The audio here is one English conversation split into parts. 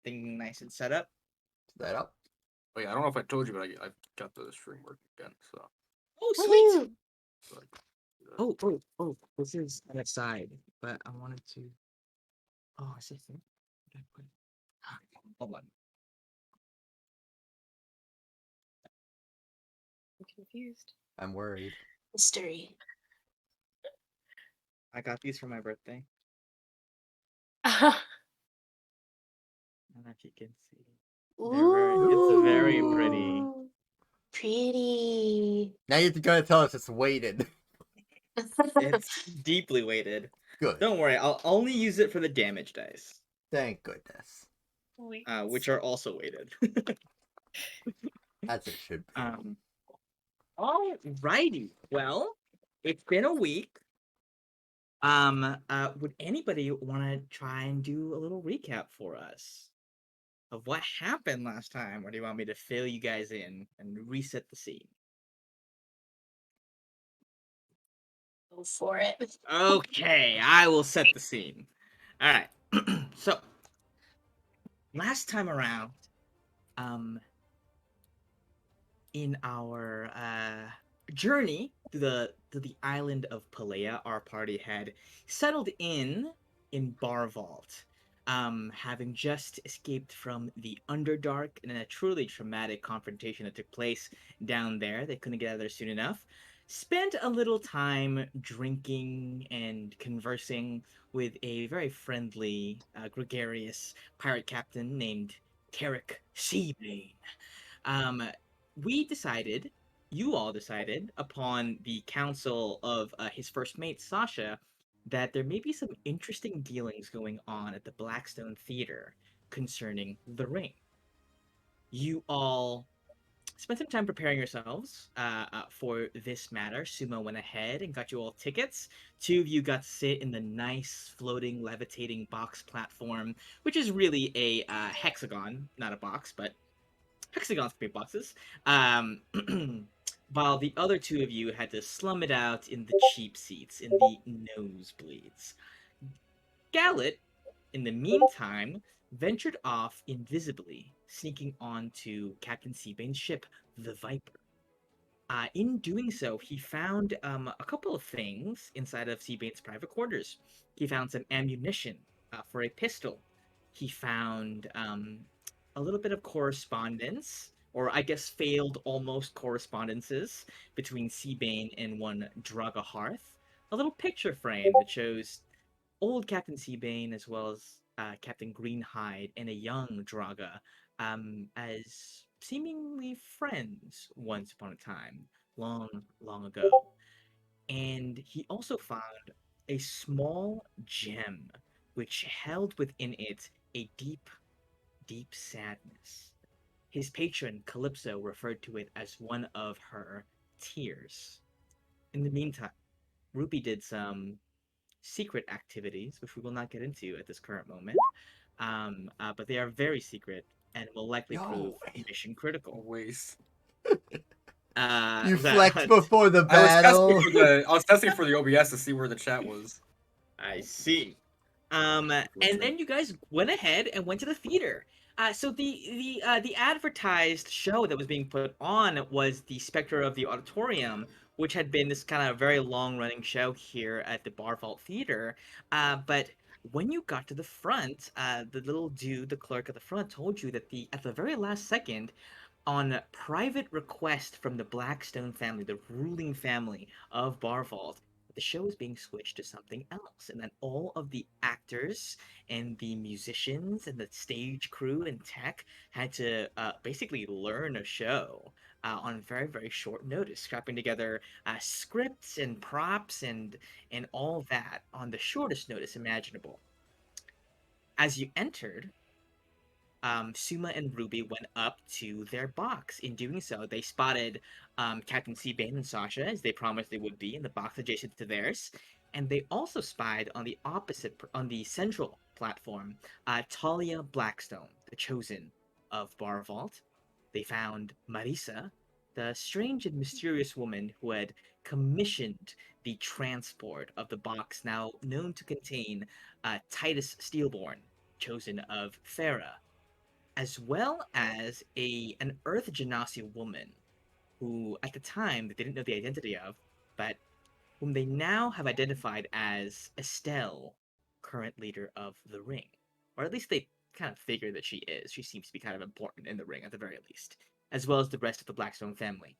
everything nice and set up? Set up. Oh yeah, I don't know if I told you, but I've got the stream working again. So. Oh, sweet. So Oh. This is an aside, but I wanted to. Oh, I see. Hold on. I'm confused. I'm worried. Mystery. I got these for my birthday. I don't know if you can see. It's very pretty. Ooh, pretty. Now you're gonna tell us it's weighted. It's deeply weighted. Good. Don't worry, I'll only use it for the damage dice, Thank goodness. which are also weighted. As it should be. Alrighty. Well, it's been a week. Would anybody want to try and do a little recap for us of what happened last time, or do you want me to fill you guys in and reset the scene? Go for it. Okay, I will set the scene. All right. So, last time around, in our journey to the island of Palea, our party had settled in Bar Vault, having just escaped from the Underdark in a truly traumatic confrontation that took place down there. They couldn't get out of there soon enough. Spent a little time drinking and conversing with a very friendly, gregarious pirate captain named Tarek Seabane. Um, you all decided, upon the counsel of his first mate, Sasha, that there may be some interesting dealings going on at the Blackstone Theater concerning the ring. You all spent some time preparing yourselves for this matter. Sumo went ahead and got you all tickets. Two of you got to sit in the nice, floating, levitating box platform, which is really a hexagon, not a box, but hexagons can be boxes. While the other two of you had to slum it out in the cheap seats, in the nosebleeds. Gallet, in the meantime, ventured off invisibly, sneaking onto Captain Seabane's ship, the Viper. In doing so, he found a couple of things inside of Seabane's private quarters. He found some ammunition for a pistol. He found a little bit of correspondence, or I guess failed almost correspondences, between Seabane and one Draga Hearth. A little picture frame that shows old Captain Seabane as well as Captain Greenhide and a young Draga as seemingly friends once upon a time, long, long ago. And he also found a small gem which held within it a deep, deep sadness. His patron, Calypso, referred to it as one of her tears. In the meantime, Ruby did some secret activities, which we will not get into at this current moment. But they are very secret and will likely prove mission critical. Waste. You flexed before the battle. I was testing for the OBS to see where the chat was. I see. And then you guys went ahead and went to the theater. So the advertised show that was being put on was the Spectre of the Auditorium, which had been this kind of very long running show here at the Bar Vault Theater. But when you got to the front, the little dude, the clerk at the front, told you that at the very last second, on private request from the Blackstone family, the ruling family of Bar Vault, the show is being switched to something else, and then all of the actors and the musicians and the stage crew and tech had to basically learn a show on very, very short notice, scrapping together scripts and props and all that on the shortest notice imaginable. As you entered, Suma and Ruby went up to their box. In doing so, they spotted Captain Seabane and Sasha, as they promised they would be, in the box adjacent to theirs. And they also spied on the central platform, Talia Blackstone, the chosen of Bar Vault. They found Marisa, the strange and mysterious woman who had commissioned the transport of the box now known to contain Titus Steelborn, chosen of Farah. as well as an Earth Genasi woman who, at the time, they didn't know the identity of, but whom they now have identified as Estelle, current leader of the Ring. Or at least they kind of figure that she is. She seems to be kind of important in the Ring, at the very least, as well as the rest of the Blackstone family.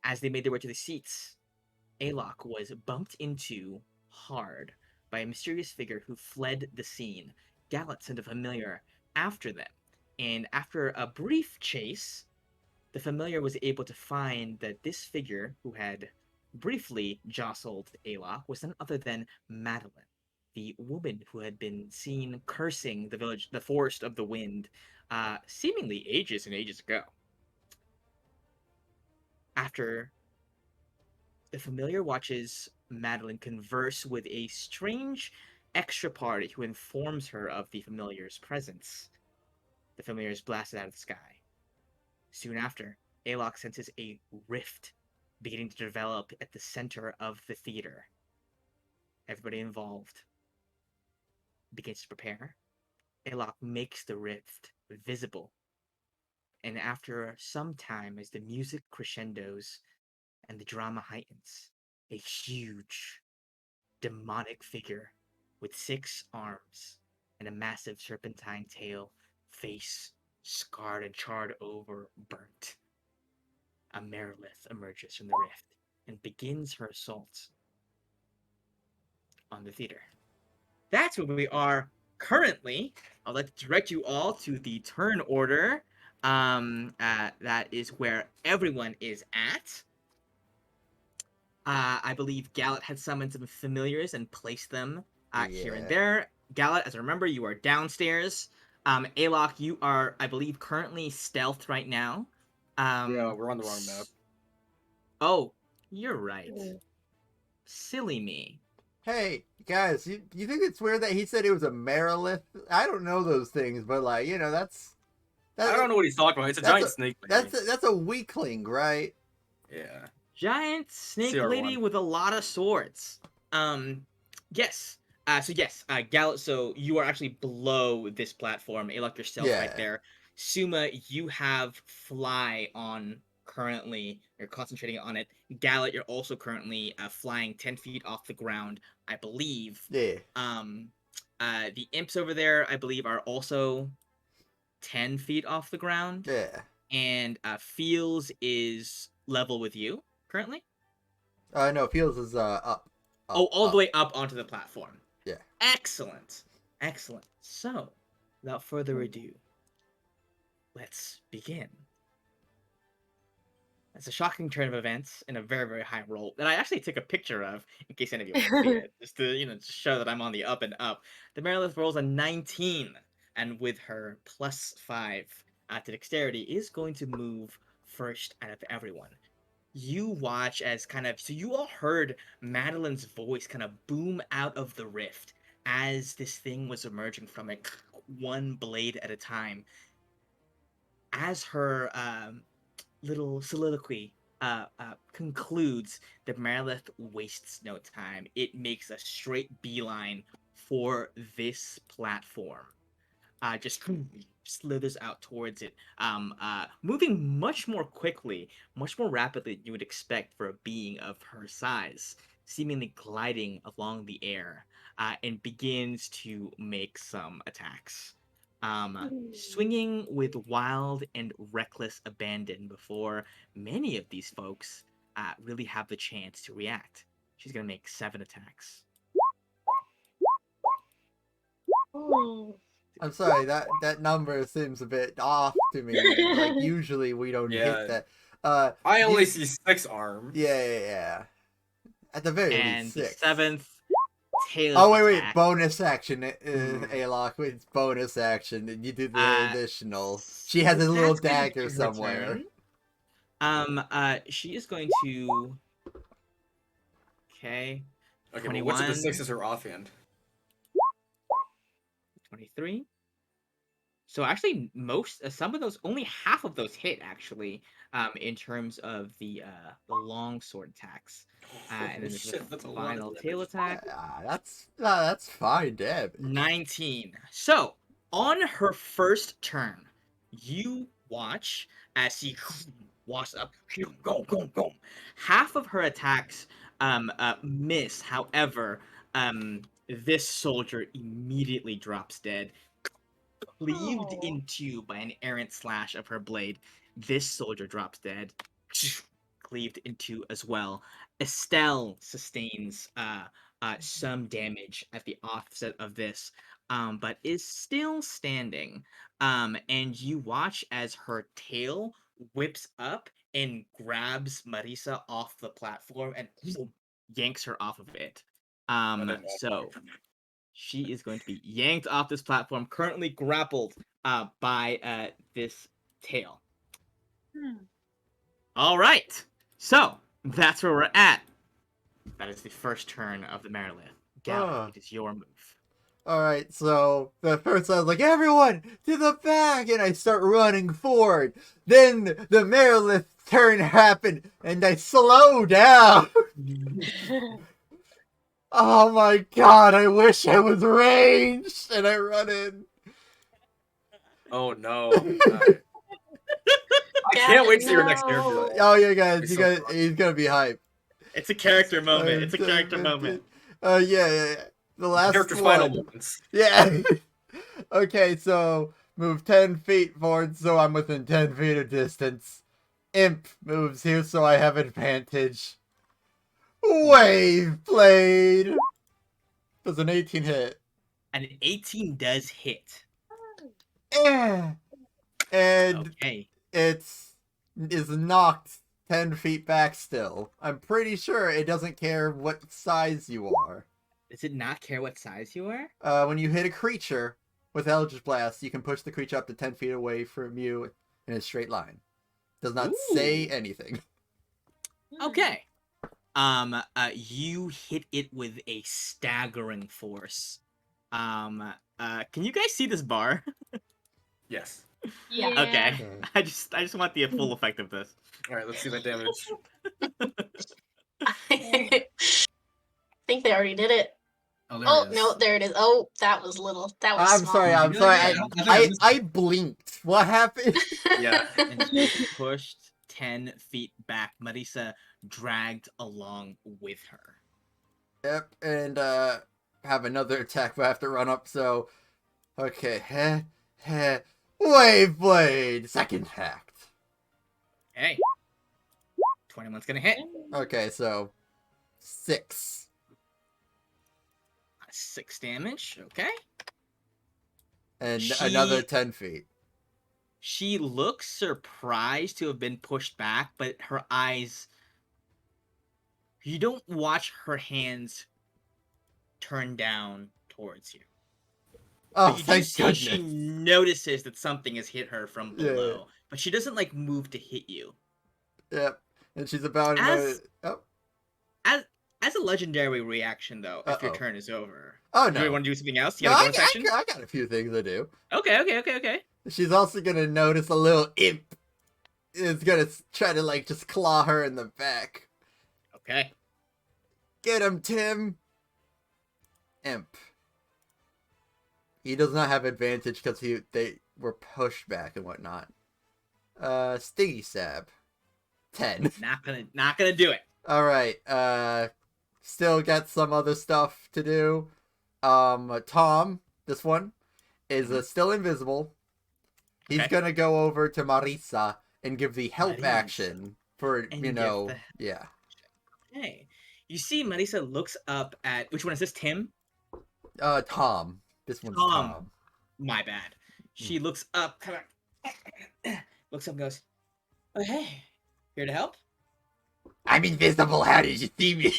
As they made their way to the seats, Alok was bumped into hard by a mysterious figure who fled the scene. Gallet sent a familiar after them, and after a brief chase, the familiar was able to find that this figure, who had briefly jostled Alok, was none other than Madeline, the woman who had been seen cursing the village, the Forest of the Wind, seemingly ages and ages ago. After the familiar watches Madeline converse with a strange extra party who informs her of the familiar's presence. The familiar is blasted out of the sky. Soon after, Alok senses a rift beginning to develop at the center of the theater. Everybody involved begins to prepare. Alok makes the rift visible. And after some time, as the music crescendos and the drama heightens, a huge, demonic figure with 6 arms and a massive serpentine tail, face scarred and charred over, burnt. A Marilith emerges from the rift and begins her assault on the theater. That's where we are currently. I'd like to direct you all to the turn order. That is where everyone is at. I believe Gallet had summoned some familiars and placed them here and there. Gallet, as I remember, you are downstairs. Alok, you are, I believe, currently stealth right now. Yeah, we're on the wrong map. Oh, you're right. Silly me. Hey, guys, you think it's weird that he said it was a Marilith? I don't know those things, but like, you know, that's I don't know what he's talking about. It's a giant snake lady. That's a weakling, right? Yeah. Giant snake CR1. lady with a lot of swords. Yes. Gallet, so you are actually below this platform. Alok, you're stealth right there. Suma, you have fly on currently. You're concentrating on it. Gallet, you're also currently flying 10 feet off the ground, I believe. Yeah. The imps over there, I believe, are also 10 feet off the ground. Yeah. And Feels is level with you currently. No, Feels is up. All the way up onto the platform. Yeah. Excellent. So, without further ado, let's begin. It's a shocking turn of events in a very, very high roll that I actually took a picture of in case any of you want to see it, just to show that I'm on the up and up. The Marilith rolls a 19, and with her +5 to dexterity, is going to move first out of everyone. You watch as so you all heard Madeline's voice kind of boom out of the rift as this thing was emerging from it, one blade at a time. As her little soliloquy concludes, the Marilith wastes no time. It makes a straight beeline for this platform. Just slithers out towards it, moving much more quickly, much more rapidly than you would expect for a being of her size, seemingly gliding along the air, and begins to make some attacks. Swinging with wild and reckless abandon before many of these folks really have the chance to react. She's going to make 7 attacks. I'm sorry, that number seems a bit off to me. Like, usually we don't hit that. I only see 6 arms. Yeah. At the very least 6. And the 7th tail wait, bonus action, Alok, it's bonus action, and you do the additional. She has a little dagger somewhere. She is going to... Okay, but which of the 6 is her offhand? 23. So actually, some of those, only half of those hit actually, in terms of the long sword attacks. And then there's the final tail attack. That's fine, damn. 19. So on her first turn, you watch as he walks up. Go, go, go. Half of her attacks miss. However, this soldier immediately drops dead, cleaved Oh. into by an errant slash of her blade. This soldier drops dead, cleaved into as well. Estelle sustains some damage at the offset of this, but is still standing. And you watch as her tail whips up and grabs Marisa off the platform and yanks her off of it. So she is going to be yanked off this platform, currently grappled by this tail. All right. So that's where we're at. That is the first turn of the Marilith. Gal, it is your move. Alright, so the first I was like, everyone, to the back! And I start running forward. Then the Marilith turn happened, and I slow down. Oh my god, I wish I was ranged! And I run in. Oh no. I can't wait to see your next character. No. Oh, yeah, guys, It's you so guys, fun. he's gonna be hype. It's a character moment. It's a character moment. Yeah. The last Character's one. final moments. Yeah. Okay, so move 10 feet forward so I'm within 10 feet of distance. Imp moves here so I have advantage. Wave Blade! Does an 18 hit? An 18 does hit. Eh. And Okay. is knocked 10 feet back still. I'm pretty sure it doesn't care what size you are. Does it not care what size you are? When you hit a creature with Eldritch Blast, you can push the creature up to 10 feet away from you in a straight line. Does not say anything. Okay. You hit it with a staggering force. Can you guys see this bar? Yes. Yeah. Okay. I just want the full effect of this. Alright, let's see that damage. I think they already did it. Oh, there Oh it is. no, there it is. Oh, that was little. That was I'm small. sorry. I blinked. What happened? Yeah. And you pushed 10 feet back. Marisa dragged along with her. Yep, and have another attack, but I have to run up, so... Okay, Wave Blade! Second attack. Hey. 21's gonna hit. Okay, so... 6. 6 damage. Okay. And She- another 10 feet. She looks surprised to have been pushed back, but her eyes... You don't watch her hands turn down towards you. Oh, But you do thank see goodness. she notices that something has hit her from Yeah. below. But she doesn't, like, move to hit you. Yep, and she's about... As- Oh. As a legendary reaction, though, if your Uh-oh. turn is over. Oh, Do you no. want to do something else? You No, got a I, bonus action? I got a few things to do. Okay. She's also gonna notice a little imp is gonna try to, like, just claw her in the back. Okay. Get him, Tim! Imp. He does not have advantage because they were pushed back and whatnot. Stingy Stab. 10. Not gonna do it. Alright, still got some other stuff to do. Tom, this one, is still invisible. He's Okay. gonna go over to Marisa and give the help Marisa. action for, And you give know, the- yeah. Hey. You see Marisa looks up at... Which one is this, Tim? Tom. This one's Tom. Tom. My bad. She looks up, kind of... looks up and goes, oh, hey. Here to help? I'm invisible, how did you see me?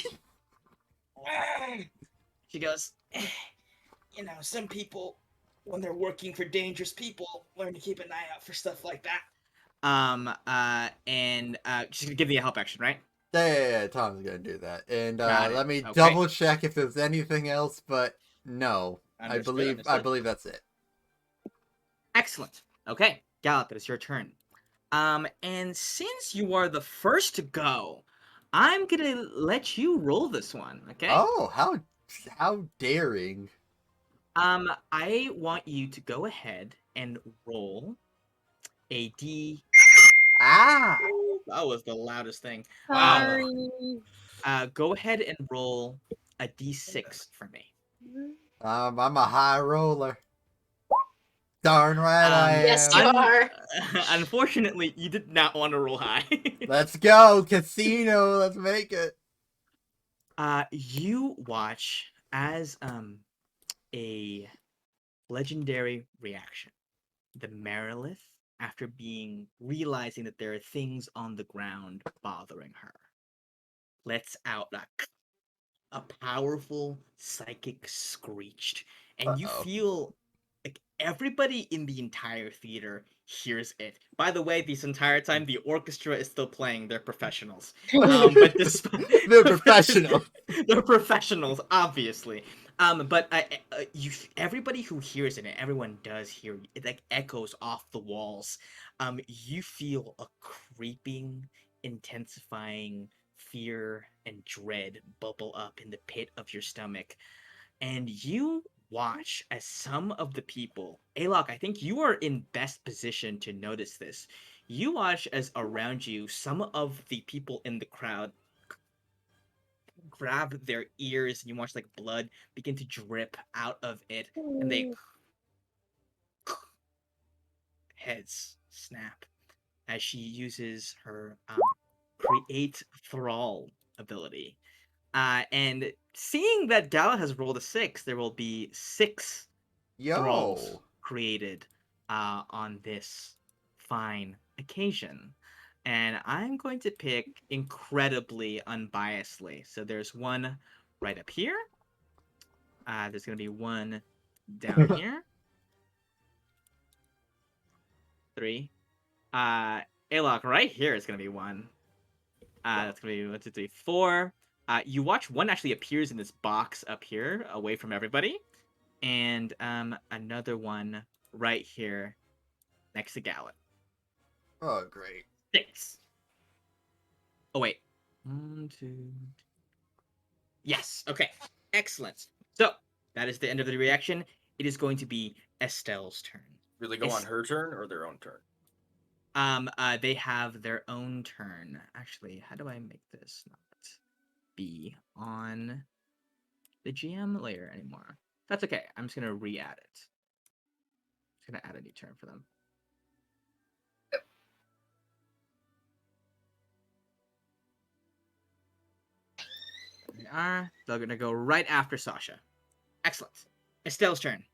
She goes, you know, some people, when they're working for dangerous people, learn to keep an eye out for stuff like that. And she's gonna give me a help action, right? Yeah, Tom's gonna do that. And Got it. let me Okay. double check if there's anything else, but no. I Understood. believe that's it. Excellent. Okay, Gallop, it is your turn. And since you are the first to go, I'm gonna let you roll this one, okay? Oh, how daring. I want you to go ahead and roll a D. Ah! That was the loudest thing. Wow. Go ahead and roll a D6 for me. I'm a high roller. Darn right I Yes, am. you are. Unfortunately, you did not want to roll high. Let's go, casino. Let's make it. You watch as a legendary reaction. The Marilith, after realizing that there are things on the ground bothering her, lets out a powerful psychic screech, and you Uh-oh. feel like everybody in the entire theater hears it. By the way, this entire time the orchestra is still playing. They're professionals. But this They're professional. they're professionals, obviously. But everybody who hears it, and everyone does hear it, like echoes off the walls. You feel a creeping, intensifying fear and dread bubble up in the pit of your stomach, and you watch as some of the people, Alok, I think you are in best position to notice this. You watch as around you some of the people in the crowd grab their ears, and you watch like blood begin to drip out of it, and they heads snap as she uses her create thrall ability. And seeing that Gala has rolled a 6, there will be 6 thralls Yo. created on this fine occasion. And I'm going to pick incredibly unbiasedly. So there's one right up here. There's going to be one down here. 3. Alok, right here is going to be one. That's going to be 1, 2, 3, 4. You watch one actually appears in this box up here, away from everybody, and another one right here, next to Gallet. Oh, great. 6. Oh wait, 1, 2. Yes. Okay. Excellent. So that is the end of the reaction. It is going to be Estelle's turn. Do they go on her turn or their own turn? They have their own turn. Actually, how do I make this not be on the GM layer anymore? That's okay. I'm just gonna re-add it. Just gonna add a new turn for them. There they are. They're gonna go right after Sasha. Excellent. Estelle's turn.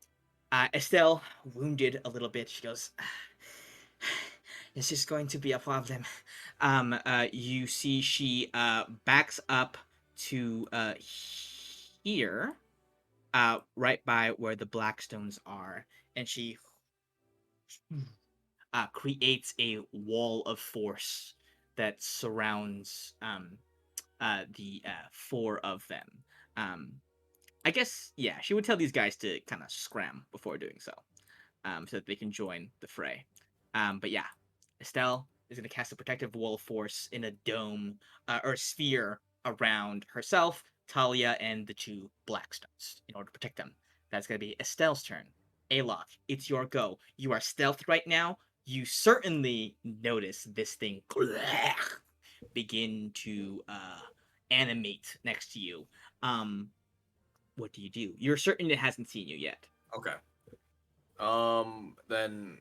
Estelle, wounded a little bit, she goes, "This is going to be a problem." You see she backs up to here, right by where the Blackstones are, and she creates a wall of force that surrounds the 4 of them. I guess, yeah, she would tell these guys to kind of scram before doing so, so that they can join the fray. But yeah, Estelle is going to cast a protective wall of force in a dome or a sphere around herself, Talia, and the 2 Blackstones in order to protect them. That's going to be Estelle's turn. Alok, it's your go. You are stealthed right now. You certainly notice this thing begin to animate next to you. What do you do? You're certain it hasn't seen you yet. Okay. Then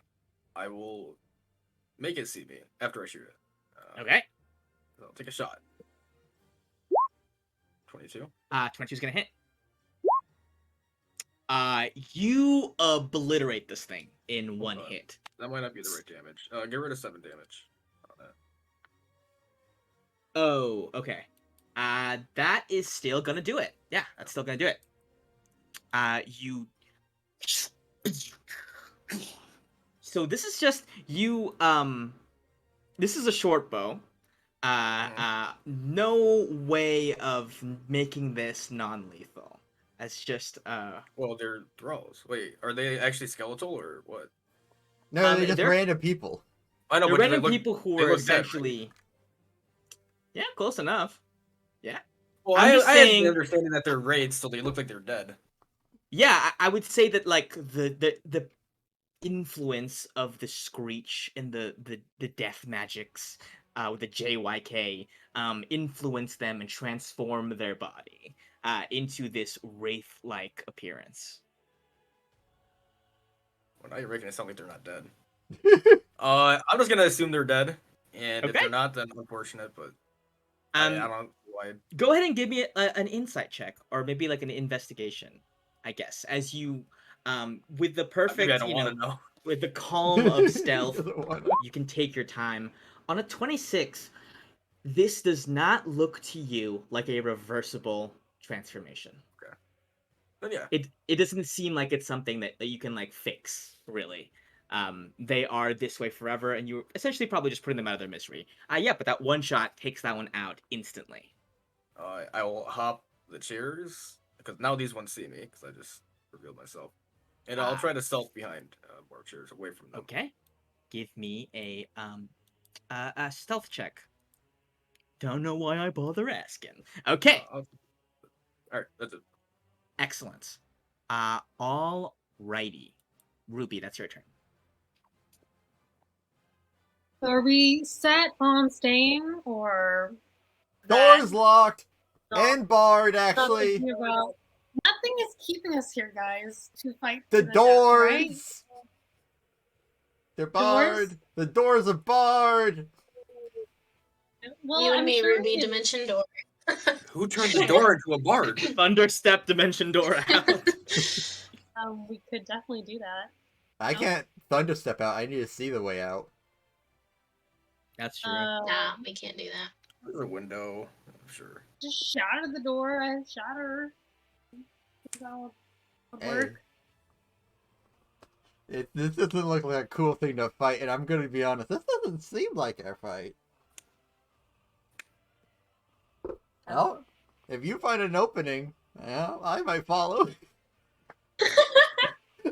I will make it see me after I shoot it. Okay. I'll take a shot. 22. 22 is gonna hit. You obliterate this thing in one hit. That might not be the right damage. Get rid of 7 damage on that. Oh, okay. That is still gonna do it. Yeah, that's still gonna do it. You. So this is just you. This is a short bow. No way of making this non-lethal. That's just Well, they're thralls. Wait, are they actually skeletal or what? No, they're just they're- random people. I know, they're but random people who they are look dead, right? essentially. Yeah, close enough. Yeah. Well, I'm just I had saying- the understanding that they're raids, so they look like they're dead. Yeah, I would say that like the influence of the screech and the death magics with the JYK influence them and transform their body into this wraith-like appearance. Well, now you're making it sound like they're not dead. I'm just gonna assume they're dead, and if Okay. they're not, then unfortunate. But I don't know why. Go ahead and give me an insight check, or maybe like an investigation, I guess, as you with the Maybe I perfect, don't want to know. with the calm of stealth, Doesn't wanna- you can take your time. On a 26, this does not look to you like a reversible transformation. Then yeah, It doesn't seem like it's something that you can like fix, really. They are this way forever, and you're essentially probably just putting them out of their misery. Yeah, but that one shot takes that one out instantly. I will hop the chairs because now these ones see me because I just revealed myself, and I'll Ah. try to stealth behind more chairs away from them. Okay, give me a stealth check. Don't know why I bother asking. Okay, All right, that's it. excellent. All righty, Ruby, that's your turn. Are we set on staying or Door's locked No. and barred. Not Actually, thinking about- Nothing is keeping us here, guys, to fight the to death, doors. right? They're barred. The doors are barred. Well, you and I'm me, sure Ruby, we could- Dimension Door. Who turned the door into a bard? Thunderstep dimension door out. we could definitely do that. I No. can't thunderstep out. I need to see the way out. That's true. Nah, we can't do that. There's a window. Sure. Just shatter the door. I shatter. That would Hey. work. This doesn't look like a cool thing to fight, and I'm gonna be honest. This doesn't seem like our fight. Well, if you find an opening, well, I might follow.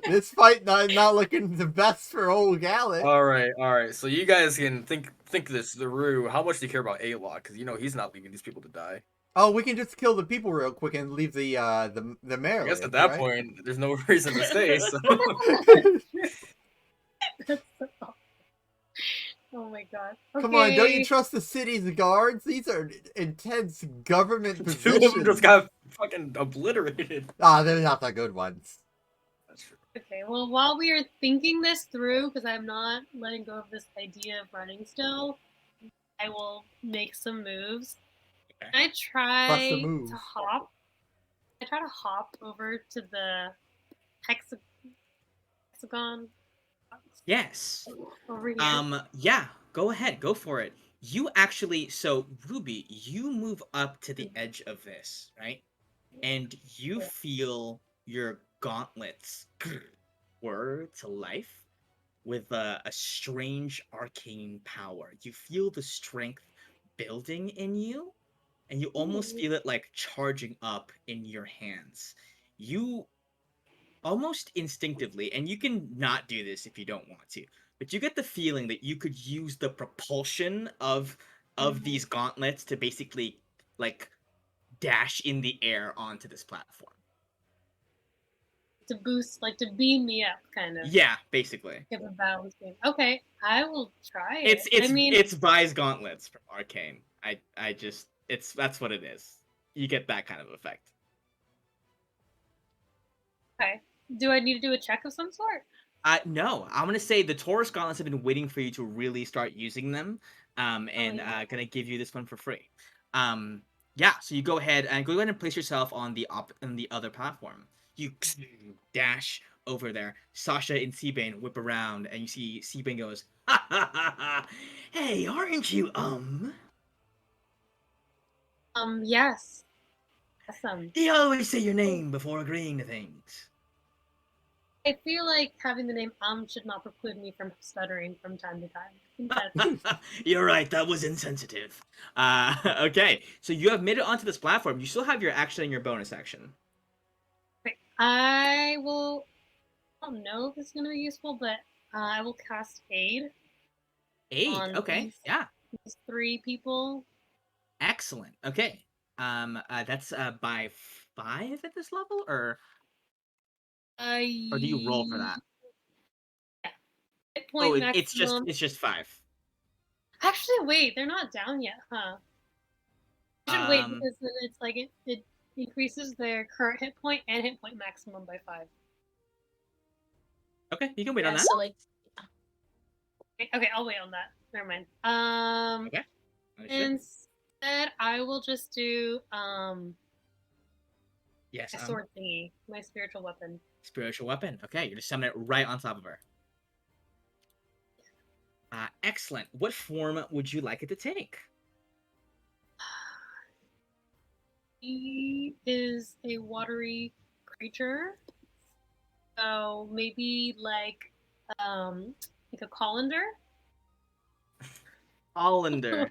This fight not looking the best for old Gallic. All right. So you guys can think this through. How much do you care about A-Lock? Because he's not leaving these people to die. Oh, we can just kill the people real quick and leave the Marilith. I guess at that right? point, there's no reason to stay. So. Oh my god. Come on, don't you Okay. trust the city's guards? These are intense government Two positions. of them just got fucking obliterated. Ah, they're not the good ones. That's true. Okay, well, while we are thinking this through, because I'm not letting go of this idea of running still, I will make some moves. Okay. I try move. to hop. I try to hop over to the hexagon Yes. over here. Yeah, go ahead, go for it. You actually, so Ruby, you move up to the edge of this, right? And you feel your gauntlets whir to life with a strange arcane power. You feel the strength building in you, and you almost feel it like charging up in your hands. You almost instinctively, and you can not do this if you don't want to, but you get the feeling that you could use the propulsion of these gauntlets to basically like dash in the air onto this platform. To boost, like to beam me up, kind of. Yeah, basically. Give a balance game. Okay, I will try It's it. I mean, it's Vi's gauntlets from Arcane. I just that's what it is. You get that kind of effect. okay. Do I need to do a check of some sort? No, I'm gonna say the Taurus gauntlets have been waiting for you to really start using them, and yeah. gonna give you this one for free. Yeah, so you go ahead and place yourself on the other platform. You dash over there. Sasha and Seabane whip around, and you see Seabane goes, "Ha ha ha ha! Hey, aren't you Yes. Awesome. You always say your name before agreeing to things." I feel like having the name should not preclude me from stuttering from time to time. I think that's You're right, that was insensitive. Okay, so you have made it onto this platform. You still have your action and your bonus action. okay. I will. I don't know if it's going to be useful, but I will cast aid. 8, On okay, these- yeah. These 3 people. Excellent. Okay. That's by 5 at this level, or do you roll for that? hit point Oh, maximum. it's just 5. Actually, wait, they're not down yet, huh? I should wait Um, because then it's like it increases their current hit point and hit point maximum by 5. okay, you can wait on Yeah, that. so like Okay, I'll wait on that. Never mind. Okay. Understood. Instead, I will just do Yes. a sword thingy, my spiritual weapon. Spiritual weapon. Okay, you're just summoning it right on top of her. Excellent. What form would you like it to take? He is a watery creature, so maybe like a colander. Hollander.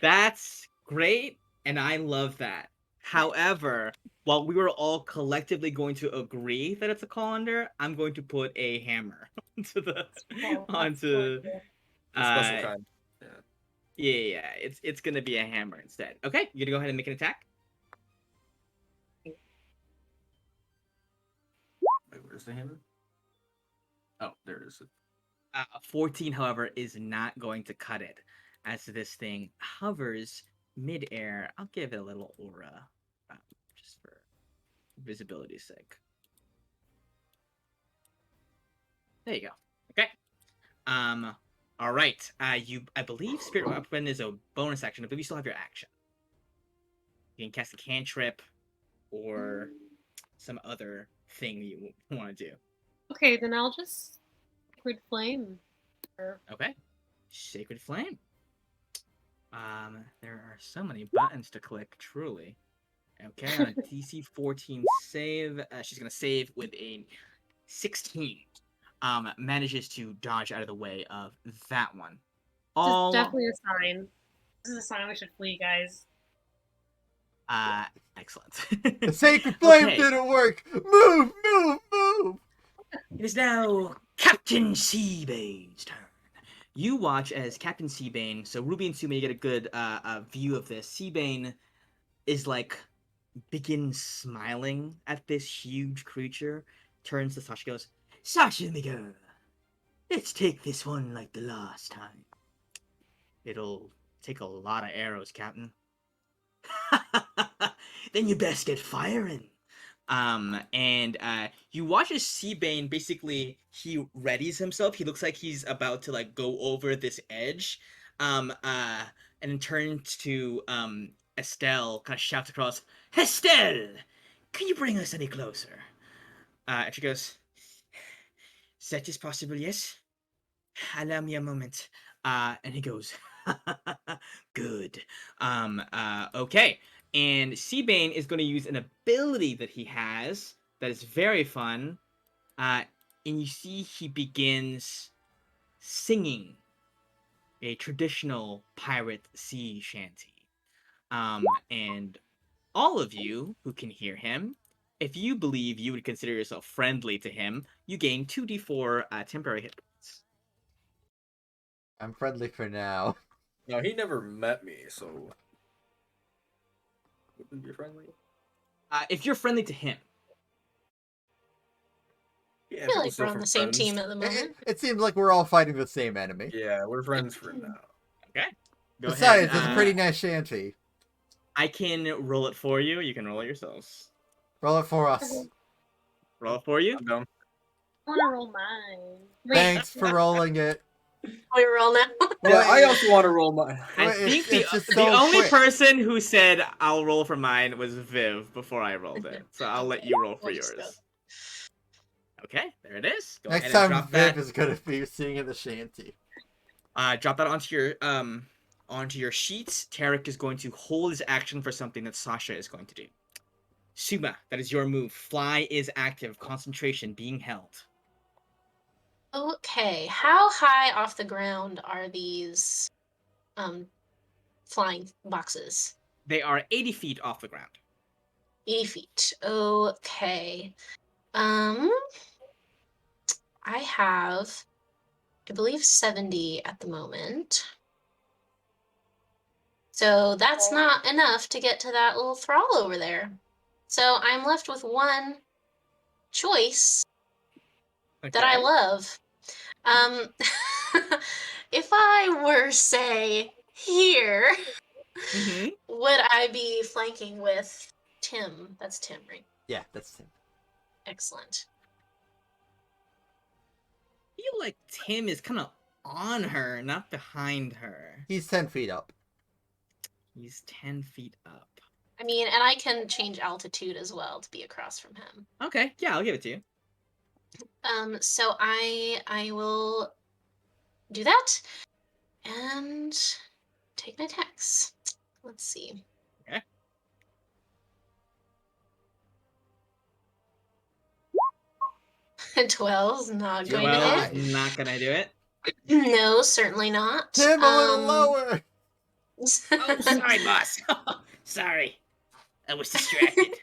That's great, and I love that. However, while we were all collectively going to agree that it's a colander, I'm going to put a hammer onto the onto The special uh kind. Yeah. yeah, it's gonna be a hammer instead. Okay, you gonna go ahead and make an attack? Wait, where's the hammer? Oh, there it is. 14, however, is not going to cut it, as this thing hovers midair. I'll give it a little aura, just for visibility's sake. There you go. Okay. All right. I believe Spirit Weapon is a bonus action. I believe you still have your action. You can cast a cantrip, or some other thing you want to do. Okay, then I'll just Sacred Flame. Okay. Sacred Flame. There are so many buttons to click, truly. Okay, on a DC 14 save, she's gonna save with a 16. Manages to dodge out of the way of that one. This is definitely a sign. This is a sign we should flee, guys. Excellent. The sacred flame Okay. didn't work. Move, move, move. It is now Captain Seabane's turn. You watch as Captain Seabane. So Ruby and Suma, you get a good view of this. Seabane is like begins smiling at this huge creature. Turns to Sasha, goes, "Sasha, me girl, let's take this one like the last time. It'll take a lot of arrows, Captain." Then you best get firing. And you watch as Seabane basically he readies himself. He looks like he's about to like go over this edge. And then turns to Estelle, kind of shouts across, "Estelle, can you bring us any closer?" And she goes, "That is possible, yes. Allow me a moment." And he goes, "Good. Okay." And Seabane is going to use an ability that he has that is very fun. And you see he begins singing a traditional pirate sea shanty. And all of you who can hear him, if you believe you would consider yourself friendly to him, you gain 2d4 temporary hit points. I'm friendly for now. No, he never met me, so wouldn't be friendly. If you're friendly to him. Yeah, I feel we're like still we're on the friends. same team at the It, moment. it seems like we're all fighting the same enemy. Yeah, we're friends for now. Okay. Go Besides, ahead. it's a pretty nice shanty. I can roll it for you. You can roll it yourselves. Roll it for us. Roll it for you. I'm done. I want to roll mine. Wait, Thanks for rolling it. We roll now. Yeah, I also want to roll mine. I Well, think it's just the so only quick. person who said I'll roll for mine was Viv before I rolled it. So I'll let you roll for We'll just yours. Okay, there it is. Go Next ahead and time drop Viv that. is gonna be singing the shanty. Drop that onto your sheets. Tarek is going to hold his action for something that Sasha is going to do. Suma, that is your move. Fly is active. Concentration being held. Okay, how high off the ground are these flying boxes? They are 80 feet off the ground. 80 feet. Okay. I have, I believe, 70 at the moment. So that's not enough to get to that little thrall over there. So I'm left with one choice that I love. Um, if I were, say, here, Mm-hmm. would I be flanking with Tim? That's Tim, right? Yeah, that's him. Excellent. I feel like Tim is kind of on her, not behind her. He's 10 feet up. He's 10 feet up. I mean, and I can change altitude as well to be across from him. Okay, yeah, I'll give it to you. So I will do that and take my attacks. Let's see. Okay. And 12's not going to 12 hit. is not gonna do it. No, certainly not. Tim, a little lower. Oh, sorry, boss. Sorry. I was distracted.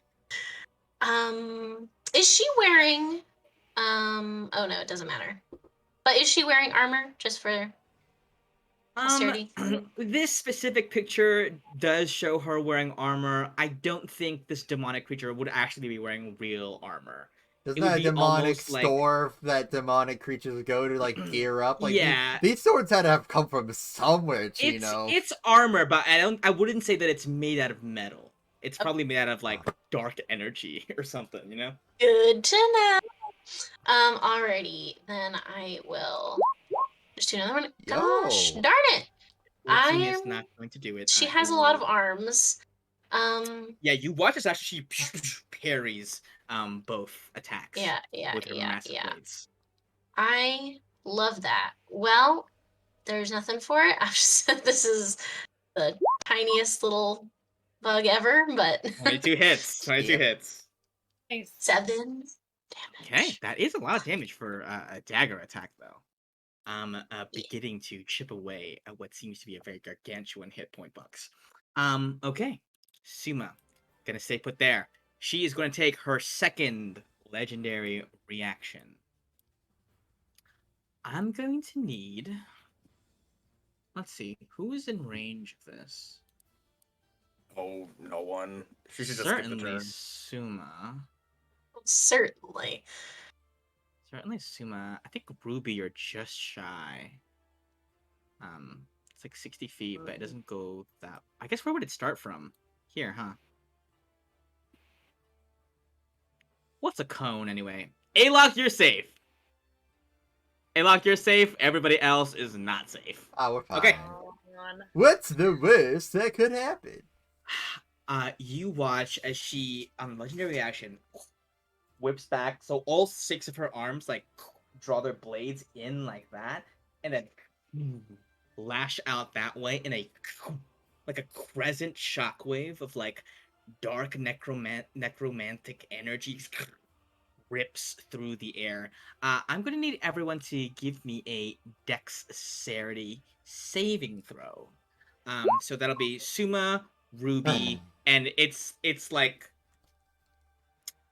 Is she wearing oh no, it doesn't matter. But is she wearing armor just for posterity? This specific picture does show her wearing armor. I don't think this demonic creature would actually be wearing real armor. Isn't It would that a be demonic almost like- store that demonic creatures go to, like, gear up? Like, Yeah. these swords had to have come from somewhere, Chino. It's armor, but I wouldn't say that it's made out of metal. It's probably made out of like dark energy or something, you know? Good to know. Alrighty, then I will just do another one. Gosh, Yo. darn it! 14 is I'm- not going to do it. She has a lot of arms. Yeah, you watch as actually she parries both attacks Yeah, with her massive blades. I love that. Well, there's nothing for it. I've just said this is the tiniest little bug ever, but 22 hits. 22 Yep. hits. Nice. 7 damage. Okay, that is a lot of damage for a dagger attack, though. Beginning to chip away at what seems to be a very gargantuan hit point box. Okay, Suma, gonna stay put there. She is going to take her second legendary reaction. I'm going to need. Let's see, who is in range of this? Oh, no one. She should just skip the Certainly turn. Suma. Certainly. Certainly Suma. I think Ruby, you're just shy. It's like 60 feet, but it doesn't go that. I guess where would it start from? Here, huh? What's a cone anyway? Alok, you're safe. Alok, you're safe. Everybody else is not safe. Oh, we're fine. Okay. Oh, man. What's the worst that could happen? You watch as she, legendary reaction, whips back. So all 6 of her arms like draw their blades in like that, and then lash out that way in a like a crescent shockwave of like dark necromantic energy rips through the air. I'm gonna need everyone to give me a dexterity saving throw. So that'll be Suma, Ruby, and it's like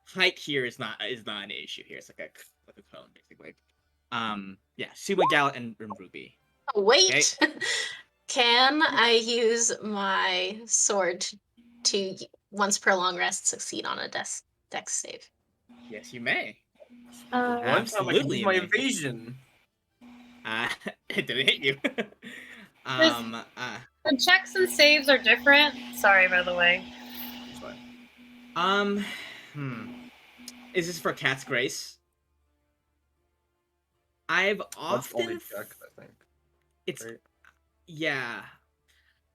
height here is not an issue here. It's like a cone basically. Yeah, Suma, Gallet, and Ruby. Wait. Can I use my sword to once per long rest succeed on a dex save? Yes, you may. Uh, One time I can Absolutely use my amazing. evasion. It didn't hit you. the checks and saves are different. Sorry, by the way. It's fine. Is this for Cat's Grace? I've That's often only check, I think. it's Right? yeah.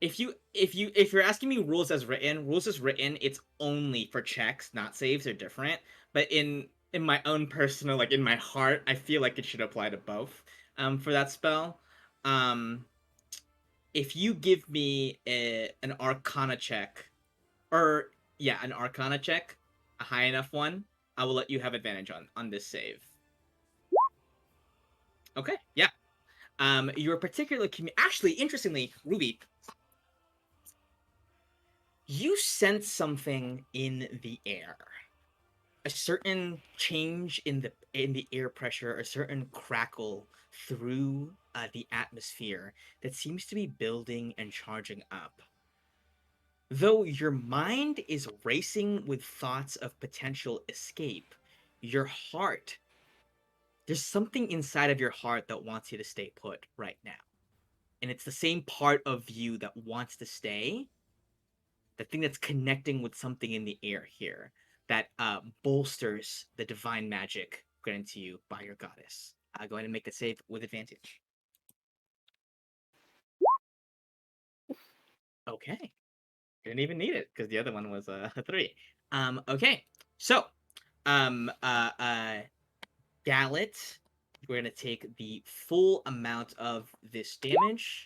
If you're asking me rules as written, it's only for checks, not saves. Are different. But in my own personal, like in my heart, I feel like it should apply to both. For that spell, if you give me an Arcana check, or yeah, an Arcana check, a high enough one, I will let you have advantage on this save. Okay, yeah. You're particularly actually, interestingly, Ruby, you sense something in the air. A certain change in the air pressure, a certain crackle through the atmosphere that seems to be building and charging up. Though your mind is racing with thoughts of potential escape, your heart there's something inside of your heart that wants you to stay put right now. And it's the same part of you that wants to stay, the thing that's connecting with something in the air here that bolsters the divine magic granted to you by your goddess. Go ahead and make a save with advantage. Okay. Didn't even need it because the other one was a 3. Okay. So, Gallet, we're gonna take the full amount of this damage.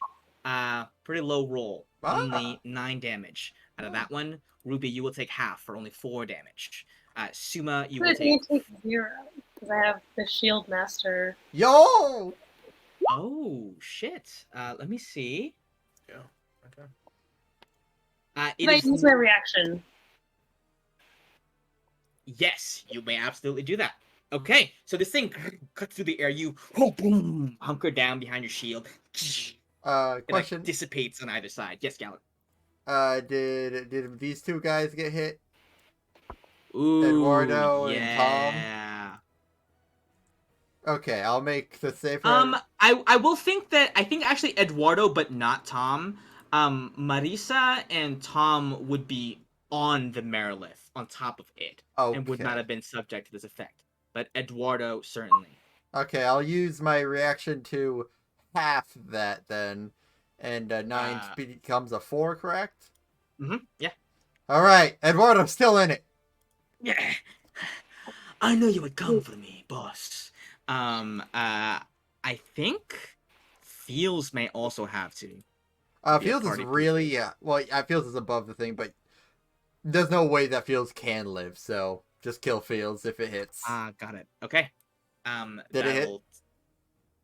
Pretty low roll, only 9 damage. Out of that one, Ruby, you will take half for only 4 damage. Suma, you will I take. take 0 because I have the Shield Master. Yo! Oh shit! Let me see. Yeah. Okay. It I is. use my reaction. Yes, you may absolutely do that. Okay, so this thing cuts through the air. You boom, hunker down behind your shield. It like Question. dissipates on either side. Yes, Gallup. Did these two guys get hit? Ooh, Eduardo and Tom? yeah. Okay, I'll make the safe. I will think that I think actually Eduardo, but not Tom. Marisa and Tom would be on the Marilith, on top of it, and would not Okay. have been subject to this effect. But Eduardo certainly. Okay, I'll use my reaction to half that then, and 9 becomes a 4, correct? Yeah. All right, Eduardo's still in it. Yeah. I knew you would come for me, boss. I think Fields may also have to. Be a Fields is party really pooper. well. Fields is above the thing, but there's no way that Fields can live. So just kill Fields if it hits. Got it. Okay. Did it hit?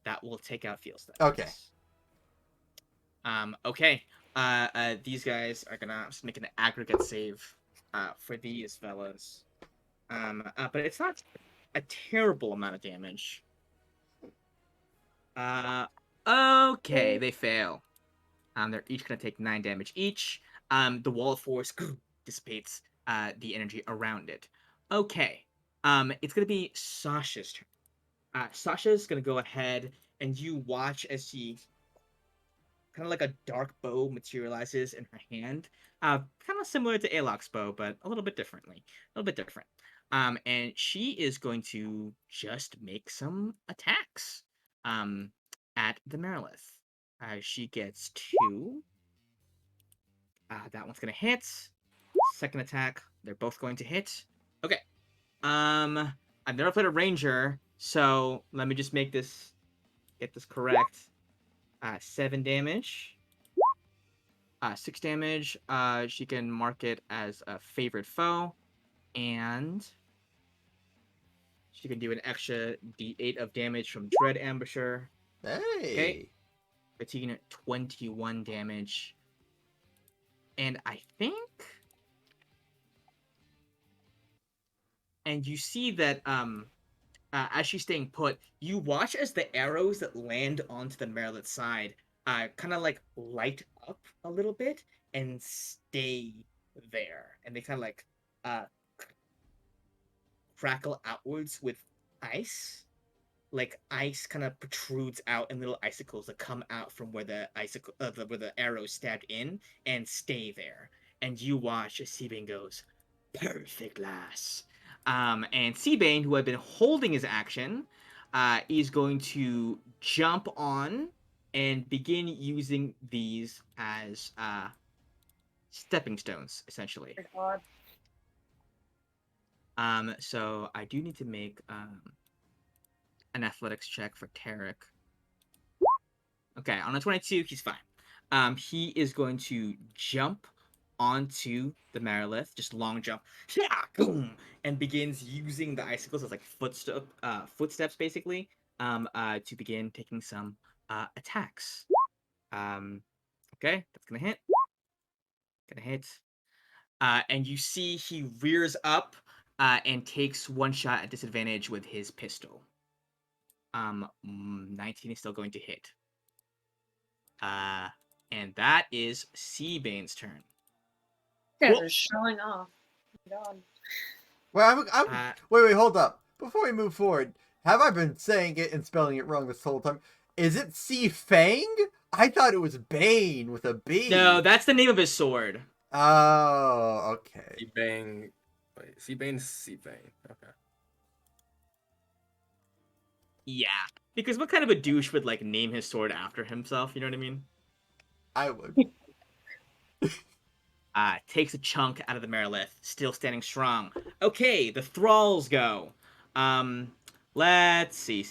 That will take out Fields then. Okay. Yes. Okay. These guys are gonna just make an aggregate save. For these fellas. But it's not a terrible amount of damage. Okay, they fail. They're each gonna take 9 damage each. The wall of force dissipates the energy around it. Okay. It's gonna be Sasha's turn. Sasha's gonna go ahead and you watch as she kind of like a dark bow materializes in her hand. Kind of similar to Alok's bow, but a little bit differently. A little bit different. And she is going to just make some attacks. At the Marilith. She gets 2. That one's gonna hit. Second attack, they're both going to hit. Okay. I've never played a ranger, so let me just get this correct. 7 damage. 6 damage. She can mark it as a favorite foe, and she can do an extra D8 of damage from Dread Ambusher. Hey. Okay. Taking 21 damage. And I think... And you see that as she's staying put, you watch as the arrows that land onto the Marilith's side kind of like light up a little bit and stay there. And they kind of like crackle outwards with ice. Like ice kind of protrudes out and little icicles that come out from where the where the arrow stabbed in and stay there. And you watch as Seabane goes, "Perfect, lass." And Seabane, who had been holding his action, is going to jump on and begin using these as stepping stones, essentially. Oh God. So I do need to make an athletics check for Tarek. Okay, on a 22, he's fine. He is going to jump onto the Marilith, just long jump, boom, and begins using the icicles as like footsteps, basically, to begin taking some attacks. Okay, that's gonna hit. And you see he rears up and takes one shot at disadvantage with his pistol. 19 is still going to hit. And that is Seabane's turn. You guys Cool. are showing off. Oh my God. Well, wait, hold up. Before we move forward, have I been saying it and spelling it wrong this whole time? Is it C Fang? I thought it was Bane with a B. No, that's the name of his sword. Oh, okay. C-Bang. Wait, C-Bane's C-Bane. Okay. Yeah, because what kind of a douche would like name his sword after himself? You know what I mean? I would. Takes a chunk out of the Marilith, still standing strong. Okay, the thralls go. Um, let's see.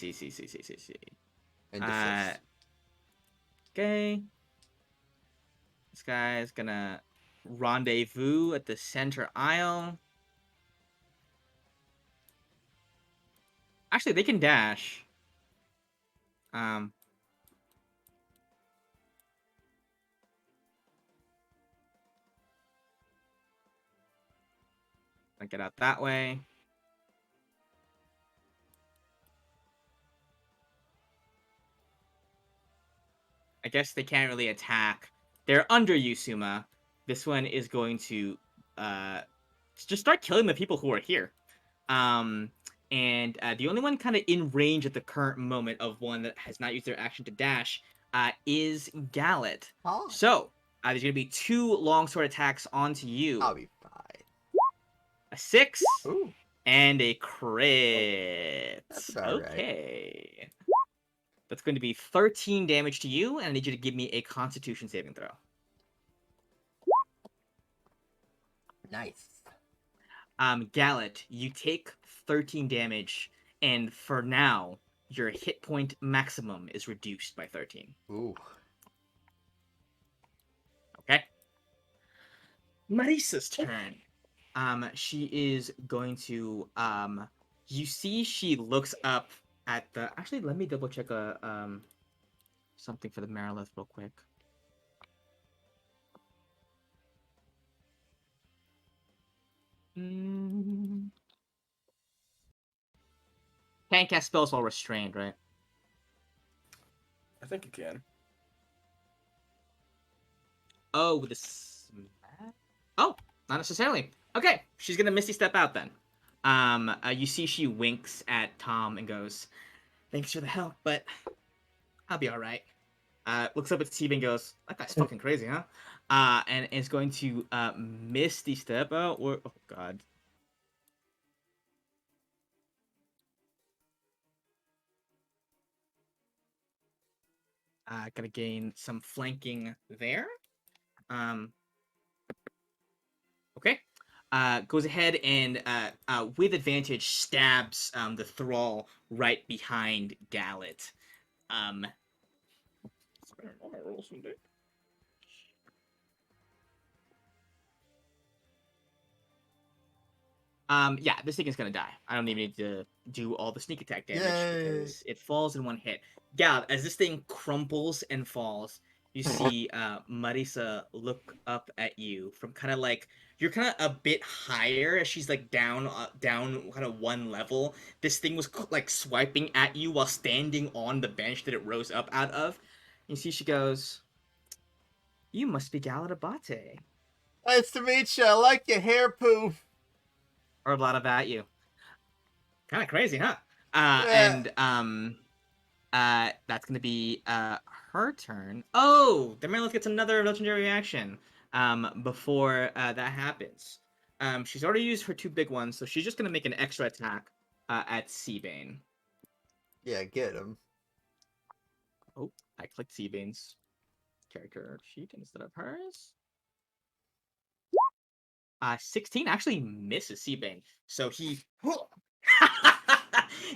And Uh, desist. okay. This guy's gonna rendezvous at the center aisle. Actually, they can dash. Um, I get out that way. I guess they can't really attack. They're under you, Suma. This one is going to just start killing the people who are here. And the only one kind of in range at the current moment of one that has not used their action to dash is Gallet. Oh, So there's going to be 2 longsword attacks onto you. I'll be fine. A 6 Ooh, and a crit. that's about right. Okay. That's going to be 13 damage to you, and I need you to give me a Constitution saving throw. Nice. Gallet, you take 13 damage, and for now, your hit point maximum is reduced by 13. Ooh. Okay. Marissa's turn. She is going to you see she looks up at the actually let me double check something for the Marilith real quick. Can't cast spells while restrained, right? I think you can. Oh, with this. Oh, not necessarily. Okay, she's gonna Misty Step out then. You see she winks at Tom and goes, "Thanks for the help, but I'll be all right." Looks up at Steve and goes, "That guy's fucking crazy, huh?" And is going to Misty Step out. Or oh god. Gonna gain some flanking there. Okay. Goes ahead and with advantage stabs the thrall right behind Gallet. Yeah, this thing is gonna die. I don't even need to do all the sneak attack damage because it falls in one hit. Gallet, as this thing crumples and falls, you see Marisa look up at you from kind of like you're kind of a bit higher as she's like down kind of one level. This thing was like swiping at you while standing on the bench that it rose up out of. You see she goes, "You must be Gallet Abate." Nice to meet you. I like your hair poof. Or a lot about you. Kind of crazy, huh? Yeah. And that's gonna be her turn. Oh, the Marilith gets another legendary reaction. Before that happens, she's already used her 2 big ones, so she's just gonna make an extra attack at Seabane. Yeah, get him. Oh, I clicked Seabane's character sheet instead of hers. 16 actually misses Seabane, so he.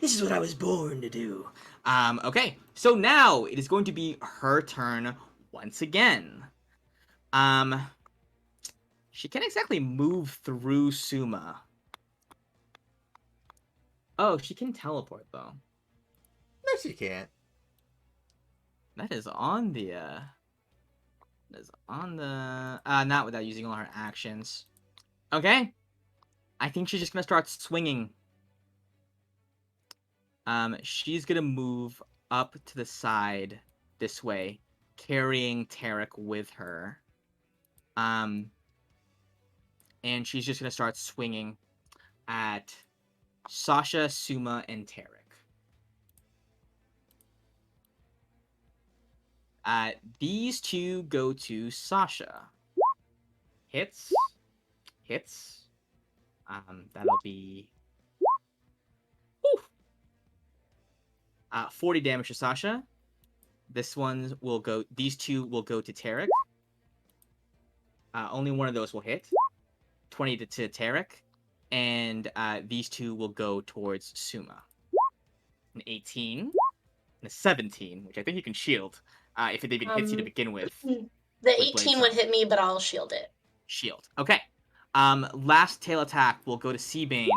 This is what I was born to do. Okay, so now it is going to be her turn once again. She can't exactly move through Suma. Oh, she can teleport though. No, she can't. That is on the not without using all her actions. Okay. I think she's just gonna start swinging. She's gonna move up to the side this way, carrying Tarek with her. And she's just gonna start swinging at Sasha, Suma, and Tarek. These two go to Sasha. Hits. Hits. That'll be 40 damage to Sasha. This one will go. These two will go to Tarek. Only one of those will hit. 20 to Tarek, and these two will go towards Suma. An 18, and a 17, which I think you can shield if it even hits you to begin with. The Blade 18 would Song. hit me, but I'll shield it. Shield. Okay. Last tail attack will go to Seabane.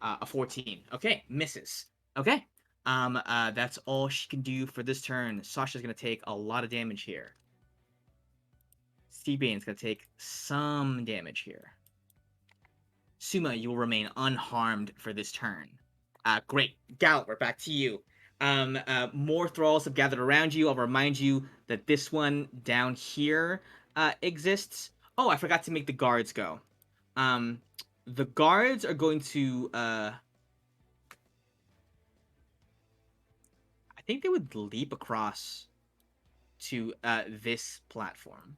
A 14. Okay, misses. Okay. That's all she can do for this turn. Sasha's gonna take a lot of damage here. Seabane's gonna take some damage here. Suma, you will remain unharmed for this turn. Great. Gal, we're back to you. More thralls have gathered around you. I'll remind you that this one down here exists. Oh, I forgot to make the guards go. The guards are going to... I think they would leap across to this platform.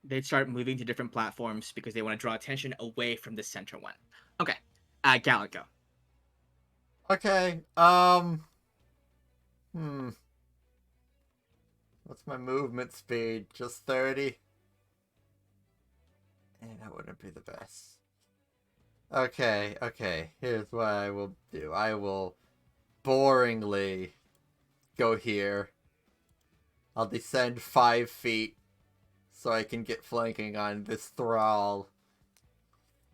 They'd start moving to different platforms because they want to draw attention away from the center one. Okay. Gallic, go. Okay. What's my movement speed? Just 30? That wouldn't be the best. Okay. Here's what I will do. I will boringly go here. I'll descend 5 feet so I can get flanking on this thrall.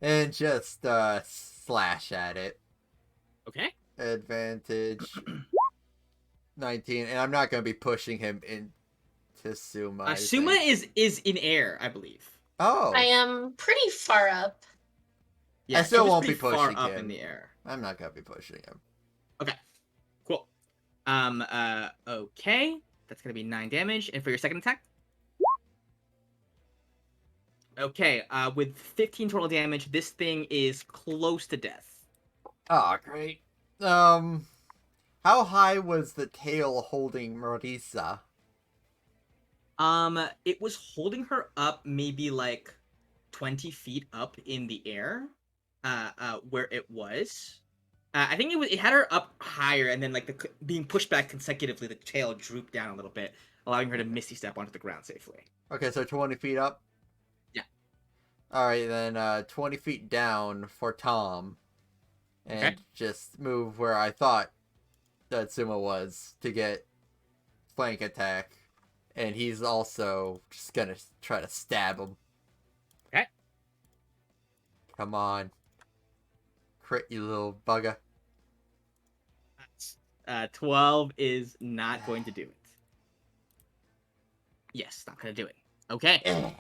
And just slash at it. Okay. Advantage 19, and I'm not going to be pushing him into Suma. Suma is in air, I believe. Oh. I am pretty far up. Yeah, I still Suma's won't be pretty far pushing up him. in the air. I'm not going to be pushing him. Okay. Cool. Okay. That's going to be 9 damage. And for your second attack? Okay, with 15 total damage, this thing is close to death. Oh, great. How high was the tail holding Marisa? It was holding her up maybe like 20 feet up in the air, where it was. I think it had her up higher, and then like being pushed back consecutively, the tail drooped down a little bit, allowing her to misty step onto the ground safely. Okay, so 20 feet up? Yeah. Alright, then 20 feet down for Tom. And just move where I thought that Suma was to get flank attack. And he's also just gonna try to stab him. Okay. Come on. Crit, you little bugger. 12 is not going to do it. Yes, not going to do it. Okay. It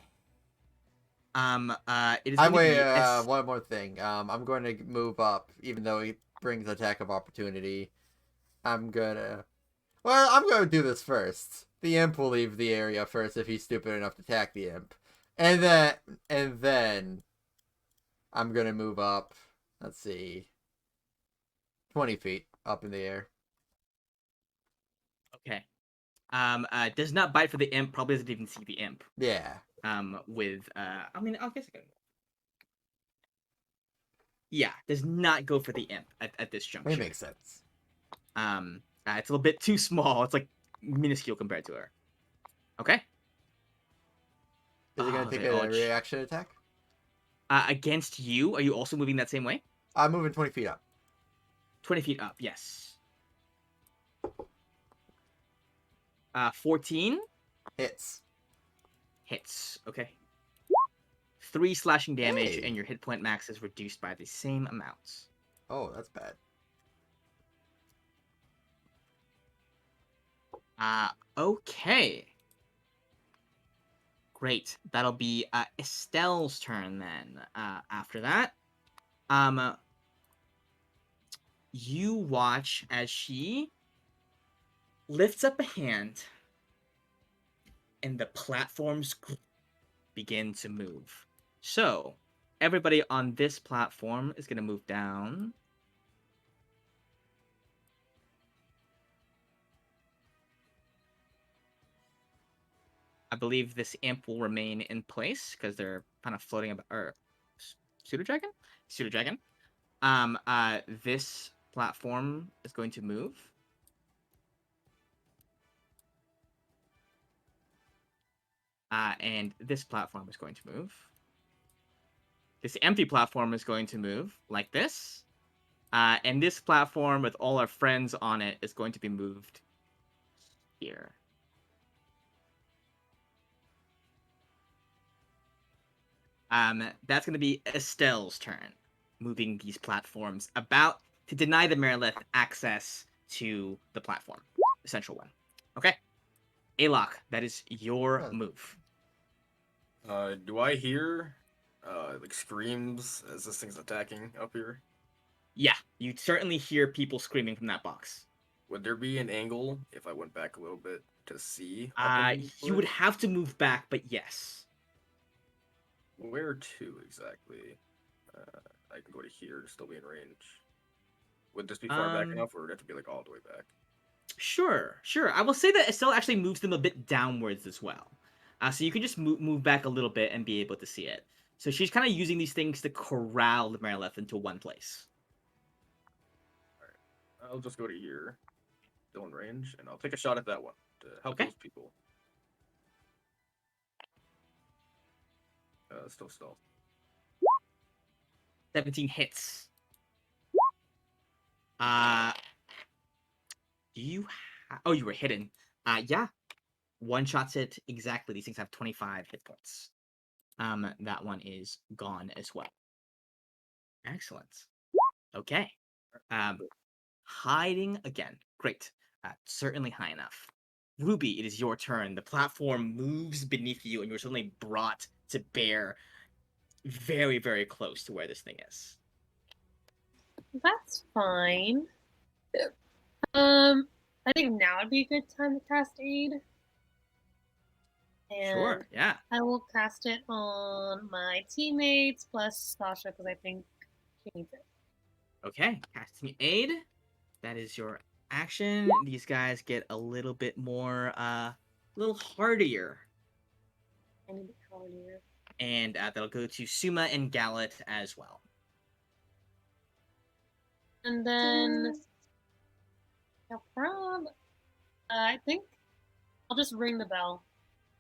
is going to be... one more thing. I'm going to move up, even though he brings attack of opportunity. I'm gonna do this first. The imp will leave the area first if he's stupid enough to attack the imp. And then I'm gonna move up, let's see, 20 feet up in the air. Okay. Does not bite for the imp, probably doesn't even see the imp. Yeah. I mean, I guess I can... Yeah, does not go for the imp at this juncture. It makes sense. It's a little bit too small. It's like minuscule compared to her. Okay. Is it gonna take a reaction attack? Against you? Are you also moving that same way? I'm moving 20 feet up. 20 feet up, yes. 14? Hits. Hits, okay. 3 slashing damage, Hey. and your hit point max is reduced by the same amount. Oh, that's bad. Okay. Great. That'll be Estelle's turn then. After that, you watch as she lifts up a hand, and the platforms begin to move. So, everybody on this platform is going to move down. I believe this imp will remain in place because they're kind of floating about. Or pseudo dragon, pseudo dragon. This platform is going to move. And this platform is going to move. This empty platform is going to move like this. And this platform with all our friends on it is going to be moved here. That's going to be Estelle's turn, moving these platforms about to deny the Marilith access to the platform, the central one. Okay. Alok, that is your Huh. move. Do I hear like screams as this thing's attacking up here? Yeah, you certainly hear people screaming from that box. Would there be an angle if I went back a little bit to see up into this You would place? have to move back, but yes. Where to exactly? I can go to here to still be in range. Would this be far back enough, or would it have to be like all the way back? Sure. I will say that Estelle actually moves them a bit downwards as well. So you can just move back a little bit and be able to see it. So she's kind of using these things to corral the Marilith into one place. Alright. I'll just go to here, still in range, and I'll take a shot at that one to help Okay. those people. Still stealth. 17 hits. Do you oh, you were hidden. Yeah. One shots it exactly. These things have 25 hit points. That one is gone as well. Excellent. Okay. Hiding again. Great. Certainly high enough. Ruby, it is your turn. The platform moves beneath you, and you're suddenly brought to bear very, very close to where this thing is. That's fine. I think now would be a good time to cast aid. And Sure, yeah. I will cast it on my teammates plus Sasha because I think she needs it. Okay, casting aid. That is your action. These guys get a little bit more, a little hardier. I need it harder. And that'll go to Suma and Gallet as well. And then, I think I'll just ring the bell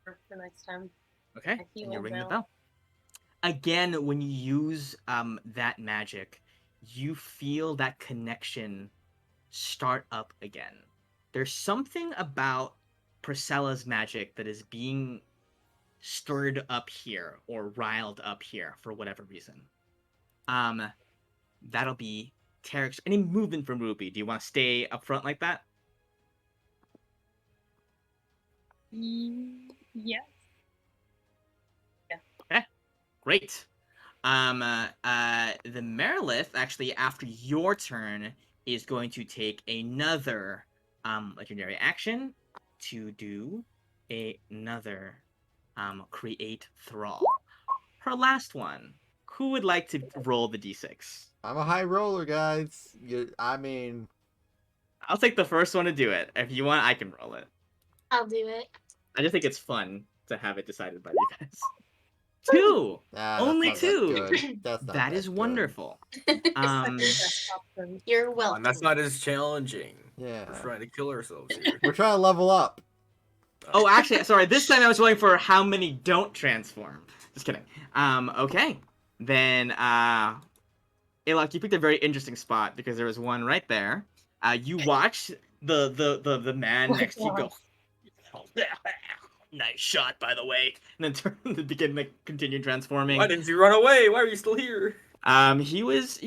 for next time. Okay, I feel and you ring the bell. bell. Again, when you use that magic, you feel that connection start up again. There's something about Priscilla's magic that is being stirred up here or riled up here for whatever reason. That'll be Tarek's. Any movement from Ruby? Do you want to stay up front like that? Yes. Great. The Marilith, actually, after your turn, is going to take another legendary action to do another create thrall. Her last one. Who would like to roll the d6? I'm a high roller, guys. I mean, I'll take the first one to do it. If you want, I can roll it. I'll do it. I just think it's fun to have it decided by you guys. 2! that's Only not that 2! good. That's not That is good. wonderful. Best option. You're And welcome. that's not as challenging. Yeah. We're trying to kill ourselves here. We're trying to level up. Oh, actually, sorry. This time I was rolling for how many don't transform. Just kidding. Okay. Then, Alok, you picked a very interesting spot because there was one right there. You watch the man next to you go. Nice shot, by the way. And then turn to begin like continue transforming. Why didn't you run away? Why are you still here? He was,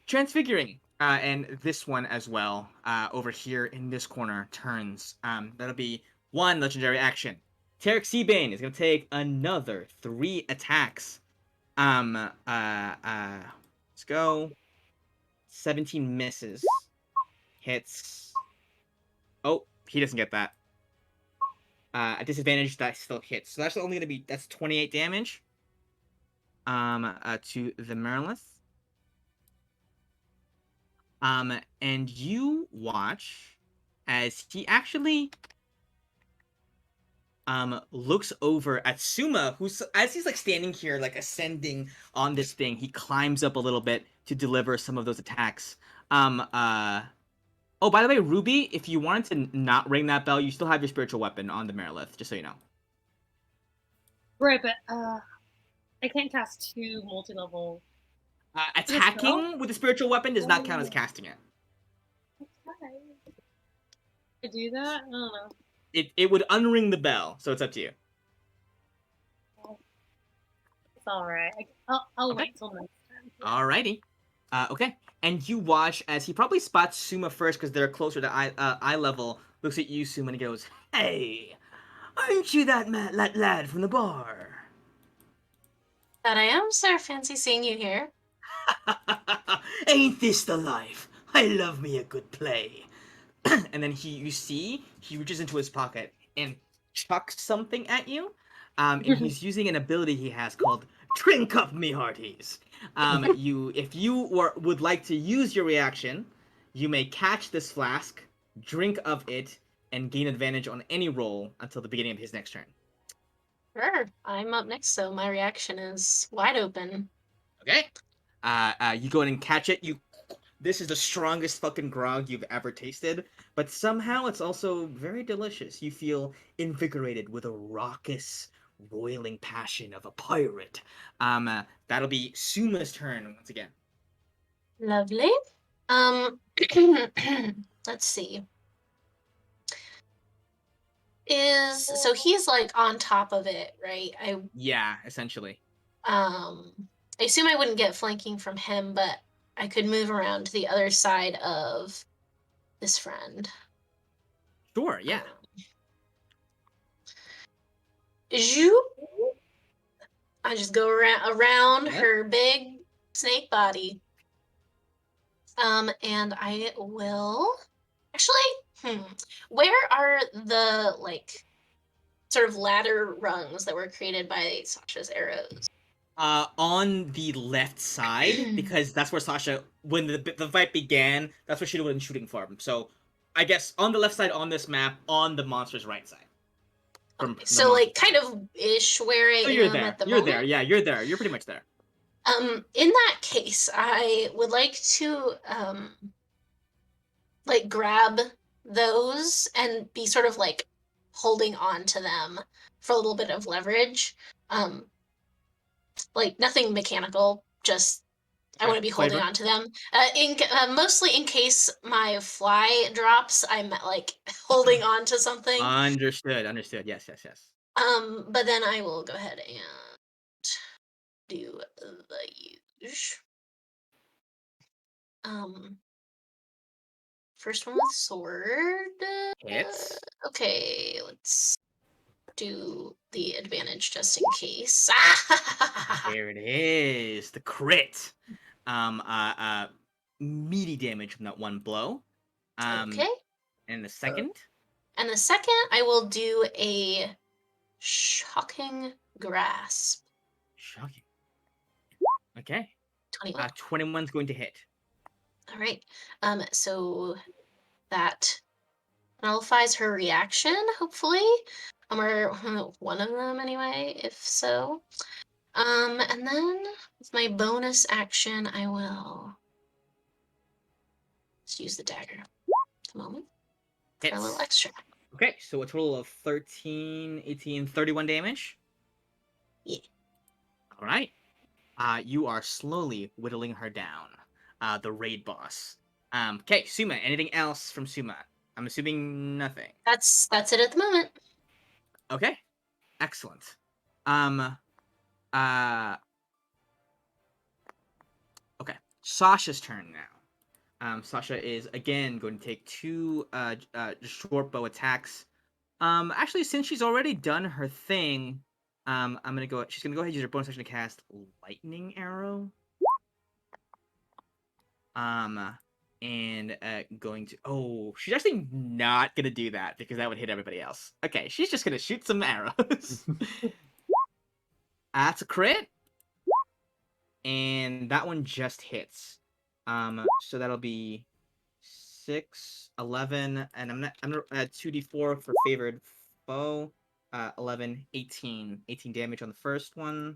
transfiguring. And this one as well, over here in this corner, turns. That'll be one legendary action. Tarek Seabane is gonna take another 3 attacks. Let's go. 17 misses. Hits. Oh, he doesn't get that. A disadvantage that still hits. So that's only gonna be, that's 28 damage. To the Marilith. And you watch as he actually looks over at Suma, who's as he's like standing here, like ascending on this thing, he climbs up a little bit to deliver some of those attacks. Oh, by the way, Ruby, if you wanted to not ring that bell, you still have your spiritual weapon on the Marilith, just so you know. Right, but I can't cast 2 multi-level. Attacking with a spiritual weapon does not count as casting it. Okay. I do that? I don't know. It would unring the bell, so it's up to you. It's alright. I'll Okay. wait till next time. Alrighty. Okay. And you watch as he probably spots Suma first because they're closer to eye level. Looks at you, Suma, and he goes, "Hey, aren't you that lad from the bar?" That I am, sir. Fancy seeing you here. Ain't this the life? I love me a good play. And then you see he reaches into his pocket and chucks something at you. And he's using an ability he has called Drink Up Me Hearties. If you would like to use your reaction, you may catch this flask, drink of it, and gain advantage on any roll until the beginning of his next turn. Sure. I'm up next, so my reaction is wide open. Okay. You go in and catch it. This is the strongest fucking grog you've ever tasted, but somehow it's also very delicious. You feel invigorated with a raucous, roiling passion of a pirate. That'll be Suma's turn once again. Lovely. Let's see. So he's like on top of it, right? Yeah, essentially. I assume I wouldn't get flanking from him, but I could move around to the other side of this friend. Sure, yeah. I just go around Yep. her big snake body. And I will actually. Where are the like sort of ladder rungs that were created by Sasha's arrows? On the left side, because that's where Sasha, when the fight began, that's where she would have been shooting from. So, I guess on the left side on this map, on the monster's right side. Okay, so like kind of ish where I you're am there. at the You're moment. there. Yeah, you're there. You're pretty much there. In that case, I would like to like grab those and be sort of like holding on to them for a little bit of leverage. Like nothing mechanical, just I want to be holding Flavor. on to them. Mostly in case my fly drops, I'm like holding on to something. Understood. Yes. But then I will go ahead and do the use. First one with sword. Hits. Okay, let's do the advantage just in case. There it is. The crit. Meaty damage from that one blow. Okay. And the second. And the second, I will do a shocking grasp. Shocking. Okay. 21. 21's going to hit. All right. So that nullifies her reaction, hopefully. Or one of them anyway, if so. And then with my bonus action, I will just use the dagger. A moment. For a little Hits. extra. Okay, so a total of 13, 18, 31 damage. Yeah. All right. You are slowly whittling her down. The raid boss. Okay, Suma. Anything else from Suma? I'm assuming nothing. That's it at the moment. Okay, excellent. Okay, Sasha's turn now. Sasha is again going to take 2 short bow attacks. Actually, since she's already done her thing, she's gonna go ahead and use her bonus action to cast lightning arrow. And going to she's actually not gonna do that because that would hit everybody else. Okay, she's just gonna shoot some arrows. That's a crit, and that one just hits. So that'll be 6, 11, and I'm gonna add 2d4 for favored foe. 11, 18. 18 damage on the first one.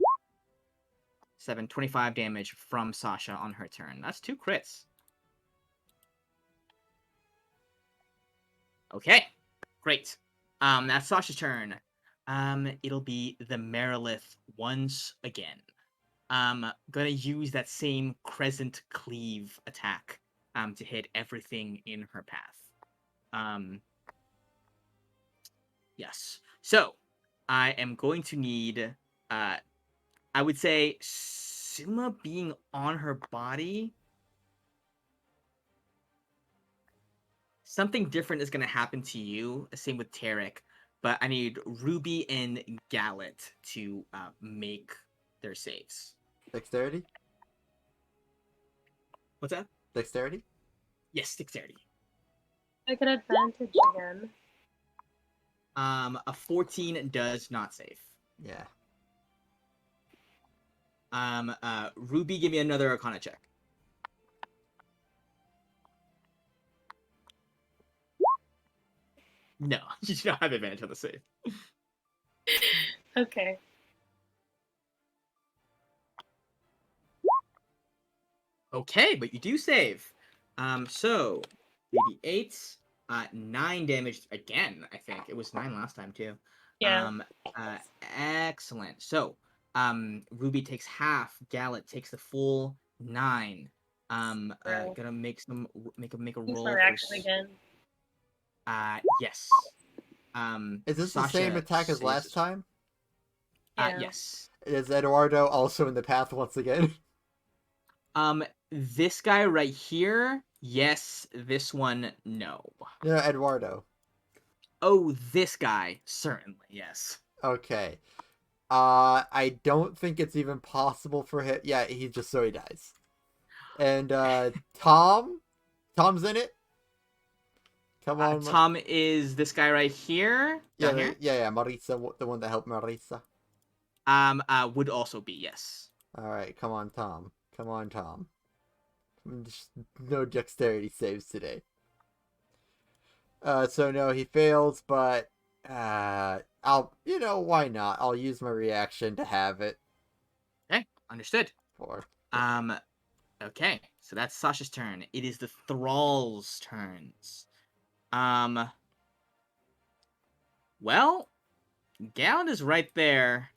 7, 25 damage from Sasha on her turn. That's 2 crits. Okay, great. That's Sasha's turn. It'll be the Marilith once again. Gonna use that same Crescent Cleave attack to hit everything in her path. Yes. So, I am going to need, I would say, Suma being on her body. Something different is going to happen to you. Same with Tarek. But I need Ruby and Gallet to make their saves. Dexterity? What's that? Dexterity? Yes, dexterity. I get advantage again. A 14 does not save. Yeah. Ruby, give me another Arcana check. No, you do not have advantage on the save. Okay. Okay, but you do save. So 88, 9 damage again. I think it was 9 last time too. Yeah. Excellent. So, Ruby takes half. Gallet takes the full 9. Gonna make a Use roll. my reaction again. Yes. Is this the Sasha same attack as saves last this- time? Yeah. Yes. Is Eduardo also in the path once again? This guy right here, yes. This one, no. No, Eduardo. Oh, this guy, certainly, yes. Okay. I don't think it's even possible for him. Yeah, he dies. And Tom's in it. Come on, Tom is this guy right here. Yeah, Down here. yeah. Marisa, the one that helped Marisa. Would also be yes. All right, come on, Tom. Come on, Tom. Just no dexterity saves today. So no, he fails, but why not? I'll use my reaction to have it. Okay, understood. For Okay, so that's Sasha's turn. It is the Thrall's turns. Well, Gallon is right there.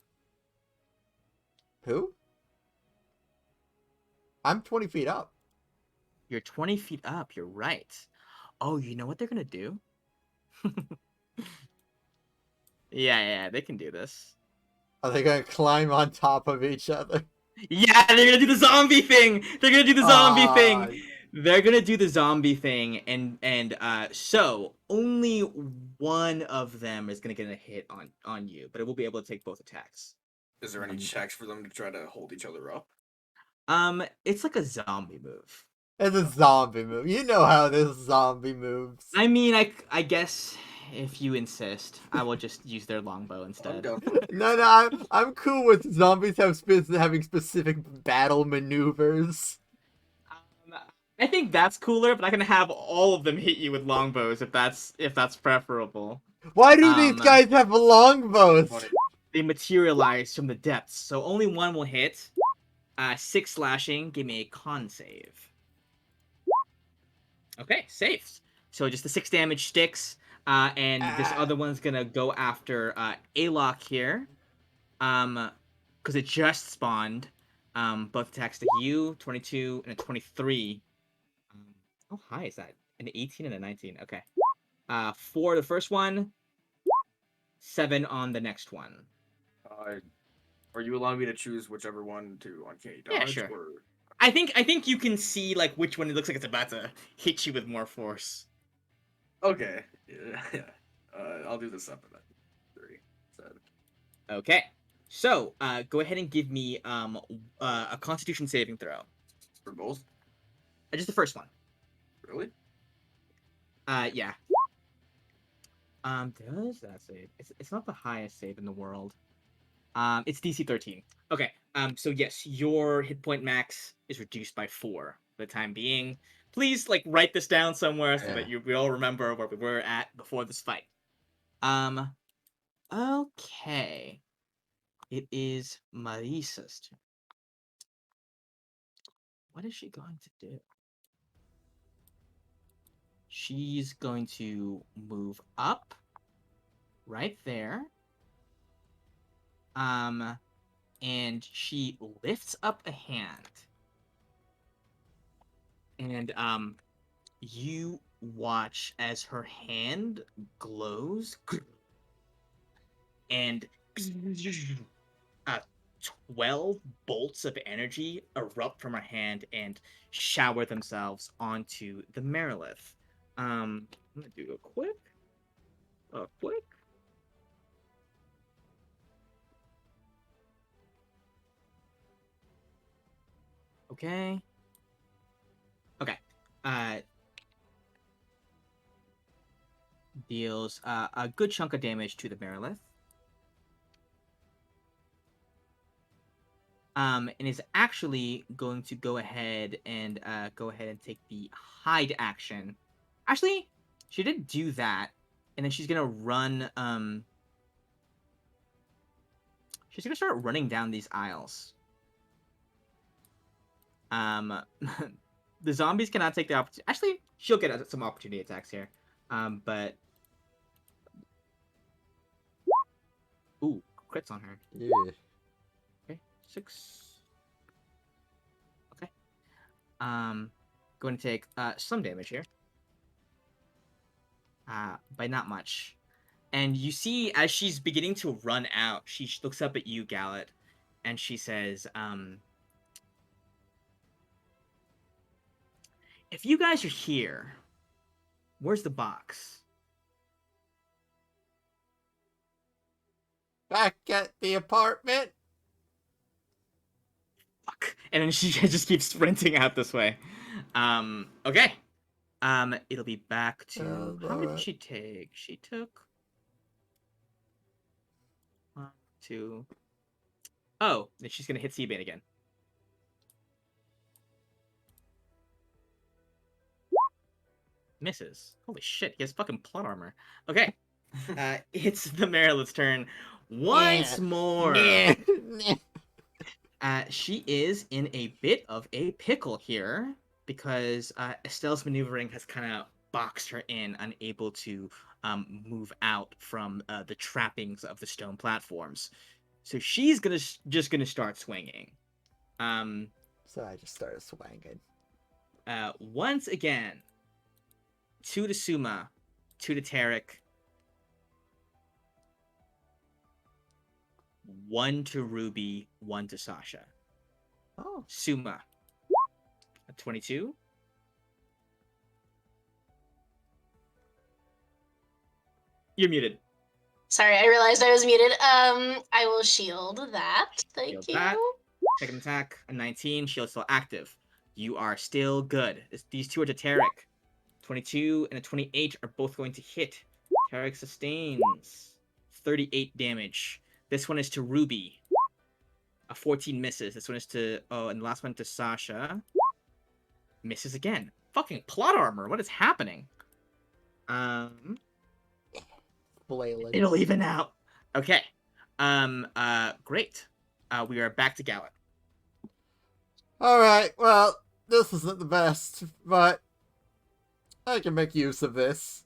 Who? I'm 20 feet up. You're 20 feet up, you're right. Oh, you know what they're gonna do? Yeah, they can do this. Are they gonna climb on top of each other? Yeah, they're gonna do the zombie thing! They're gonna do the zombie thing! They're gonna do the zombie thing, and so only one of them is gonna get a hit on you, but it will be able to take both attacks. Is there any checks for them to try to hold each other up? It's like a zombie move. It's a zombie move. You know how this zombie moves. I mean, I guess if you insist, I will just use their longbow instead. No, I'm cool with zombies having specific battle maneuvers. I think that's cooler, but I can have all of them hit you with longbows if that's preferable. Why do these guys have longbows? They materialize from the depths, so only one will hit. 6 slashing. Give me a con save. Okay, safe. So just the 6 damage sticks, and this other one's gonna go after Alok here, because it just spawned. Both attacks to you, 22 and a 23. How high is that? An 18 and a 19. Okay. 4 the first one, 7 on the next one. Are you allowing me to choose whichever one to uncanny dodge? Yeah, sure. Or... I think you can see like which one it looks like it's about to hit you with more force. Okay. Yeah. I'll do this up in that. 3, 7. Okay. So, go ahead and give me a Constitution saving throw. For both? Just the first one. Really? Yeah. Does that save? It's not the highest save in the world. It's DC 13. Okay. So yes, your hit point max is reduced by 4 for the time being. Please, write this down somewhere so that we all remember where we were at before this fight. Okay. It is Marisa's turn. What is she going to do? She's going to move up right there. And she lifts up a hand. And you watch as her hand glows and 12 bolts of energy erupt from her hand and shower themselves onto the Marilith. I'm gonna do a quick. Okay. Deals a good chunk of damage to the Marilith. And is actually going to go ahead and take the hide action. Actually, she didn't do that, and then she's gonna run. She's gonna start running down these aisles. The zombies cannot take the opportunity. Actually, she'll get some opportunity attacks here. But ooh, crits on her. Yeah. Okay, 6. Okay. Going to take some damage here. But not much. And you see, as she's beginning to run out, she looks up at you, Gallet, and she says, if you guys are here, where's the box? Back at the apartment. Fuck. And then she just keeps sprinting out this way. Okay. It'll be back to... How many did she take? She took... 1, 2... Oh, then she's gonna hit Seabane again. Misses. Holy shit, he has fucking plot armor. Okay. It's the Marilith's turn once more. She is in a bit of a pickle here because Estelle's maneuvering has kind of boxed her in, unable to move out from the trappings of the stone platforms. So she's just gonna start swinging. So I just started swinging. Once again, 2 to Suma, 2 to Tarek, 1 to Ruby, 1 to Sasha. Oh. Suma, a 22. You're muted. Sorry, I realized I was muted. I will shield that. Thank Shield you. that. Second attack, a 19. Shield still active. You are still good. These 2 are to Tarek. 22 and a 28 are both going to hit. Tarek sustains 38 damage. This one is to Ruby. A 14 misses. This one is to... Oh, and the last one to Sasha. Misses again. Fucking plot armor. What is happening? Flailing. It'll even out. Okay. Great. We are back to Gallet. Alright, well, this isn't the best, but I can make use of this.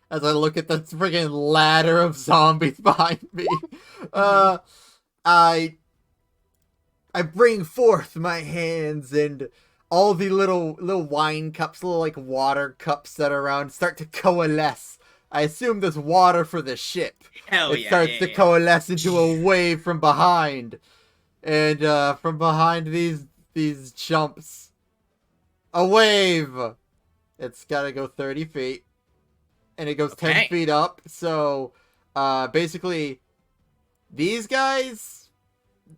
As I look at the friggin' ladder of zombies behind me. I bring forth my hands and all the little wine cups, little like water cups that are around start to coalesce. I assume there's water for the ship. Hell It yeah. starts to coalesce into a wave from behind. And from behind these chumps, a wave. It's gotta go 30 feet. And it goes 10 feet up. So, basically, these guys,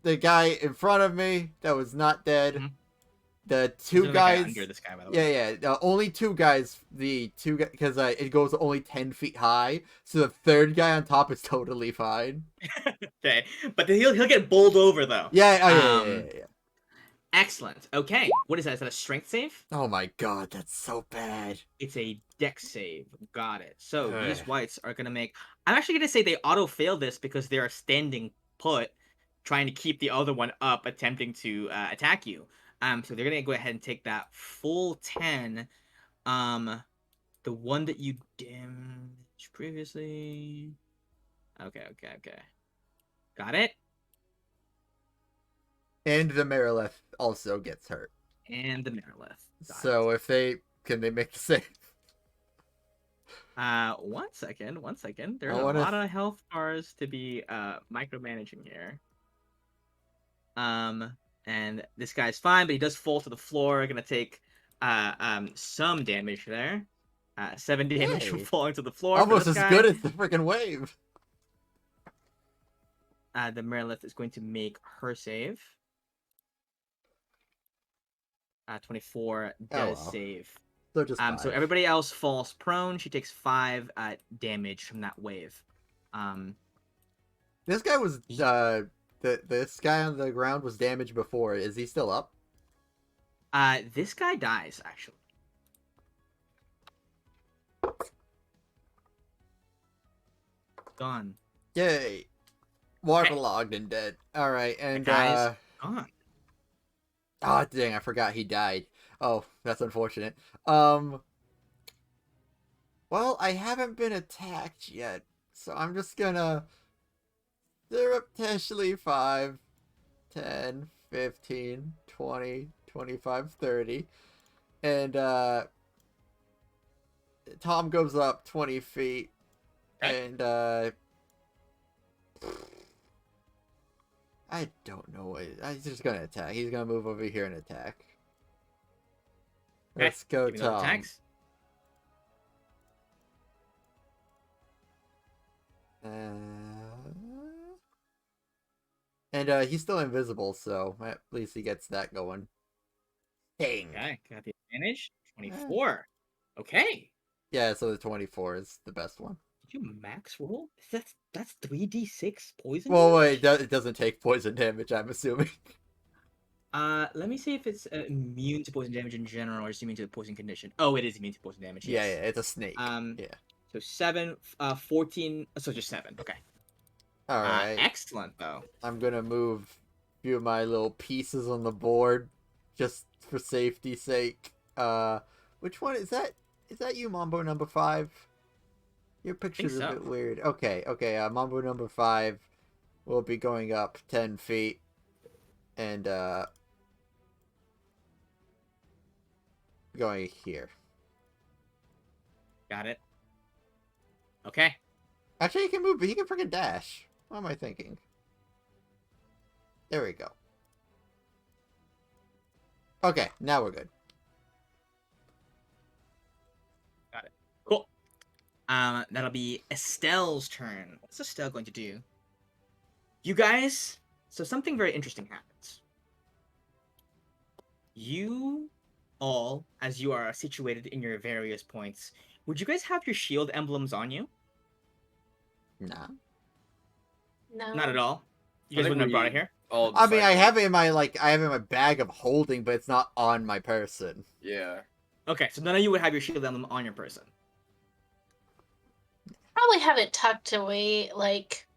the guy in front of me that was not dead, Mm-hmm. the 2 guys, under this guy, by the way. yeah, only 2 guys, the 2 guys, because it goes only 10 feet high, so the 3rd guy on top is totally fine. Okay, but he'll get bowled over though. Yeah. Excellent. Okay. What is that? Is that a strength save? Oh my god, that's so bad. It's a dex save. Got it. So Ugh. these whites are gonna make. I'm actually gonna say they auto fail this because they are standing put, trying to keep the other one up, attempting to attack you. So they're gonna go ahead and take that full 10. The one that you damaged previously. Okay. Got it. And the Marilith also gets hurt. And the Marilith. So if they can they make the save? 1 second. There's a lot of health bars to be micromanaging here. And this guy's fine, but he does fall to the floor. Gonna take some damage there. 7 damage from Yay. falling to the floor. Almost for this as guy. good as the freaking wave. The Marilith is going to make her save. 24 does save. So just so everybody else falls prone. She takes 5 damage from that wave. This guy was this guy on the ground was damaged before. Is he still up? This guy dies actually. Gone. Yay. Waterlogged and dead. Alright, and guy's gone. Oh dang, I forgot he died. Oh, that's unfortunate. Well, I haven't been attacked yet, so I'm just gonna surreptitiously 5, 10, 15, 20, 25, 30. And Tom goes up 20 feet. Okay. And I don't know what he's just gonna attack. He's gonna move over here and attack. Okay. Let's go, Give me those Tom. attacks. And he's still invisible, so at least he gets that going. Dang. Okay, got the advantage. 24. Okay. Yeah, so the 24 is the best one. Did you max roll? That's 3d6 poison. Well, damage? wait, it doesn't take poison damage, I'm assuming. Let me see if it's immune to poison damage in general, or is immune to the poison condition. Oh, it is immune to poison damage. Yeah, Yes. yeah, it's a snake. Yeah. So 7, 14. So just 7. Okay. All right. Excellent though. I'm gonna move a few of my little pieces on the board, just for safety's sake. Which one is that? Is that you, Mambo number 5? Your picture's a bit weird. Okay. Mambo number 5 will be going up 10 feet, and going here. Got it. Okay. Actually, he can move, but he can freaking dash. What am I thinking? There we go. Okay, now we're good. Got it. Cool. That'll be Estelle's turn. What's Estelle going to do? You guys, so something very interesting happens. You all, as you are situated in your various points, would you guys have your shield emblems on you? Nah. No. Not at all. You I guys think wouldn't have brought it we here? all I mean, I decided- have it in my I have it in my bag of holding, but it's not on my person. Yeah. Okay, so none of you would have your shield emblem on your person. Probably have it tucked away, like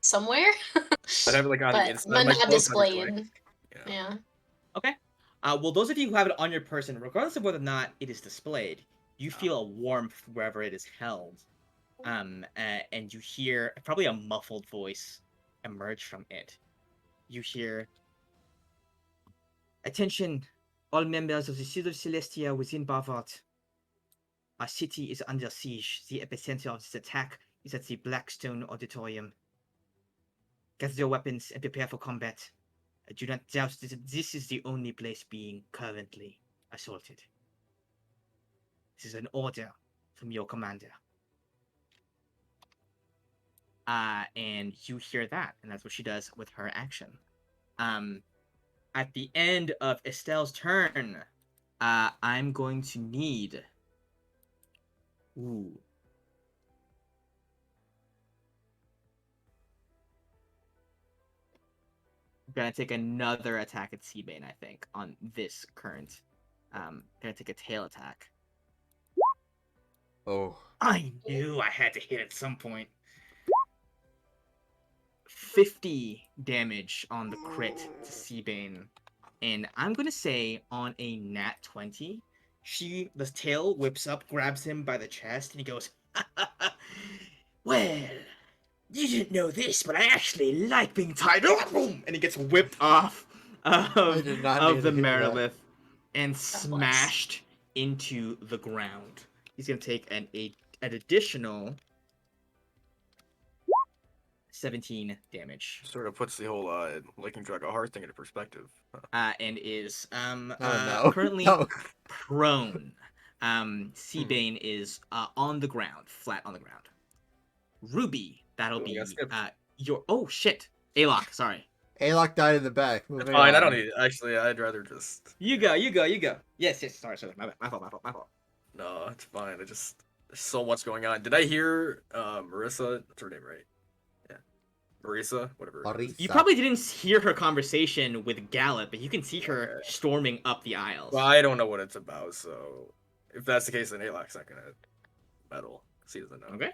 somewhere. I'd have it like on the but inside. but like, not close under displayed. joint. Yeah. Yeah. Well, those of you who have it on your person, regardless of whether or not it is displayed, you feel a warmth wherever it is held. And you hear probably a muffled voice emerge from it. You hear, "Attention, all members of the City of Celestia within Barvard. Our city is under siege. The epicenter of this attack is at the Blackstone Auditorium. Gather your weapons and prepare for combat. I do not doubt that this is the only place being currently assaulted. This is an order from your commander." And you hear that, and that's what she does with her action. At the end of Estelle's turn, I'm going to need... Ooh. gonna take another attack at Seabane, I think, on this current. Gonna take a tail attack. Oh. I knew I had to hit at some point. 50 damage on the crit to Seabane. And I'm gonna say on a nat 20, the tail whips up, grabs him by the chest, and he goes, well, you didn't know this, but I actually like being tied. And he gets whipped off I did not need of the to hear that. Marilith and bless. smashed into the ground. He's gonna take an additional 17 damage. Sort of puts the whole licking Dragoheart thing into perspective. And is no. currently No. prone. Seabane is on the ground, flat on the ground. Ruby, that'll Oh, I be got skipped. your. Oh shit, Alok, sorry. Alok died in the back. That's Moving fine. I on. don't need it. Actually, I'd rather just. You go. Yes, sorry, my fault. No, it's fine. There's so much going on. Did I hear Marissa? That's her name, right? Yeah, Marissa, whatever. Marissa. You probably didn't hear her conversation with Gallup, but you can see her Okay. storming up the aisles. Well, I don't know what it's about, so if that's the case, then Alok's not gonna meddle. 'Cause he doesn't know. Okay.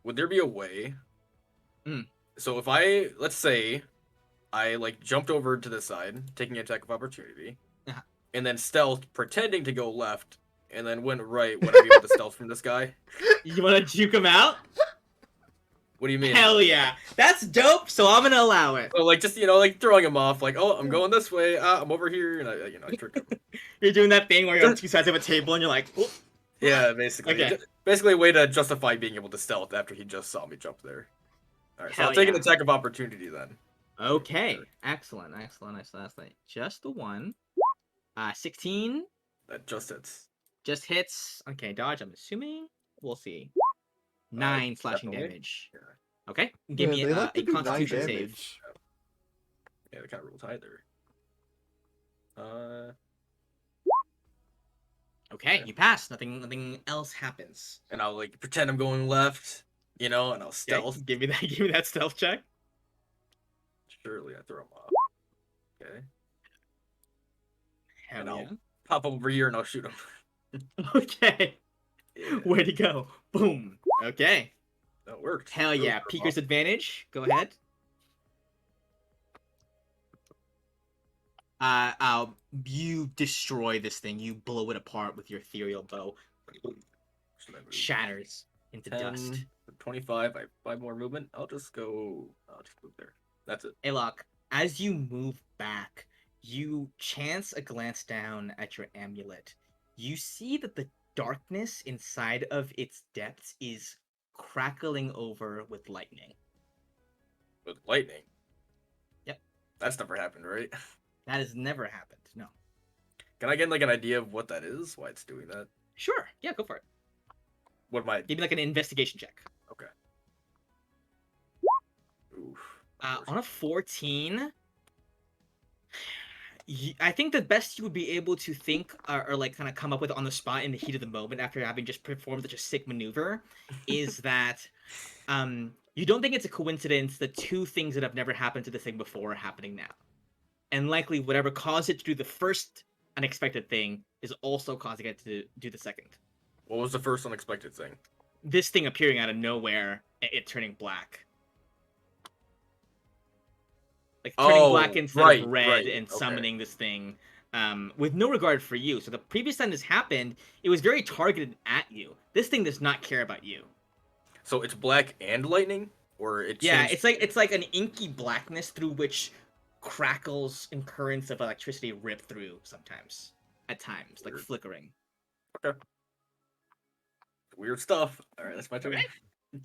Would there be a way? Mm. So if let's say, I like jumped over to the side, taking an attack of opportunity, Uh-huh. and then stealth, pretending to go left, and then went right. Would I be able to stealth from this guy? You want to juke him out? What do you mean? Hell yeah, that's dope. So I'm gonna allow it. So like just like throwing him off, like oh I'm going this way, I'm over here, and I trick him. You're doing that thing where you're on two sides of a table and you're like, "Oop." Yeah, basically. Okay. Basically a way to justify being able to stealth after he just saw me jump there. Alright, so Hell I'll take an yeah. attack of opportunity then. Okay, excellent. Just the one. 16 That just hits. just hits. Okay, dodge. I'm assuming. We'll see. 9 slashing definitely. damage. Yeah. Okay, give me they like to a do 9 Constitution save. damage. Yeah, they kind of rolled high there. Okay, you pass. Nothing else happens. And I'll like pretend I'm going left, and I'll Okay, stealth. give me that stealth check. Surely I throw him off. Okay. Hell And yeah. I'll pop up over here and I'll shoot him. Okay, Yeah, where'd he go? Boom. Okay. that worked. Hell yeah. Peeker's advantage. Go ahead. You destroy this thing. You blow it apart with your ethereal bow. Shatters into 10, dust. 25. I have 5 more movement. I'll just move there. That's it. Alok, as you move back, you chance a glance down at your amulet. You see that the darkness inside of its depths is crackling over with lightning. With lightning. Yep. That's never happened, right? That has never happened. No. Can I get like an idea of what that is? Why it's doing that? Sure. Yeah, go for it. What am I? Give me like an investigation check. Okay. Oof. On a 14, I think the best you would be able to think or like kind of come up with on the spot in the heat of the moment after having just performed such a sick maneuver is that you don't think it's a coincidence that 2 things that have never happened to this thing before are happening now. And likely whatever caused it to do the first unexpected thing is also causing it to do the second. What was the first unexpected thing? This thing appearing out of nowhere, it turning black. Like turning black instead of red and summoning this thing with no regard for you. So the previous time this happened, it was very targeted at you. This thing does not care about you. So it's black and lightning, or it? Yeah, changed... it's like an inky blackness through which crackles and currents of electricity rip through sometimes, at times, like flickering. Okay. Weird stuff. All right, that's my turn. Okay.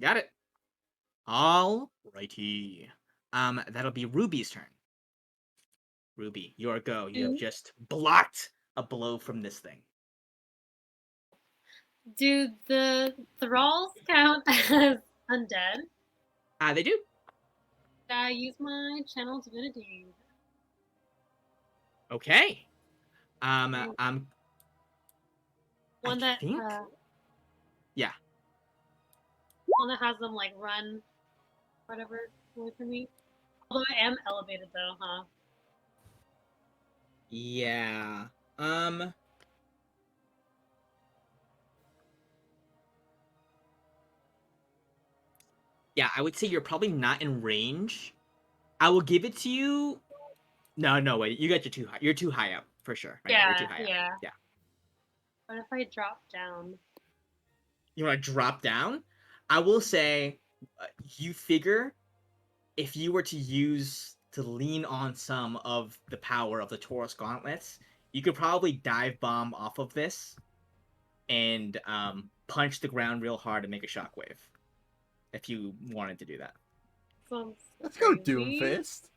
Got it. Alrighty. That'll be Ruby's turn. Ruby, your go. You have just blocked a blow from this thing. Do the thralls count as undead? They do. I use my channel divinity. Okay. One I that think... yeah. One that has them like run, whatever. away from me. Although I am elevated though, huh? Yeah. Yeah, I would say you're probably not in range. I will give it to you. No, wait. You're too high. You're too high up for sure. Right now, you're too high up. Yeah. Yeah. What if I drop down? You want to drop down? I will say, you figure if you were to lean on some of the power of the Taurus gauntlets, you could probably dive bomb off of this and punch the ground real hard and make a shockwave if you wanted to do that. Sounds Let's go crazy. Doomfist.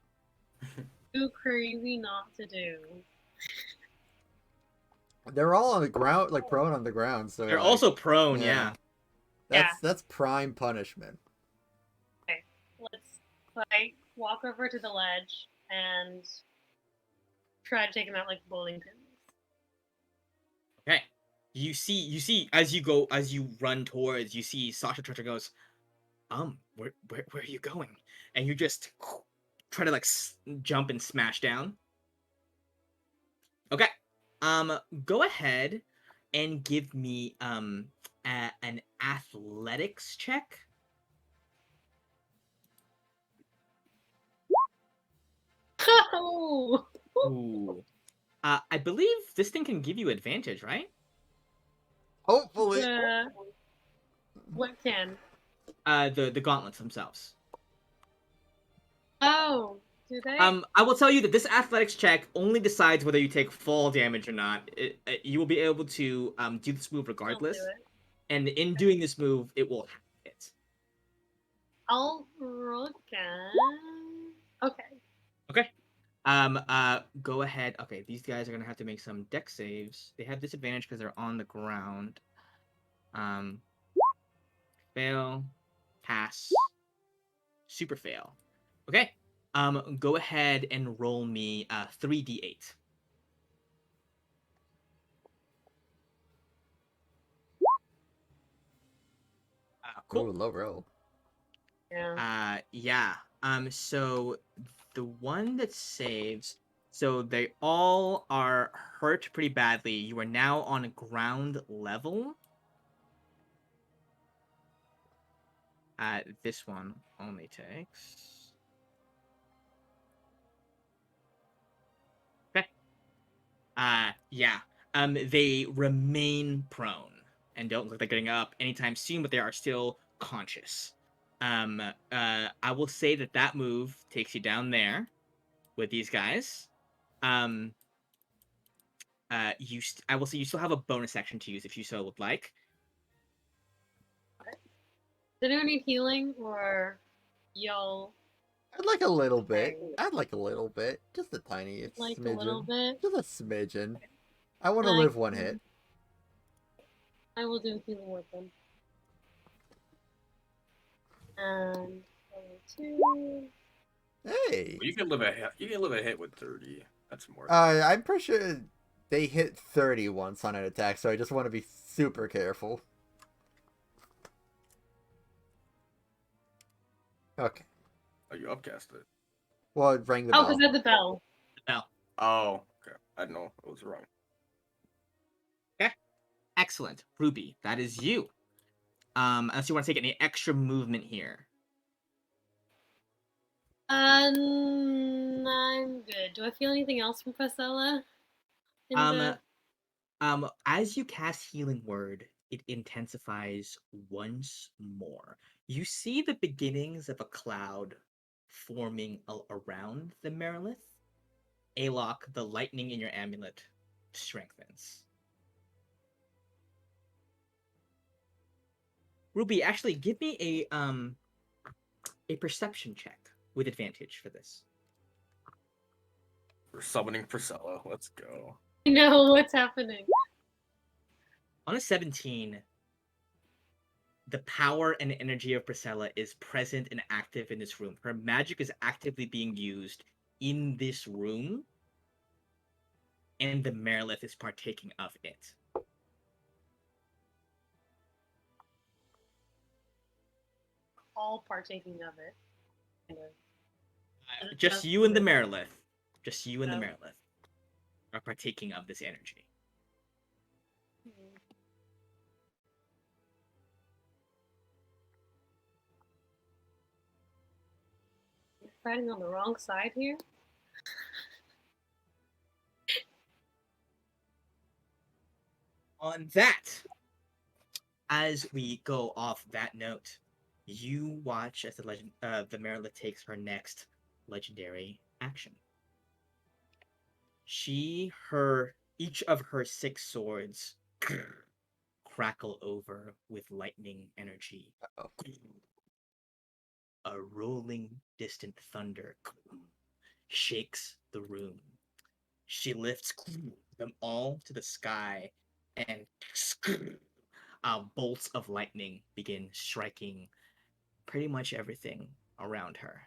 Too crazy not to do. They're all on the ground, like prone on the ground. So They're like, also prone, yeah. yeah. That's prime punishment. Okay, let's like walk over to the ledge and try to take him out like bowling pins. Okay. You see as you run towards, you see Sasha Trutcher goes, where are you going? And you just try to like jump and smash down. Okay. Go ahead and give me an athletics check. Oh! Ooh. I believe this thing can give you advantage, right? Hopefully. What can? The gauntlets themselves. Oh, do they? I will tell you that this athletics check only decides whether you take fall damage or not. You will be able to do this move regardless, I'll do it. and in doing this move, it will hit. I'll roll again. Okay. Okay. Go ahead. Okay, these guys are gonna have to make some dex saves. They have disadvantage because they're on the ground. Fail, pass, super fail. Okay. Go ahead and roll me 3d8. Cool. Ooh, low roll. Yeah. Yeah. So the one that saves, so they all are hurt pretty badly. You are now on ground level. This one only takes. Okay. Yeah. They remain prone and don't look like getting up anytime soon, but they are still conscious. I will say that move takes you down there with these guys. I will say you still have a bonus action to use if you so would like. Does anyone need healing or y'all I'd like a little bit. I'd like a little bit. Just a tiny like smidgen. a little bit? Just a smidgen. I want to I live one can- hit. I will do healing with them. And two. Hey. You can live a hit. You can live a hit with 30. That's more. I'm pretty sure they hit 30 once on an attack, so I just want to be super careful. Okay. Oh, you upcast it. Well, it rang the Oh, bell. because I had the bell. Bell. Oh, okay. I didn't know it was wrong. Okay. Excellent. Ruby, that is you. Unless you want to take any extra movement here. I'm good. Do I feel anything else from Priscilla? As you cast Healing Word, it intensifies once more. You see the beginnings of a cloud forming around the Marilith. Alok, the lightning in your amulet strengthens. Ruby, actually, give me a perception check with advantage for this. We're summoning Priscilla. Let's go. I know what's happening. On a 17, the power and energy of Priscilla is present and active in this room. Her magic is actively being used in this room, and the Marilith is partaking of it. All partaking of it. Just you and the Marilith. Just you and the Marilith are partaking of this energy. Fighting on the wrong side here. On that, as we go off that note, you watch as the Marilith takes her next legendary action. Each of her 6 swords crackle over with lightning energy. Uh-oh. A rolling, distant thunder shakes the room. She lifts them all to the sky, and bolts of lightning begin striking pretty much everything around her.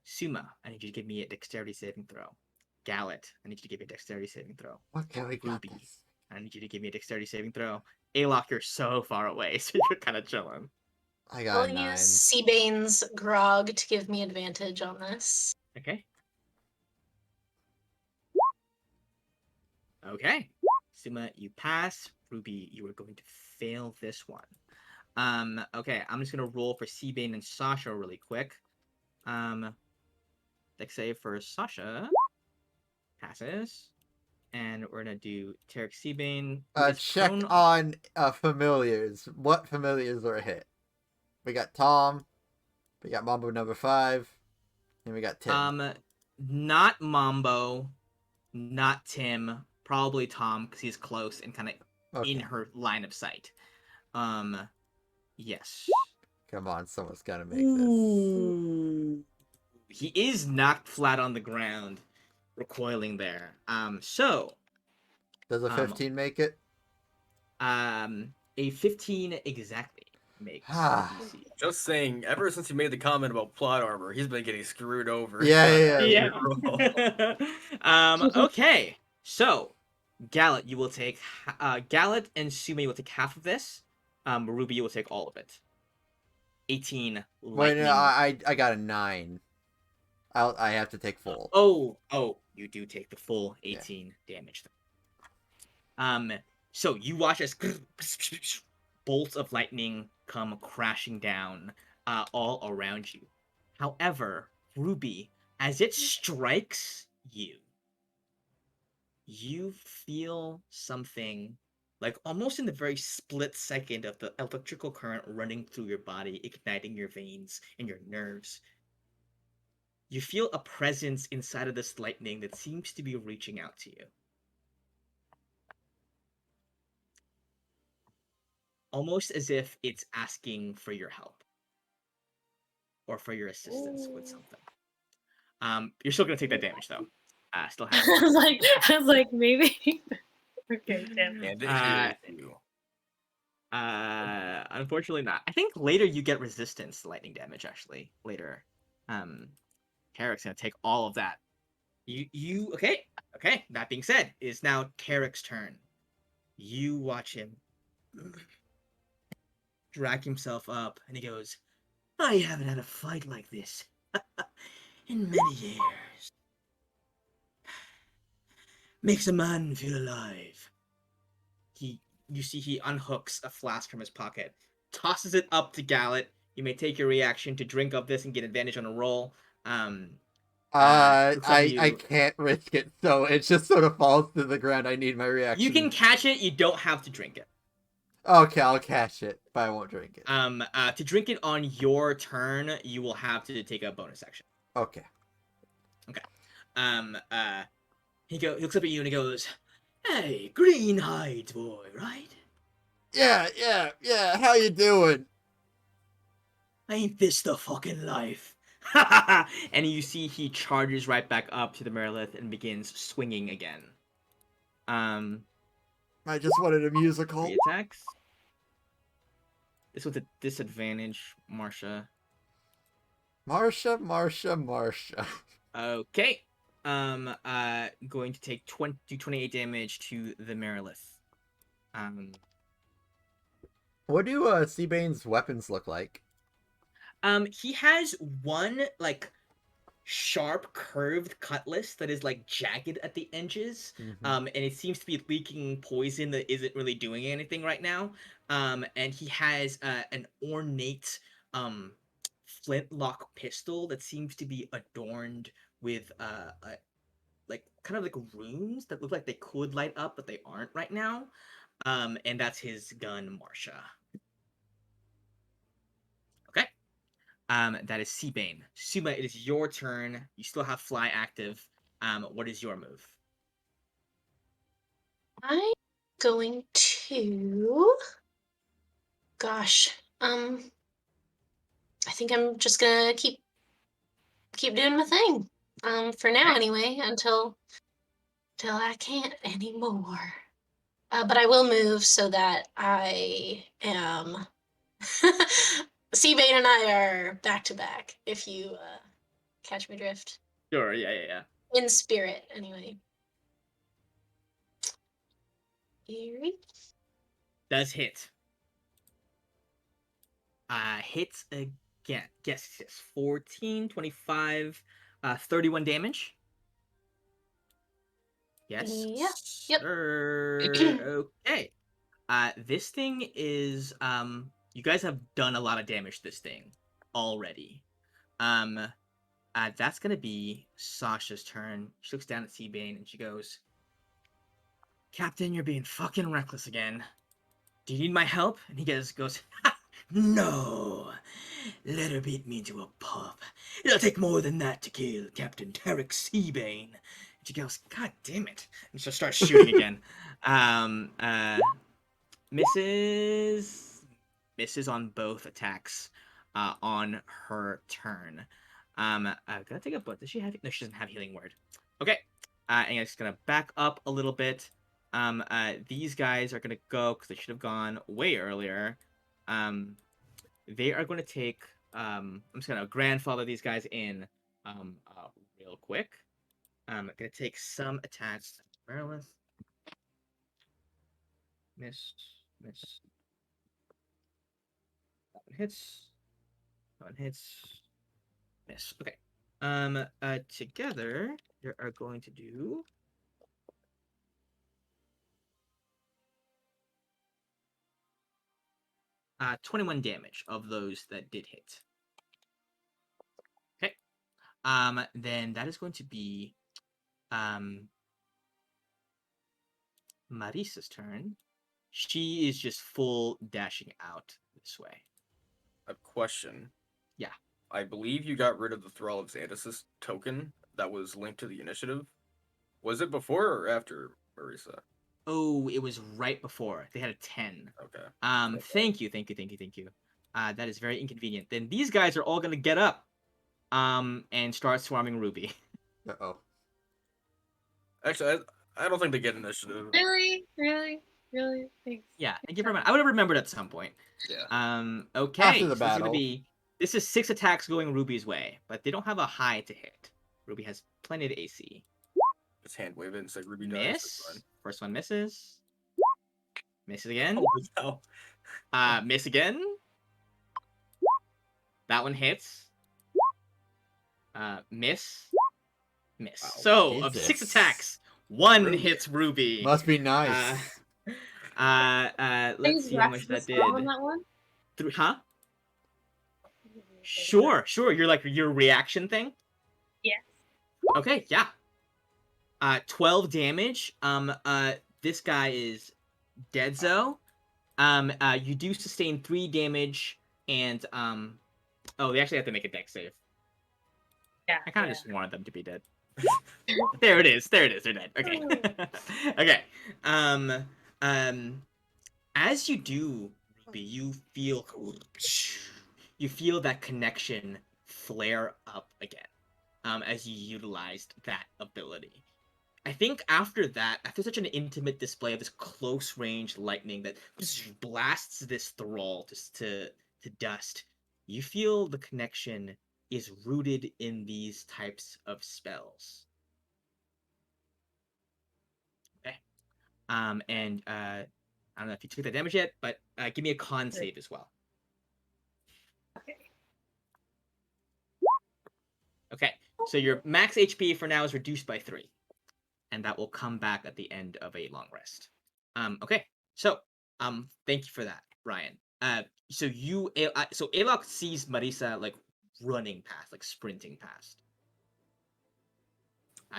Suma, I need you to give me a dexterity saving throw. Gallet, I need you to give me a dexterity saving throw. Okay, we got Ruby, this. I need you to give me a dexterity saving throw. Alok, you're so far away, so you're kind of chilling. I I'll got a 9. use Seabane's grog to give me advantage on this. Okay. Okay. Suma, you pass. Ruby, you are going to fail this one. Okay, I'm just gonna roll for Seabane and Sasha really quick. Dex save for Sasha. Passes. And we're gonna do Tarek Seabane. Check on familiars. What familiars are hit? We got Tom. We got Mambo number 5. And we got Tim. Not Mambo. Not Tim. Probably Tom, because he's close and kind of in her line of sight. Yes. Come on, someone's gotta make this. He is knocked flat on the ground, recoiling there. So Does a 15 make it? A 15 exactly makes DC. Just saying, ever since you made the comment about plot armor, he's been getting screwed over. Yeah. Okay. So, Gallet, you will take Gallet and Sumi will take half of this. Ruby, you will take all of it. 18 Wait, lightning. no, I got a 9. I have to take full. Oh, you do take the full 18 damage. So you watch as bolts of lightning come crashing down all around you. However, Ruby, as it strikes you, you feel something like almost in the very split second of the electrical current running through your body, igniting your veins and your nerves. You feel a presence inside of this lightning that seems to be reaching out to you. Almost as if it's asking for your help. Or for your assistance with something. You're still gonna take that damage though. Still have I was like, maybe. Okay, damn. Unfortunately not. I think later you get resistance to lightning damage, actually. Later. Tarek's gonna take all of that. Okay. That being said, it is now Tarek's turn. You watch him drag himself up, and he goes, I haven't had a fight like this in many years. Makes a man feel alive. You see he unhooks a flask from his pocket, tosses it up to Gallet. You may take your reaction to drink of this and get advantage on a roll. I can't risk it, so it just sort of falls to the ground. I need my reaction. You can catch it, you don't have to drink it. Okay, I'll catch it, but I won't drink it. To drink it on your turn, you will have to take a bonus action. Okay. He looks up at you and he goes, Hey, green hide boy, right? Yeah, how you doing? Ain't this the fucking life? And you see he charges right back up to the Marilith and begins swinging again. I just wanted a musical. 3 attacks. This with a disadvantage, Marsha. Marsha. Okay. Going to take 28 damage to the Marilith. What do Seabane's weapons look like? He has one like sharp curved cutlass that is like jagged at the edges, and it seems to be leaking poison that isn't really doing anything right now. And he has an ornate flintlock pistol that seems to be adorned with like kind of like runes that look like they could light up, but they aren't right now. And that's his gun, Marsha. Okay. That is Seabane. Suma, it is your turn. You still have fly active. What is your move? I'm going to. Gosh. I think I'm just gonna keep doing my thing. For now Okay. anyway, until I can't anymore. But I will move so that I am. Seabane and I are back to back. If you catch my drift. Sure. Yeah. In spirit, anyway. Eerie. Does hit. Hits again. Yes. 14, 25, 31 damage. Yes. Yeah. Yep. Sir. Okay. This thing is you guys have done a lot of damage to this thing already. That's gonna be Sasha's turn. She looks down at Seabane and she goes, Captain, you're being fucking reckless again. Do you need my help? And he goes, no. Let her beat me into a pub. It'll take more than that to kill Captain Tarek Seabane. And she goes, God damn it. And she'll start shooting again. Misses on both attacks on her turn. Gonna take a book. Does she have? No, she doesn't have healing word. Okay. And I'm just gonna back up a little bit. These guys are gonna go because they should have gone way earlier. They are going to take. I'm just gonna grandfather these guys in, real quick. I'm gonna take some attacks. Marilith. Miss. That one hits. That one hits. Miss. Okay. Together they are going to do 21 damage of those that did hit. Okay. Then that is going to be Marisa's turn. She is just full dashing out this way. A question. Yeah. I believe you got rid of the Thrall of Xanthus token that was linked to the initiative. Was it before or after Marisa? Oh, it was right before. They had a 10. Okay. Thank you. That is very inconvenient. Then these guys are all gonna get up, and start swarming Ruby. Uh-oh. Actually, I don't think they get initiative. Really? Thanks. Yeah, thank you very much. I would have remembered at some point. Yeah. Okay. After the so this is gonna battle. be. This is 6 attacks going Ruby's way, but they don't have a high to hit. Ruby has plenty of AC. Just hand wave it and say Ruby dies. Miss. First one misses. Misses again. Oh, no. Miss again. That one hits. Miss. Wow. So of 6 Jesus. attacks, 1 Ruby. hits Ruby. Must be nice. Let's see how much that did. On that one? Huh? Sure. Your reaction thing. Yes. Okay, yeah. 12 damage. This guy is deadzo. You do sustain 3 damage, and oh, they actually have to make a dex save. Yeah. I kind of just wanted them to be dead. There it is. They're dead. Okay. Okay. As you do, Ruby, you feel that connection flare up again. As you utilized that ability. I think after such an intimate display of this close range lightning that blasts this thrall to dust, you feel the connection is rooted in these types of spells. Okay. And I don't know if you took that damage yet, but give me a con save as well. Okay. Okay, so your max HP for now is reduced by 3, and that will come back at the end of a long rest. Okay, so thank you for that, Ryan. So Alok sees Marisa like running past, like sprinting past.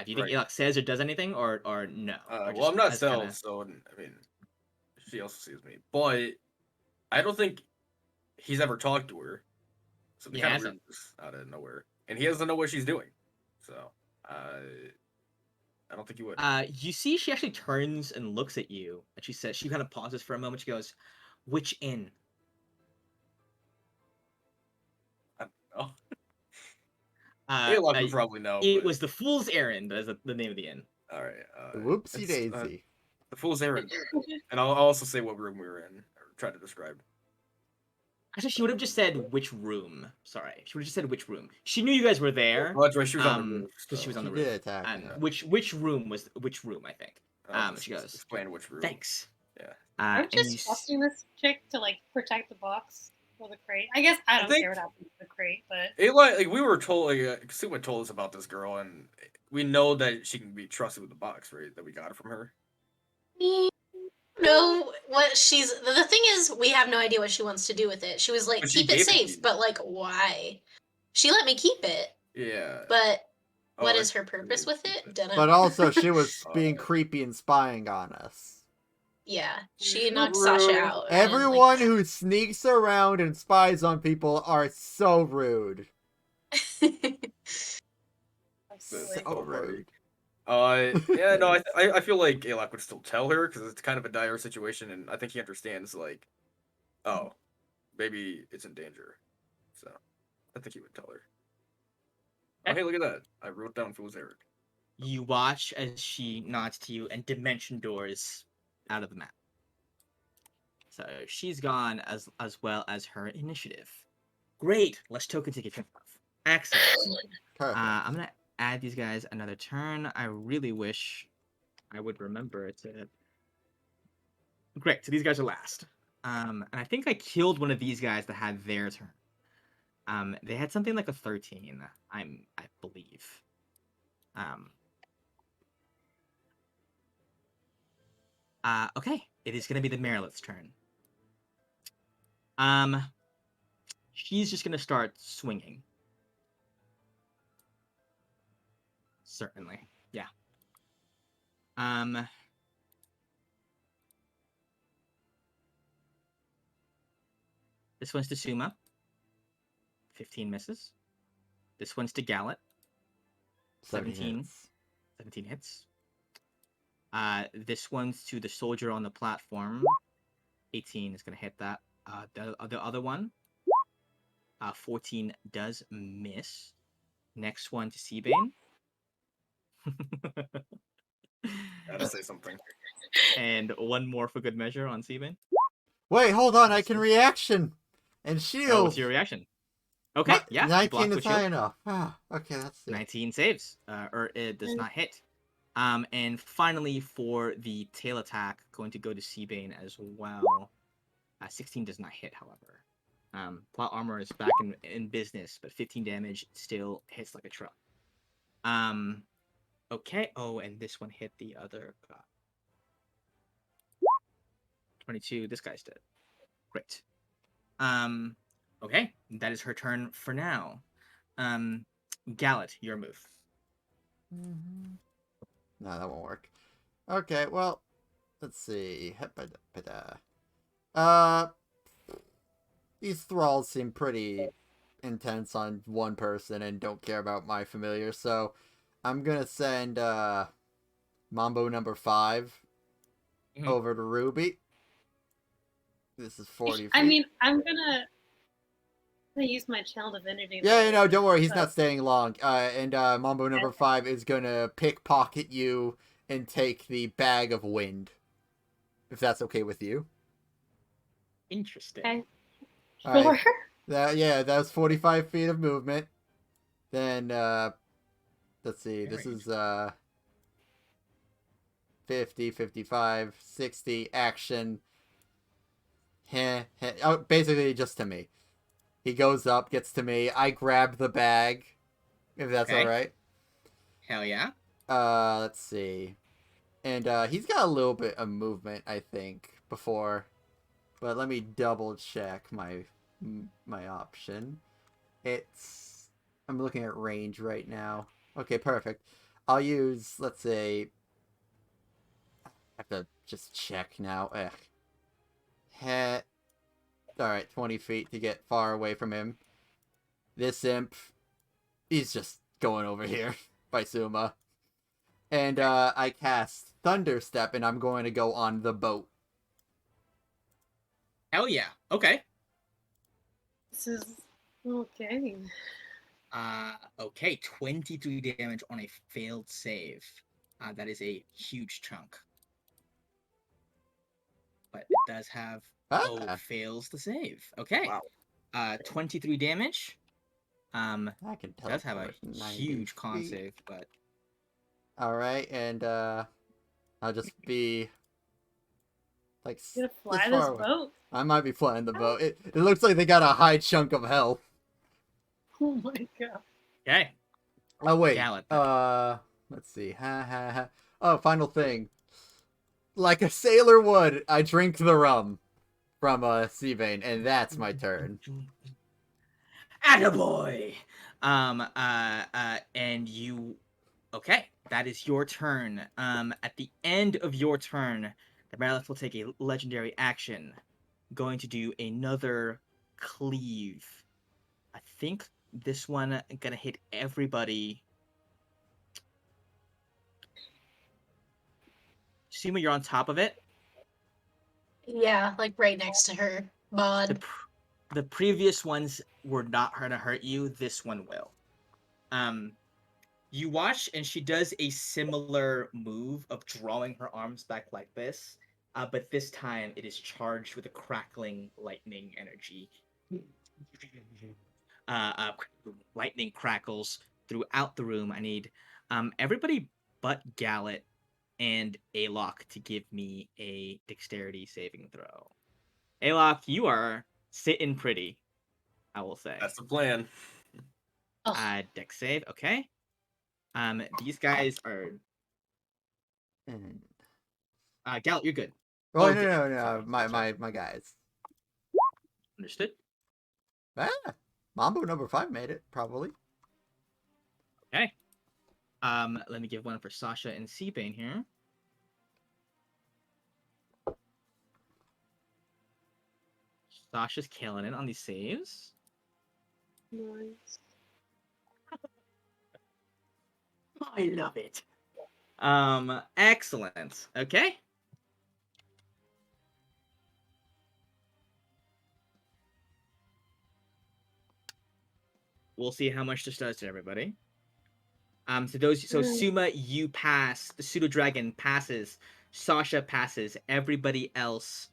Do you think Right. Alok says or does anything, or no? Or Well, I'm not as stealth, kinda... so I mean, she also sees me, but I don't think he's ever talked to her. So it'd be He kind of hasn't. weird just out of nowhere, and he doesn't know what she's doing. So I don't think he would. You see, she actually turns and looks at you, and she says, she kind of pauses for a moment. She goes, "Which inn?" I don't know. Uh, Alok uh, would probably know. it But... was the Fool's Errand, as the name of the inn. All right. Whoopsie It's, daisy. the Fool's Errand, and I'll also say what room we were in, or try to describe. Actually, she would have just said which room. Sorry, she would have just said which room. She knew you guys were there. Oh, that's right. She was on the roof. Because she was on She the did roof. attack. Yeah. Which room was which room? I think. She goes, Explain which room. "Thanks." Yeah. I'm and you just trusting this chick to like protect the box or the crate. I guess I don't think- care what happens to the crate, but Like we were told, like Suma told us about this girl, and we know that she can be trusted with the box, right? That we got it from her. No, what she's the thing is, we have no idea what she wants to do with it. She was like, But she keep it gave it to safe, you. but like, why? She let me keep it, Yeah. but what Oh, is her purpose with it? Dunno. But also, she was being creepy and spying on us. Yeah, she knocked Sasha out. and, Everyone who sneaks around and spies on people are so rude. absolutely. So rude. Yeah, no, I feel like Alok would still tell her because it's kind of a dire situation, and I think he understands. Like, oh, maybe it's in danger, so I think he would tell her. Oh, hey, look at that! I wrote down Fool's Errand. You watch as she nods to you, and dimension doors out of the map. So she's gone as well as her initiative. Great. Less tokens to get rid of. Excellent. Perfect. I'm gonna add these guys another turn. I really wish I would remember to. Great. So these guys are last. And I think I killed one of these guys that had their turn. They had something like a 13. I believe. Okay. It is gonna be the Marilith's turn. She's just gonna start swinging. Certainly, yeah. This one's to Suma. 15 misses. This one's to Gallet. 17. Hits. 17 hits. This one's to the soldier on the platform. 18 is gonna hit that. The other one. 14 does miss. Next one to Seabane. Gotta say something. And one more for good measure on Seabane. Wait, hold on. I can reaction and Oh, shield. what's your reaction? Okay, yeah. 19 is with high shield. enough. Okay, that's it. 19 saves, or it does not hit. And finally, for the tail attack, going to go to Seabane as well. 16 does not hit, however. Plot armor is back in business, but 15 damage still hits like a truck. Okay. Oh, and this one hit the other guy. 22. This guy's dead. Great. Okay. That is her turn for now. Gallet, your move. No, that won't work. Okay, well, let's see. These thralls seem pretty intense on one person and don't care about my familiar, so I'm gonna send Mambo number 5 over to Ruby. This is 40 feet. I mean, I'm gonna use my channel divinity. Yeah, no, don't worry. He's not staying long. And Mambo number 5 is gonna pickpocket you and take the bag of wind, if that's okay with you. Interesting. Okay. All Sure. right. That's 45 feet of movement. Then, let's see. This is 50, 55, 60 action. Oh, basically just to me. He goes up, gets to me. I grab the bag, if that's Okay. all right. Hell yeah. Let's see. And he's got a little bit of movement, I think, before. But let me double check my option. I'm looking at range right now. Okay, perfect. I'll use, let's say, I have to just check now. Ugh. Heh. Alright, 20 feet to get far away from him. This imp, he's just going over here by Suma. And I cast Thunderstep, and I'm going to go on the boat. Hell yeah. Okay. This is okay. Okay. 23 damage on a failed save. That is a huge chunk. But it does have. Oh, Ah, fails the save. Okay. Wow. 23 damage. I can Does have a teleport 90 huge con feet. save, but Alright, and I'll just be like You gonna fly this this far away. boat? I might be flying the boat. It looks like they got a high chunk of health. Oh my god. okay. Oh wait. Gallet. Let's see. Ha ha ha. Oh, final thing. Like a sailor would, I drink the rum from Seabane, and that's my turn. Attaboy! And you. Okay, that is your turn. At the end of your turn, the Marilith will take a legendary action. Going to do another cleave. I think this one gonna hit everybody. Suma, you're on top of it. Yeah, like right next to her. Bod. The previous ones were not gonna hurt you. This one will. You watch, and she does a similar move of drawing her arms back like this, but this time it is charged with a crackling lightning energy. Uh, uh, Lightning crackles throughout the room. I need everybody but Gallet and Alok to give me a dexterity saving throw. Alok, you are sitting pretty, I will say. That's the plan. Oh, Dex save, okay. These guys are. And... Gallet, you're good. Oh, Oh, no. sorry, My guys. Understood. Ah, Mambo number 5 made it, probably. Okay. Let me give one for Sasha and Seabane here. Sasha's killing it on these saves. Nice. I love it. Excellent. Okay. We'll see how much this does to everybody. So Suma, you pass. The pseudo dragon passes. Sasha passes. Everybody else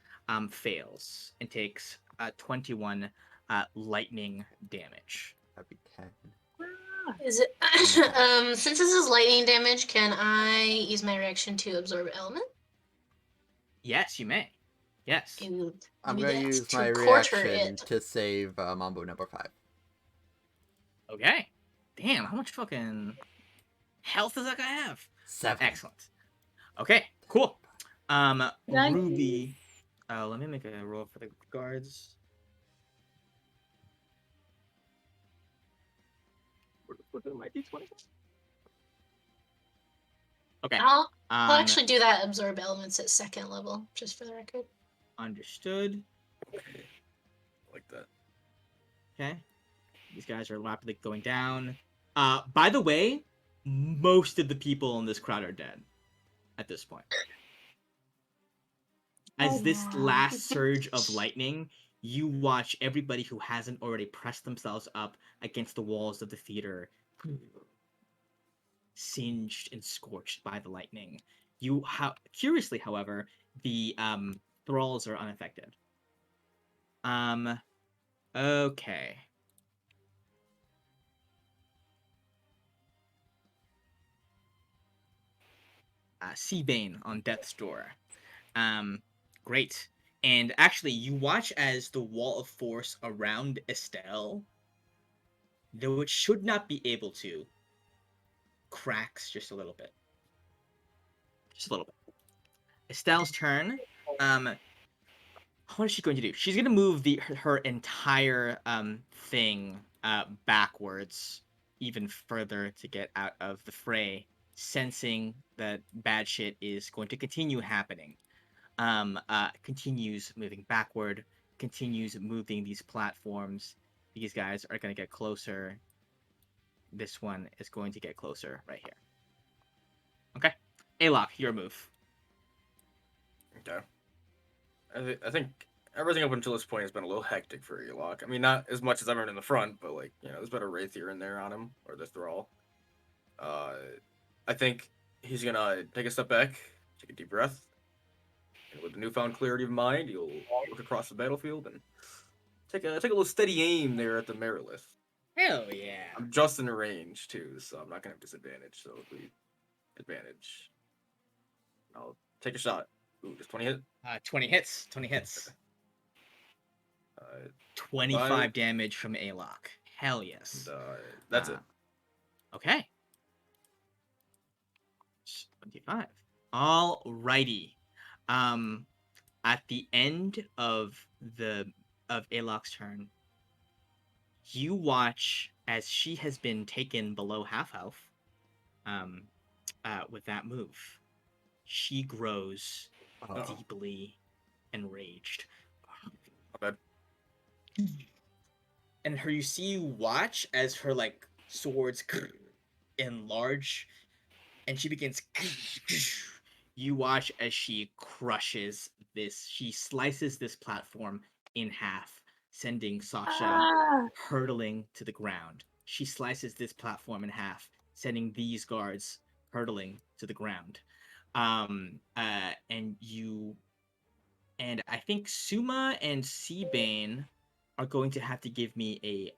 fails and takes 21 lightning damage. That'd be 10. is it? Since this is lightning damage, can I use my reaction to absorb element? Yes, you may. Yes. Ooh, I'm give me gonna that use to my quarter reaction it. to save Mambo number 5. Okay. Damn, how much fucking health does that guy have? 7. Excellent. Okay, cool. Nice. Ruby. Let me make a roll for the guards. Where did my D20 go? Okay. I'll Um, actually do that absorb elements at second level, just for the record. Understood. Like that. Okay. These guys are rapidly going down. By the way, most of the people in this crowd are dead at this point. As this last surge of lightning, you watch everybody who hasn't already pressed themselves up against the walls of the theater singed and scorched by the lightning. Curiously, however, the thralls are unaffected. Okay. Seabane on death's door. Great. And actually, you watch as the wall of force around Estelle though it should not be able to, cracks just a little bit. Just a little bit. Estelle's turn. What is she going to do? She's going to move her entire thing backwards even further to get out of the fray, sensing that bad shit is going to continue happening. Continues moving backward, continues moving these platforms. These guys are going to get closer. This one is going to get closer right here. Okay. Alok, your move. Okay. I think everything up until this point has been a little hectic for Elok. I mean, not as much as everyone in the front, but like, you know, there's been a Wraith here and there on him, or the Thrall. I think he's gonna take a step back, take a deep breath, and with a newfound clarity of mind, he'll look across the battlefield and take a little steady aim there at the Marilith. Hell yeah. I'm just in range too, so I'm not gonna have disadvantage. So if we advantage, I'll take a shot. Ooh, does 20 hit? 20 hits. 20 hits. 25 5. damage from Alok. Hell yes. And, that's it. Okay. 25. Alrighty. At the end of Alok's turn, you watch as she has been taken below half health. With that move, she grows deeply enraged. Not bad. And you watch as her like swords enlarge, and she begins. You watch as she crushes this. She slices this platform in half, sending Sasha hurtling to the ground. She slices this platform in half, sending these guards hurtling to the ground. And I think Suma and Seabane are going to have to give me a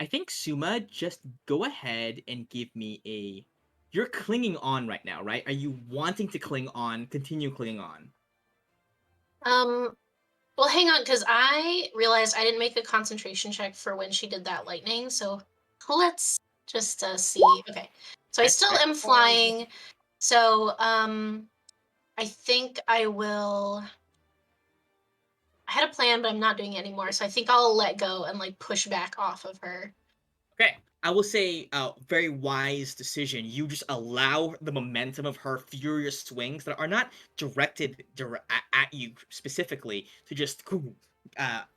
I think Suma, just go ahead and give me a. You're clinging on right now, right? Are you wanting to cling on? Continue clinging on. Well, hang on, because I realized I didn't make a concentration check for when she did that lightning. So let's just see. Okay, so I still am flying. So I think I will. I had a plan, but I'm not doing it anymore. So I think I'll let go and like push back off of her. Okay. I will say, very wise decision. You just allow the momentum of her furious swings that are not directed at you specifically to just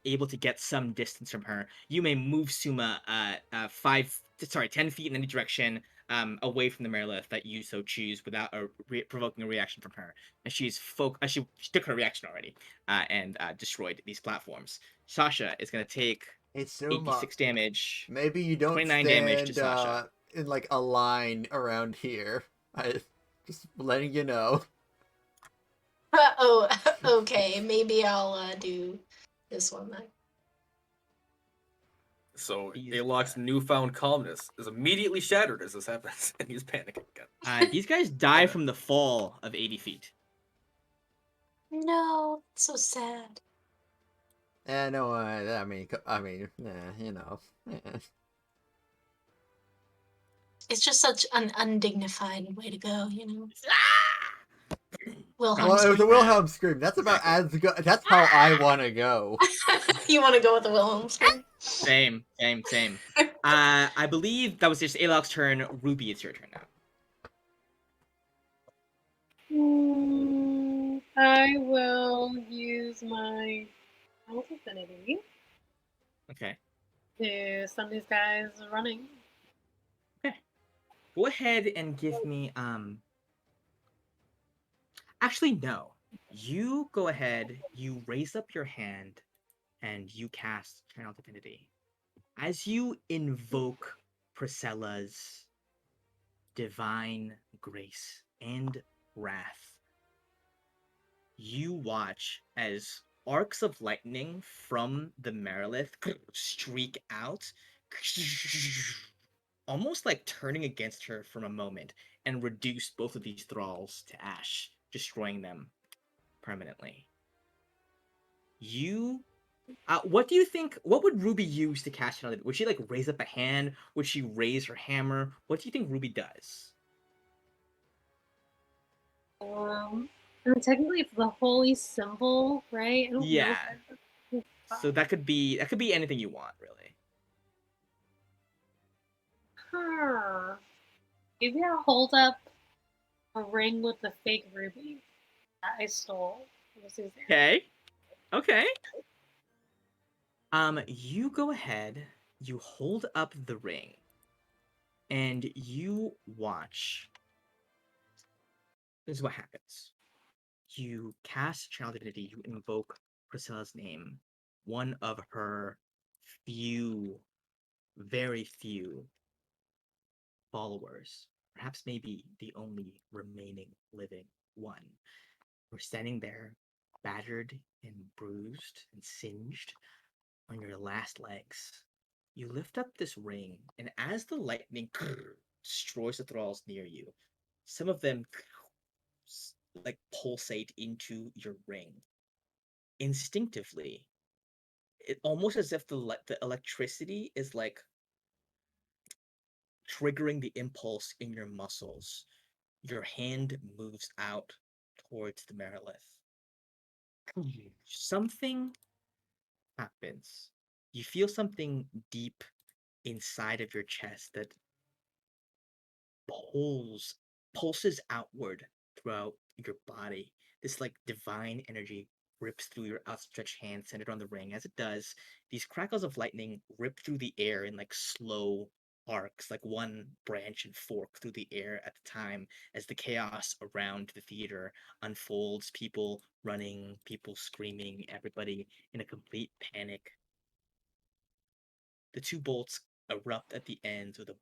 able to get some distance from her. You may move Suma 10 feet in any direction away from the Marilith that you so choose without provoking a reaction from her. And she took her reaction already and destroyed these platforms. Sasha is going to take It's 86 damage. Maybe you don't 29 stand damage to Sasha. in like a line around here. I just letting you know. Oh, okay. Maybe I'll do this one then. So Alok's newfound calmness is immediately shattered as this happens, and he's panicking again. These guys die from the fall of 80 feet. No, it's so sad. No, I mean, you know. It's just such an undignified way to go, you know. Wilhelm Well, it was a scream. Wilhelm scream. That's about as good. That's how I want to go. You want to go with the Wilhelm scream? Same. I believe that was just Alok's turn. Ruby, it's your turn now. I will use my Health Affinity Okay. to send these guys running. Okay. Go ahead and give me Actually, no. You go ahead, you raise up your hand, and you cast Channel Divinity. As you invoke Priscilla's divine grace and wrath, you watch as arcs of lightning from the Marilith streak out, almost like turning against her for a moment, and reduce both of these thralls to ash, destroying them permanently. You What do you think? What would Ruby use to cast Channel Divinity? Would she like raise up a hand? Would she raise her hammer? What do you think Ruby does? And technically it's the holy symbol, right? I don't know Yeah. if I've... So that could be anything you want, really. Huh. Maybe I'll hold up a ring with the fake ruby that I stole from Suzanne. Okay. Okay. You go ahead. You hold up the ring, and you watch. This is what happens. You cast Channel Divinity. You invoke Priscilla's name, one of her few, very few followers, perhaps maybe the only remaining living one. We're standing there, battered and bruised and singed on your last legs. You lift up this ring, and as the lightning destroys the thralls near you, some of them like pulsate into your ring. Instinctively, it almost as if the electricity is like triggering the impulse in your muscles. Your hand moves out towards the Marilith. Something happens. You feel something deep inside of your chest that pulses outward throughout your body. This like divine energy rips through your outstretched hand centered on the ring. As it does, these crackles of lightning rip through the air in like slow arcs, like one branch and fork through the air at the time, as the chaos around the theater unfolds. People running, people screaming, everybody in a complete panic. The two bolts erupt at the ends with a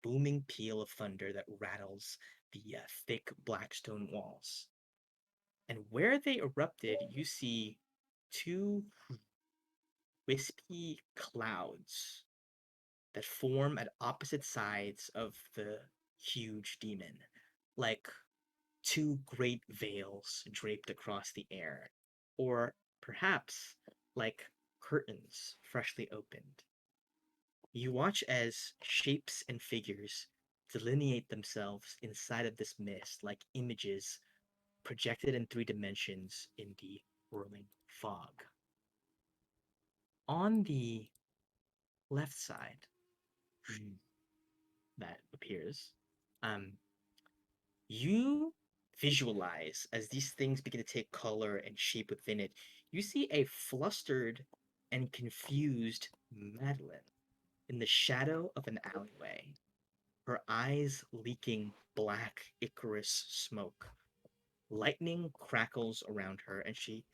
booming peal of thunder that rattles the thick black stone walls. And where they erupted, you see two wispy clouds that form at opposite sides of the huge demon, like two great veils draped across the air, or perhaps like curtains freshly opened. You watch as shapes and figures delineate themselves inside of this mist like images projected in 3 dimensions in the whirling fog. On the left side that appears, um, you visualize as these things begin to take color and shape within it. You see a flustered and confused Madeline in the shadow of an alleyway, her eyes leaking black Icarus smoke. Lightning crackles around her, and she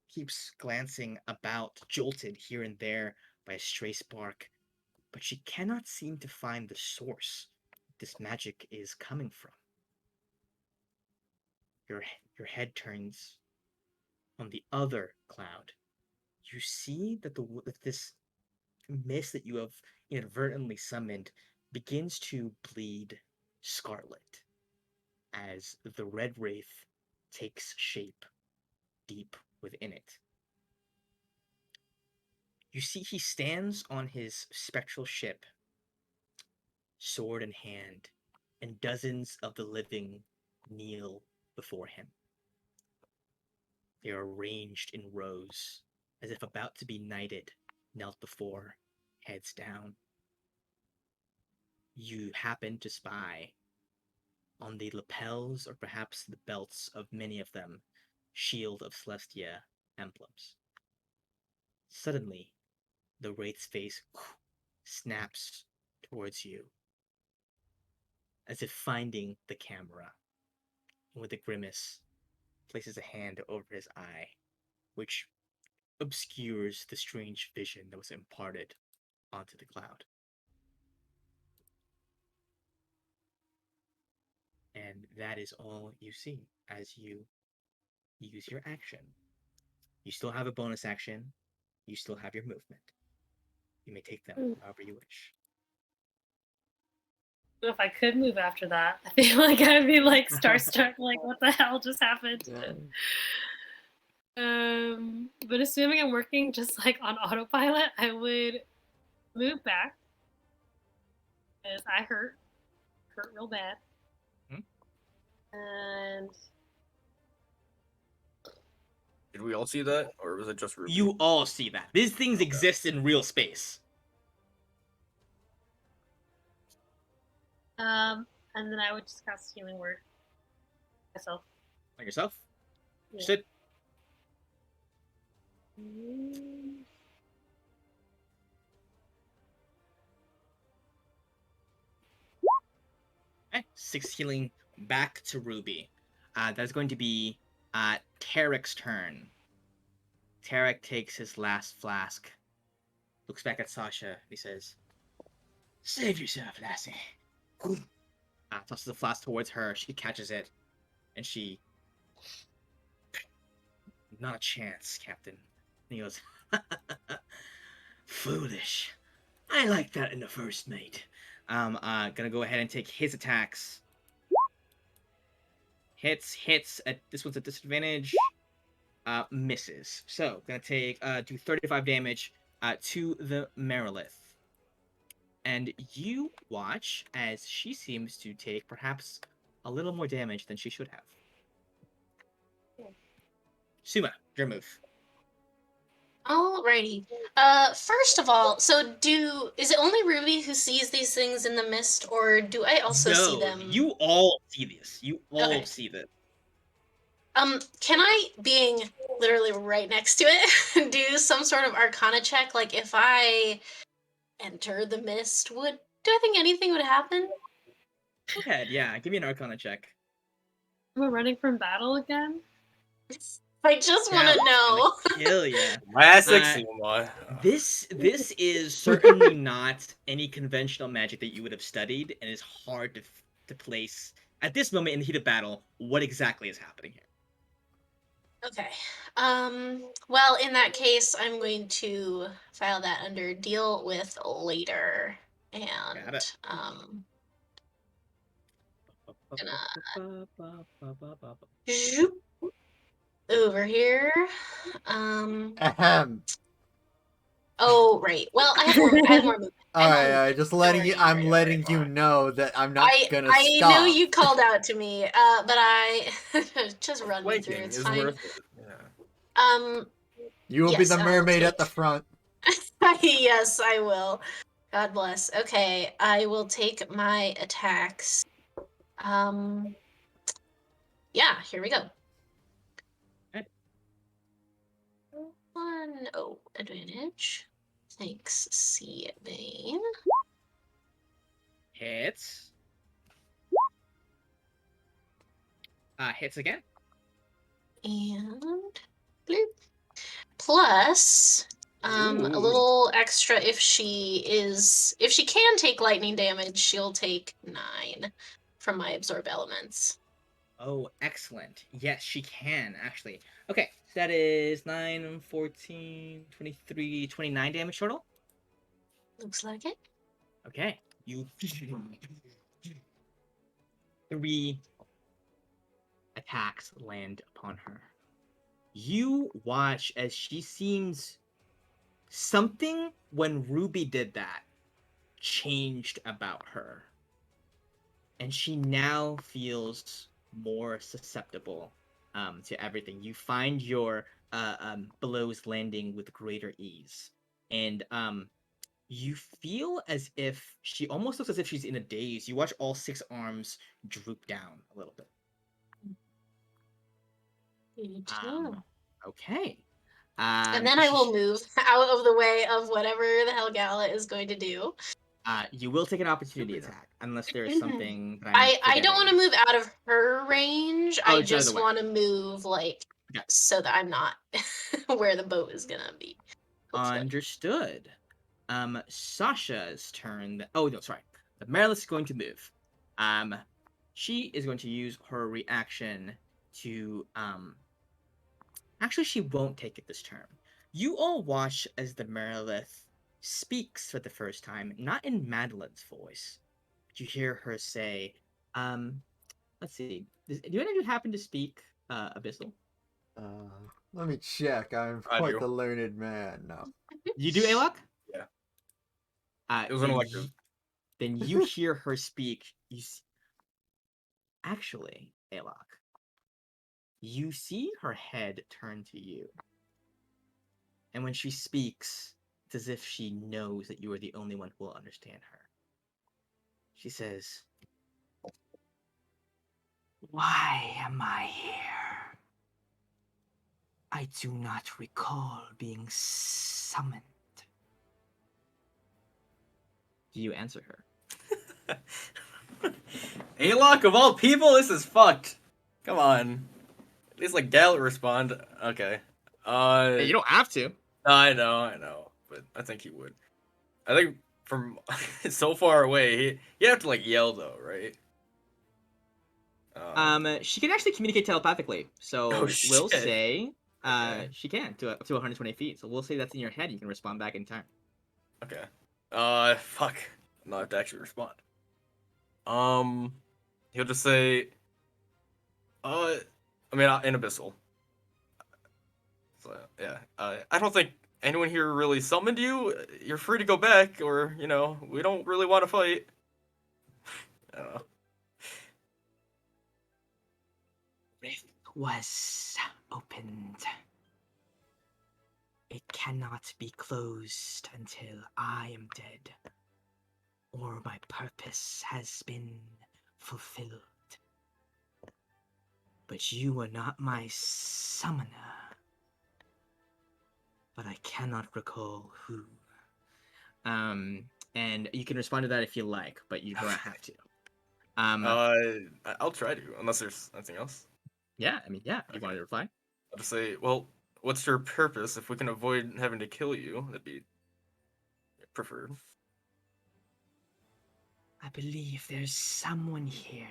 keeps glancing about, jolted here and there by a stray spark, but she cannot seem to find the source this magic is coming from. Your, your head turns on the other cloud. You see that that this mist that you have inadvertently summoned begins to bleed scarlet as the red wraith takes shape deep within it. You see he stands on his spectral ship, sword in hand, and dozens of the living kneel before him. They are arranged in rows, as if about to be knighted, knelt before, heads down. You happen to spy on the lapels or perhaps the belts of many of them, shield of Celestia emblems. Suddenly, the wraith's face snaps towards you, as if finding the camera, and with a grimace, places a hand over his eye, which obscures the strange vision that was imparted onto the cloud. And that is all you see as you use your action. You still have a bonus action. You still have your movement. You may take them however you wish. If I could move after that, I feel like I'd be like starstruck, like what the hell just happened? Yeah. But assuming I'm working just like on autopilot, I would move back because I hurt real bad. Hmm? And Did we all see that, or was it just Ruby? You all see that. These things exist in real space. and then I would just cast healing word myself. Like yourself. Yeah. Sit. Okay. 6 healing back to Ruby. That's going to be Tarek's turn. Tarek takes his last flask, looks back at Sasha, he says, "Save yourself, lassie." Tosses the flask towards her. She catches it, and she, "Not a chance, Captain." And he goes, "Foolish. I like that in the first mate." Gonna go ahead and take his attacks. Hits. This one's a disadvantage. Misses. So gonna take do 35 damage to the Marilith. And you watch as she seems to take perhaps a little more damage than she should have. Suma, your move. Alrighty. First of all, so is it only Ruby who sees these things in the mist, or do I also see No, them? you all see this. You all Okay. see this. Can I, being literally right next to it, do some sort of Arcana check? Like, if I enter the mist, do I think anything would happen? Go ahead, yeah. Give me an Arcana check. We're running from battle again. I just want That to was know. gonna kill ya. Classic Uh, Suma. This is certainly not any conventional magic that you would have studied, and is hard to place at this moment in the heat of battle. What exactly is happening here? Okay. Well, in that case, I'm going to file that under deal with later. Got And it. zoop over here. Ahem. Oh, right. Well, I have more movement. Alright, just letting you. I'm Right. letting you know that I'm not gonna I stop. know you called out to me, but I just run me through. Flanking It's is fine. worth it. Yeah. You will be Yes, the I'll mermaid at take- the front. Yes, I will. God bless. Okay, I will take my attacks. Yeah, here we go. Okay. 1 advantage. Thanks, C Bane. Hits. Hits again. And bloop. Plus a Ooh. little extra if she can take lightning damage, she'll take 9 from my absorb elements. Oh, excellent. Yes, she can, actually. Okay, so that is 9, 14, 23, 29 damage total. Looks like it. Okay, you... 3 attacks land upon her. You watch as she seems... Something, when Ruby did that, changed about her. And she now feels more susceptible to everything. You find your blows landing with greater ease. And you feel as if she almost looks as if she's in a daze. You watch all 6 arms droop down a little bit. Okay. And then I will move out of the way of whatever the hell Gala is going to do. You will take an opportunity attack unless there is something that I don't want to move out of her range. Oh, I it's the other just way. want to move like Yeah. so that I'm not where the boat is gonna be. Hopefully. Understood. Sasha's turn. Oh no, sorry. The Marilith is going to move. She is going to use her reaction to Actually, she won't take it this turn. You all watch as the Marilith speaks for the first time, not in Madeline's voice. You hear her say, let's see. Do any of you happen to speak Abyssal? Let me check. I'm I quite do. the learned man. No. You do, Alok? Yeah. Uh, It was an then elective. then you hear her speak. Actually, Alok, you see her head turn to you. And when she speaks, it's as if she knows that you are the only one who will understand her. She says, "Why am I here? I do not recall being summoned." Do you answer her? Alok of all people, this is fucked. Come on. At least like Gallet respond. Okay. Hey, you don't have to. I know, but I think he would. I think from so far away, you have to like yell though, right? She can actually communicate telepathically. So Oh, we'll shit. say, Okay. she can to 120 feet. So we'll say that's in your head. You can respond back in time. Okay. Fuck. No, I have to actually respond. He'll just say, I mean, in Abyssal. So, yeah. I don't think anyone here really summoned you. You're free to go back, or, we don't really want to fight. I don't know. Rift was opened. It cannot be closed until I am dead, or my purpose has been fulfilled. But you are not my summoner. But I cannot recall who. And you can respond to that if you like, but you don't have to. I'll try to, unless there's anything else. Yeah, I mean, yeah, you Okay. wanted to reply? I'll just say, well, what's your purpose? If we can avoid having to kill you, that'd be preferred. I believe there's someone here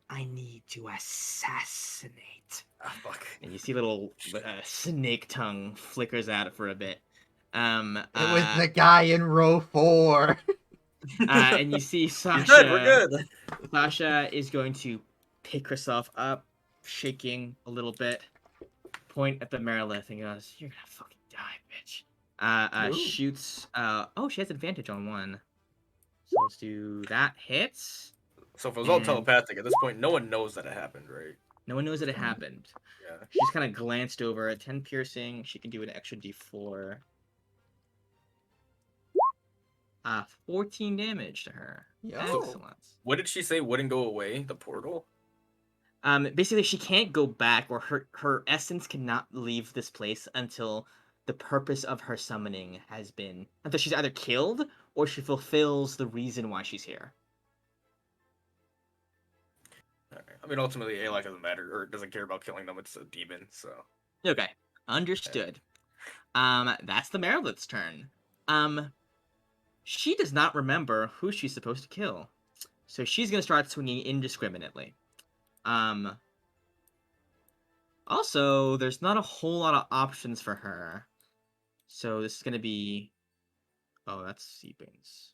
I need to assassinate. Ah, fuck. And you see a little snake tongue flickers out for a bit. It was the guy in row 4. And you see He's Sasha. dead, we're good. Sasha is going to pick herself up, shaking a little bit, point at the Marilith and goes, "You're gonna fucking die, bitch." Ooh. Shoots. Oh, she has advantage on one. So let's do that. Hits. So if it was all And- telepathic, at this point, no one knows that it happened, right? No one knows that it happened. Yeah. She just kind of glanced over. 10 piercing. She can do an extra d4. 14 damage to her. Yo. Excellent. What did she say wouldn't go away? The portal? Basically, she can't go back, or her essence cannot leave this place until the purpose of her summoning has been, until she's either killed or she fulfills the reason why she's here. Alright. I mean, ultimately, Alak doesn't matter, or doesn't care about killing them. It's a demon, so. Okay, understood. That's the Marilith's turn. She does not remember who she's supposed to kill, so she's gonna start swinging indiscriminately. Also, there's not a whole lot of options for her, so this is gonna be. Oh, that's Seabane's.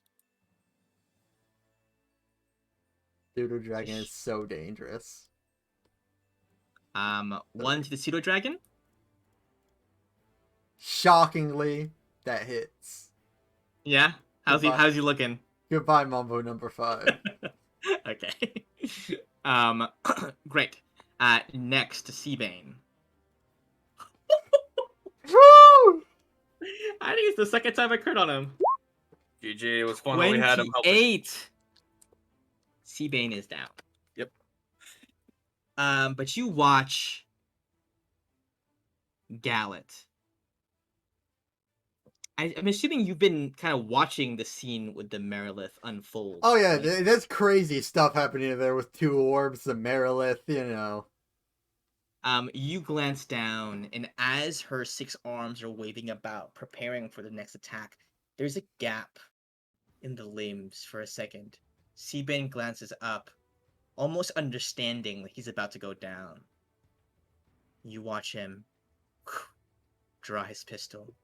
Pseudo Dragon is so dangerous. One to the pseudo dragon. Shockingly, that hits. Yeah. How's he looking? Goodbye, Mumbo number 5. Okay. Great. Next to Seabane. Woo! I think it's the second time I crit on him. GG, it was fun when we had him helping. 28. Seabane is down. Yep. But you watch Gallet. I'm assuming you've been kind of watching the scene with the Marilith unfold. Oh yeah, right? there's crazy stuff happening there with 2 orbs, the Marilith, you know. You glance down, and as her 6 arms are waving about, preparing for the next attack, there's a gap in the limbs for a second. Seabane glances up, almost understanding that he's about to go down. You watch him draw his pistol,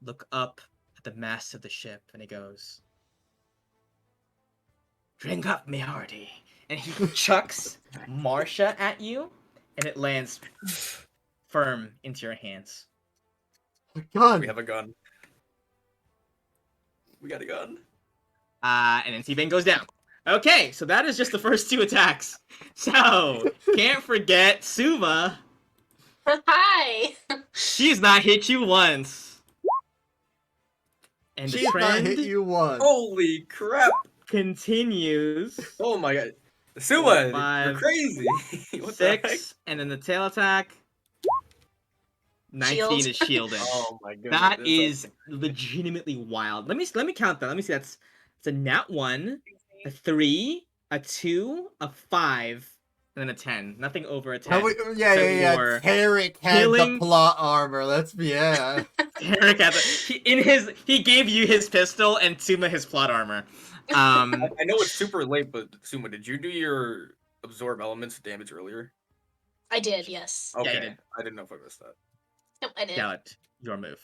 look up at the mast of the ship, and he goes, "Drink up, me hearty." And he chucks Marsha at you, and it lands firm into your hands. Gun. We have a gun. We got a gun. And then T-Bane goes down. Okay, so that is just the first 2 attacks. So, can't forget Suma. Hi. She's not hit you once. And the She's not hit trend you once. Holy crap! continues. Oh my god. Four, Suma, five, you're crazy. What the heck? 6, and then the tail attack. 19 Shield. is shielded. Oh my goodness. That that's is awesome. legitimately wild. Let me count that. Let me see. It's a nat 1, a 3, a 2, a 5, and then a 10. Nothing over a 10. Yeah. Or Tarek had killing- the plot armor. Yeah. Eric has he gave you his pistol and Suma his plot armor. I know it's super late, but Suma, did you do your absorb elements damage earlier? I did, yes. Okay. you did. I didn't know if I missed that. Yep, I did. Gallet, your move.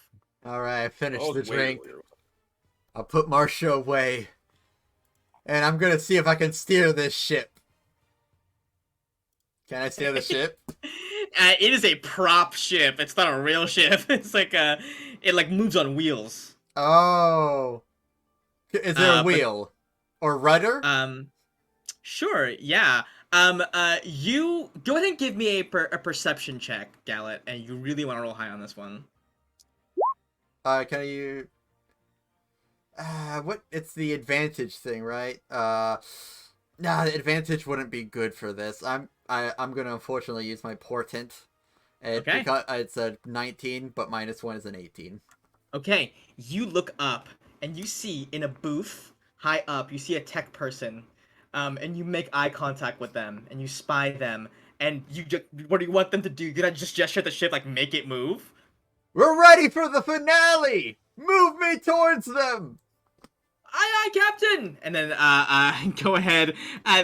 All right, I finished Oh, the it's way drink. earlier. I'll put Marcia away, and I'm gonna see if I can steer this ship. Can I steer the ship? It is a prop ship. It's not a real ship. It's like it like moves on wheels. Oh, is there a but- wheel or rudder? Sure, yeah. You go ahead and give me a perception check, Gallet, and you really want to roll high on this one. Can you? What? It's the advantage thing, right? Nah, the advantage wouldn't be good for this. I'm gonna unfortunately use my portent. Okay. Because it's a 19, but -1 is an 18. Okay, you look up and you see in a booth high up, you see a tech person, and you make eye contact with them and you spy them, and what do you want them to do? You gotta just gesture at the ship, like make it move. We're ready for the finale. Move me towards them. Aye, Captain! And then, go ahead.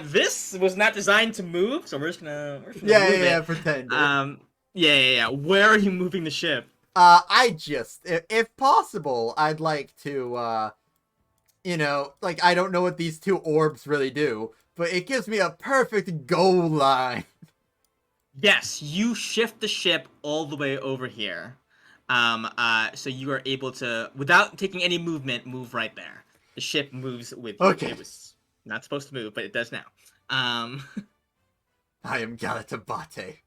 This was not designed to move, so we're just gonna move it. Pretend. Yeah. Where are you moving the ship? I just, if possible, I'd like to, like, I don't know what these 2 orbs really do, but it gives me a perfect goal line. Yes, you shift the ship all the way over here. So you are able to, without taking any movement, move right there. The ship moves with you. Okay. It was not supposed to move, but it does now. I am Galatabate,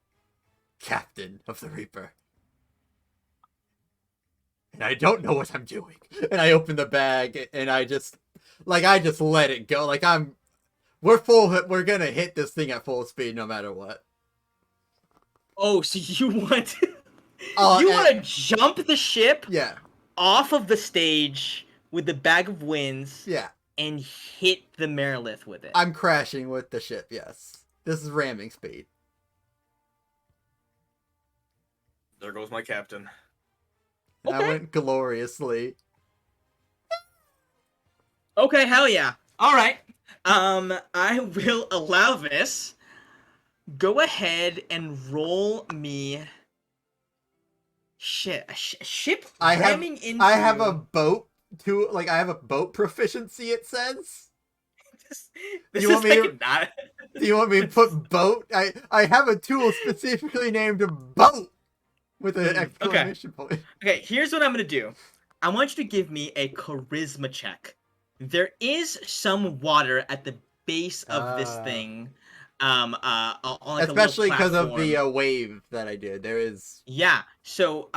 Captain of the Reaper. And I don't know what I'm doing. And I open the bag, and I just let it go. Like, we're gonna hit this thing at full speed no matter what. Oh, so you want Oh, you want to jump the ship Yeah, off of the stage with the bag of winds yeah. and hit the Marilith with it. I'm crashing with the ship, yes. This is ramming speed. There goes my captain. And Okay. I went gloriously. Okay, hell yeah. All right. I will allow this. Go ahead and roll me. Shit, a ship I have ramming into. I have a boat I have a boat proficiency, it says. This You is want me like not. Do you want me to put boat? I have a tool specifically named boat with an exclamation point. Okay, here's what I'm gonna do. I want you to give me a charisma check. There is some water at the base of this thing. On like Especially because because of the wave that I did. There is. Yeah. So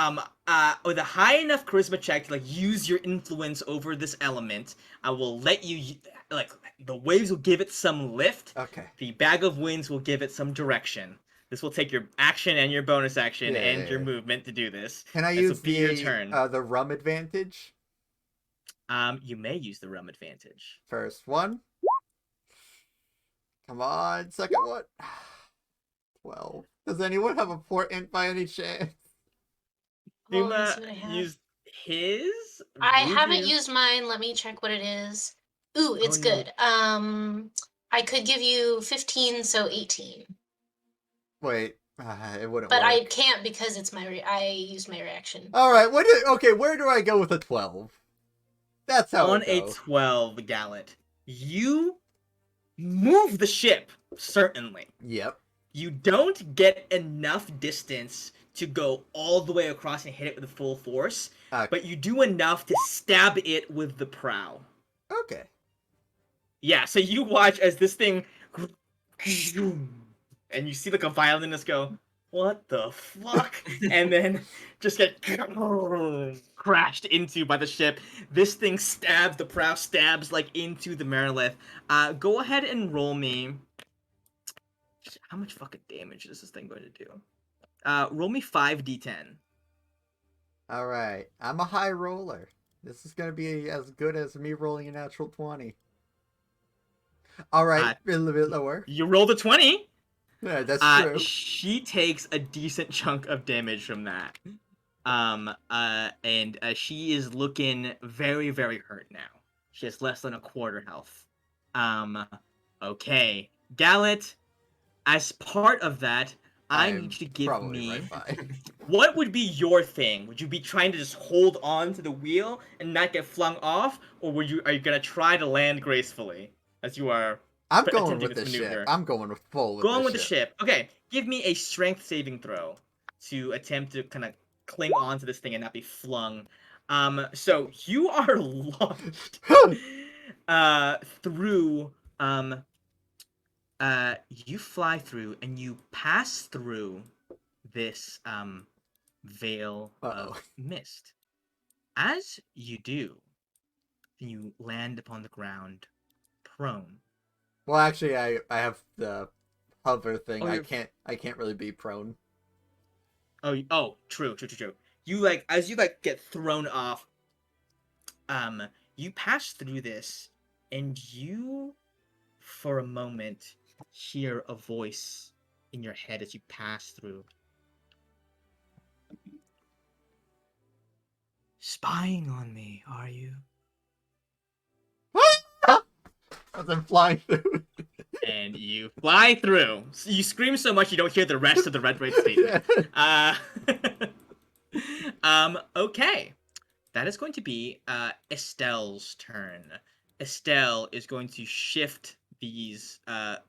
with a high enough charisma check to like use your influence over this element, I will let you like the waves will give it some lift. Okay. The bag of winds will give it some direction. This will take your action and your bonus action Yeah, and yeah, your yeah. movement to do this. Can I This will use be your turn. the rum advantage? You may use the rum advantage. First one. Come on, second one. 12. Does anyone have a portent by any chance? Well, let me Duma see what I have. used his. I Ruth haven't used- used mine. Let me check what it is. Ooh, it's no. good. I could give you 15, so 18. Wait, it wouldn't But work. I can't because it's I used my reaction. All right, where do I go with a 12? That's how On it a goes. 12 Gallet, you move the ship, certainly. Yep. You don't get enough distance to go all the way across and hit it with full force, Okay. but you do enough to stab it with the prow. Okay. Yeah, so you watch as this thing, and you see like a violinist go, "What the fuck?" and then just get crashed into by the ship. This thing stabs, the prow stabs like into the Marilith. Go ahead and roll me. How much fucking damage is this thing going to do? Roll me 5d10. All right. I'm a high roller. This is gonna be as good as me rolling a natural 20. All right, a little bit lower. You rolled a 20. Yeah, that's true. She takes a decent chunk of damage from that. And she is looking very, very hurt now. She has less than a quarter health. Okay. Gallet, as part of that, I I'm need you to give probably me... right by. What would be your thing? Would you be trying to just hold on to the wheel and not get flung off? Or are you gonna try to land gracefully as you are I'm going attempting with this the maneuver? ship. I'm going with full with Going the with the ship. ship. Okay, give me a strength saving throw to attempt to kind of cling on to this thing and not be flung. So you are launched through. You fly through and you pass through this veil of mist. As you do, you land upon the ground, prone. Well, actually, I have the hover thing. Oh, I you're- can't really be prone. Oh, true. You like as you like get thrown off. You pass through this, and you, for a moment, hear a voice in your head as you pass through. Spying on me, are you? As I'm flying through. And you fly through. You scream so much you don't hear the rest of the red raid statement. Okay. That is going to be Estelle's turn. Estelle is going to shift these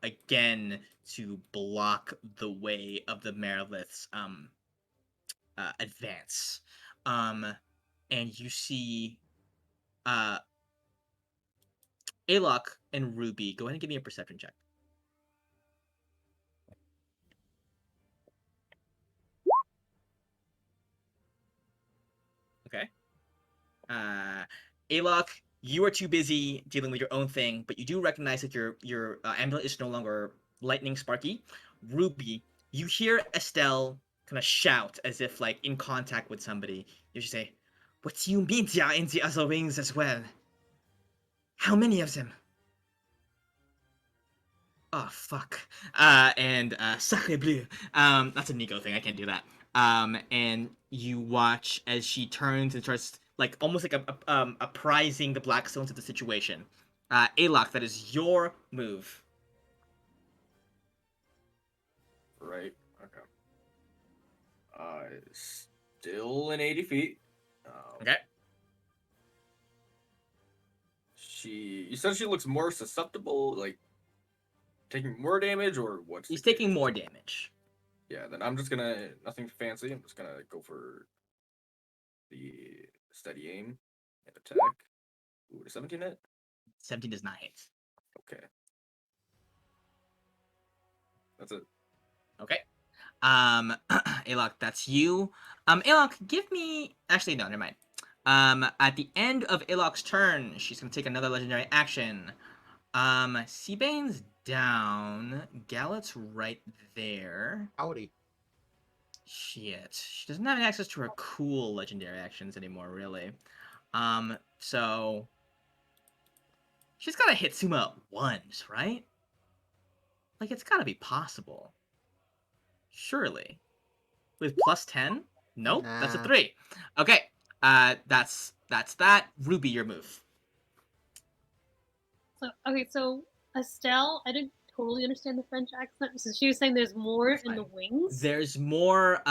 again to block the way of the Marilith's advance. And you see Alok and Ruby. Go ahead and give me a perception check. Okay. Alok, you are too busy dealing with your own thing, but you do recognize that your amulet is no longer lightning sparky. Ruby, you hear Estelle kind of shout as if like in contact with somebody. You should say, "What do you mean they are in the other wings as well? How many of them?" Oh fuck. Sacre bleu. That's a Nico thing. I can't do that. And you watch as she turns and starts like almost like apprising the Blackstones of the situation. Alok, that is your move. Right. Okay. Still in 80 feet. Okay. You said she looks more susceptible, like taking more damage, or what's? He's the taking case? more damage. Yeah, then I'm just gonna nothing fancy. I'm just gonna go for the steady aim and attack. Ooh, a 17 hit. 17 does not hit. Okay. That's it. Okay. Alok, that's you. Alok, give me. Actually, no, never mind. At the end of Alok's turn, she's gonna take another legendary action. Seabane's down. Gallet's right there. Howdy. Shit. She doesn't have access to her cool legendary actions anymore, really. So she's gotta hit Suma at once, right? Like, it's gotta be possible. Surely. With plus 10? Nope, that's a Nah. 3. Okay, that's that. Ruby, your move. So Estelle, I didn't totally understand the French accent. So she was saying there's more in the wings. There's more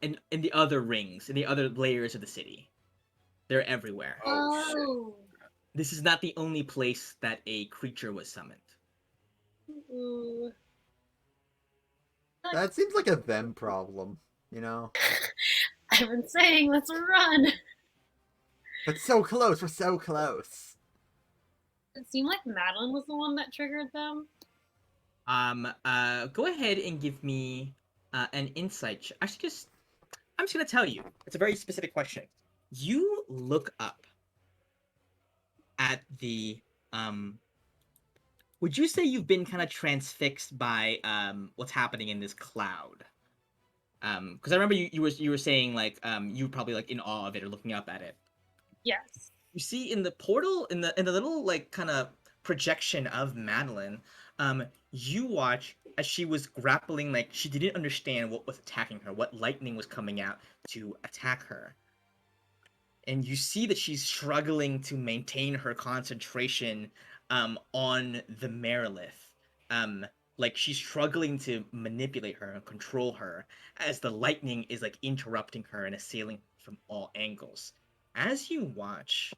in the other rings, in the other layers of the city. They're everywhere. Oh. This is not the only place that a creature was summoned. Ooh. That seems like a them problem. you know? I've been saying, let's run. But so close, we're so close. It seemed like Madeline was the one that triggered them. Go ahead and give me an insight. Actually, I'm just gonna tell you. It's a very specific question. You look up at the Would you say you've been kind of transfixed by what's happening in this cloud? Because I remember you were saying like you were probably like in awe of it or looking up at it. Yes. You see in the portal in the little like kind of projection of Madeline, you watch as she was grappling, like she didn't understand what was attacking her, what lightning was coming out to attack her. And you see that she's struggling to maintain her concentration on the Marilith. Like she's struggling to manipulate her and control her as the lightning is like interrupting her and assailing from all angles. As you watch,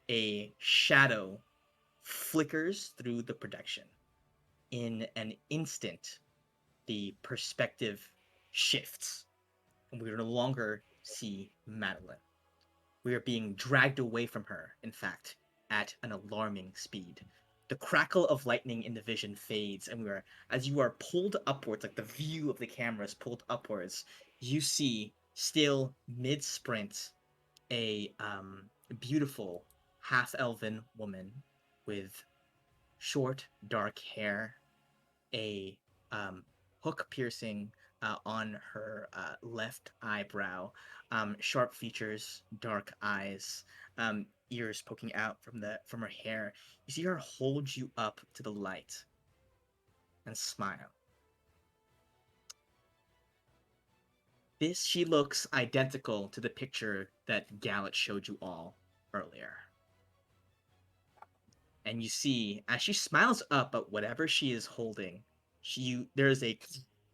a shadow flickers through the projection. In an instant, the perspective shifts, and we no longer see Madeline. We are being dragged away from her, in fact, at an alarming speed. The crackle of lightning in the vision fades, and as you are pulled upwards, like the view of the camera is pulled upwards, you see, still mid sprint, a beautiful half elven woman with short, dark hair, a hook piercing on her left eyebrow, sharp features, dark eyes, ears poking out from her hair. You see her hold you up to the light and smile. She looks identical to the picture that Gallet showed you all earlier. And you see, as she smiles up at whatever she is holding, there's an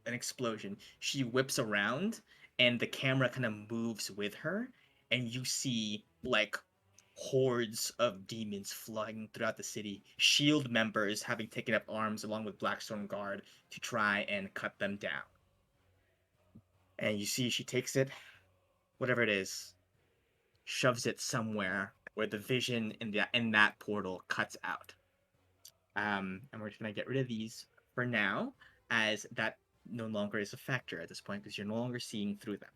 explosion. She whips around, and the camera kind of moves with her, and you see like hordes of demons flying throughout the city. Shield members having taken up arms along with Blackstone Guard to try and cut them down. And you see, she takes it, whatever it is, shoves it somewhere where the vision in that portal cuts out. And we're just gonna get rid of these for now, as that no longer is a factor at this point because you're no longer seeing through them.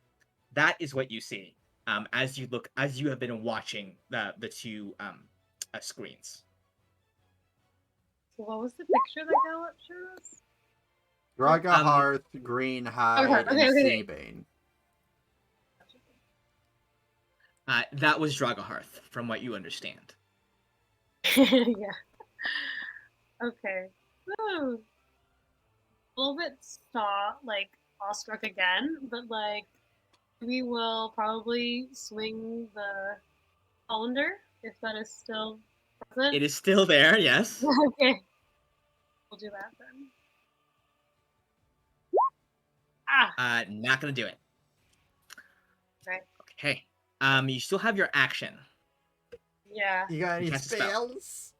That is what you see as you have been watching the two screens. So what was the picture that Gallup showed us? Dragahearth, Greenhide, Okay. and Seabane. That was Dragahearth, from what you understand. Yeah. Okay. Ooh. A little bit awestruck again, but like we will probably swing the colander if that is still present. It is still there, yes. Okay. We'll do that then. Ah! Not gonna do it. Right. Okay. You still have your action. Yeah. You got any Cast a spell. spells?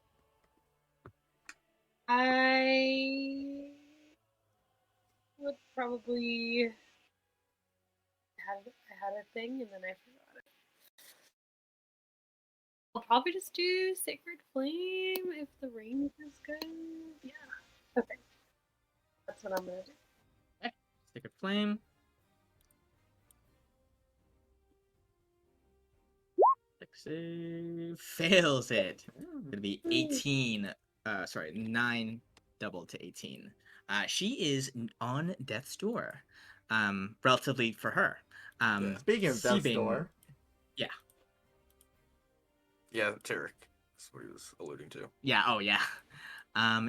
I would probably I had a thing and then I forgot it. I'll probably just do Sacred Flame if the range is good. Yeah. Okay. That's what I'm gonna do. Okay. Sacred Flame. Save. Fails it. Gonna be 18. 9 double to 18. She is on death's door. Relatively for her. Speaking of Death's Seabane- Door, Yeah. Yeah, Tarek. That's what he was alluding to. Yeah. Oh yeah.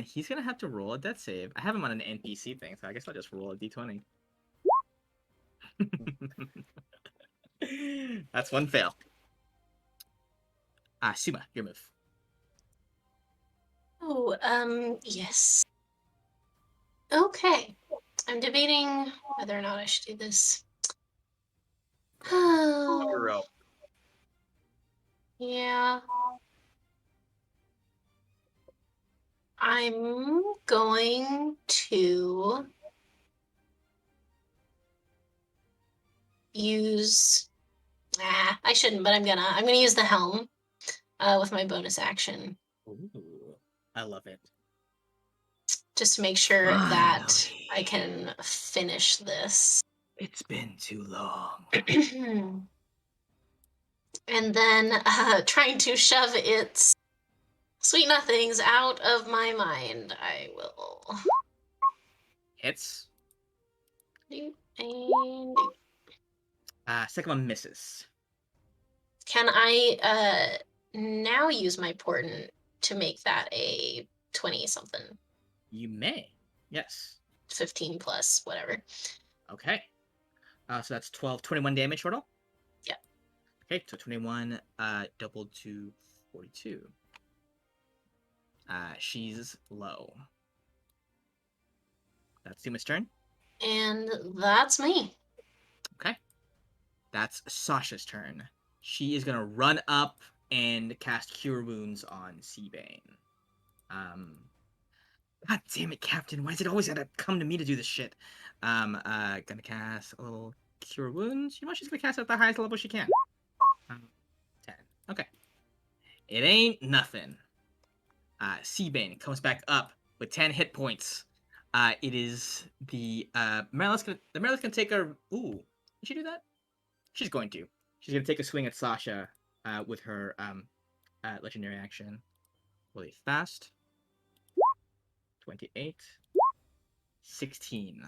He's gonna have to roll a death save. I have him on an NPC thing, so I guess I'll just roll a d20. That's one fail. Suma, your move. Oh, yes. Okay. I'm debating whether or not I should do this. You're Oh, up. yeah. I'm going to use. I shouldn't, but I'm gonna use the helm with my bonus action Ooh, I love it. just to make sure that Finally. I can finish this. It's been too long. And then trying to shove its sweet nothings out of my mind. I will. Hits. And Second one misses. can I now use my portent to make that a 20 something? You may. Yes. 15 plus, whatever. Okay. So that's 21 damage total? Yep. Okay, so 21 doubled to 42. She's low. That's Suma's turn. And that's me. Okay. That's Sasha's turn. She is gonna run up and cast Cure Wounds on Seabane. God damn it, Captain. Why is it always gotta come to me to do this shit? Gonna cast a little Cure Wounds. You know what? She's gonna cast it at the highest level she can. 10. Okay. It ain't nothing. Seabane comes back up with 10 hit points. It is the Marilith's gonna take a. Ooh, did she do that? She's going to. She's gonna take a swing at Sasha with her legendary action. Really fast. 28. 16.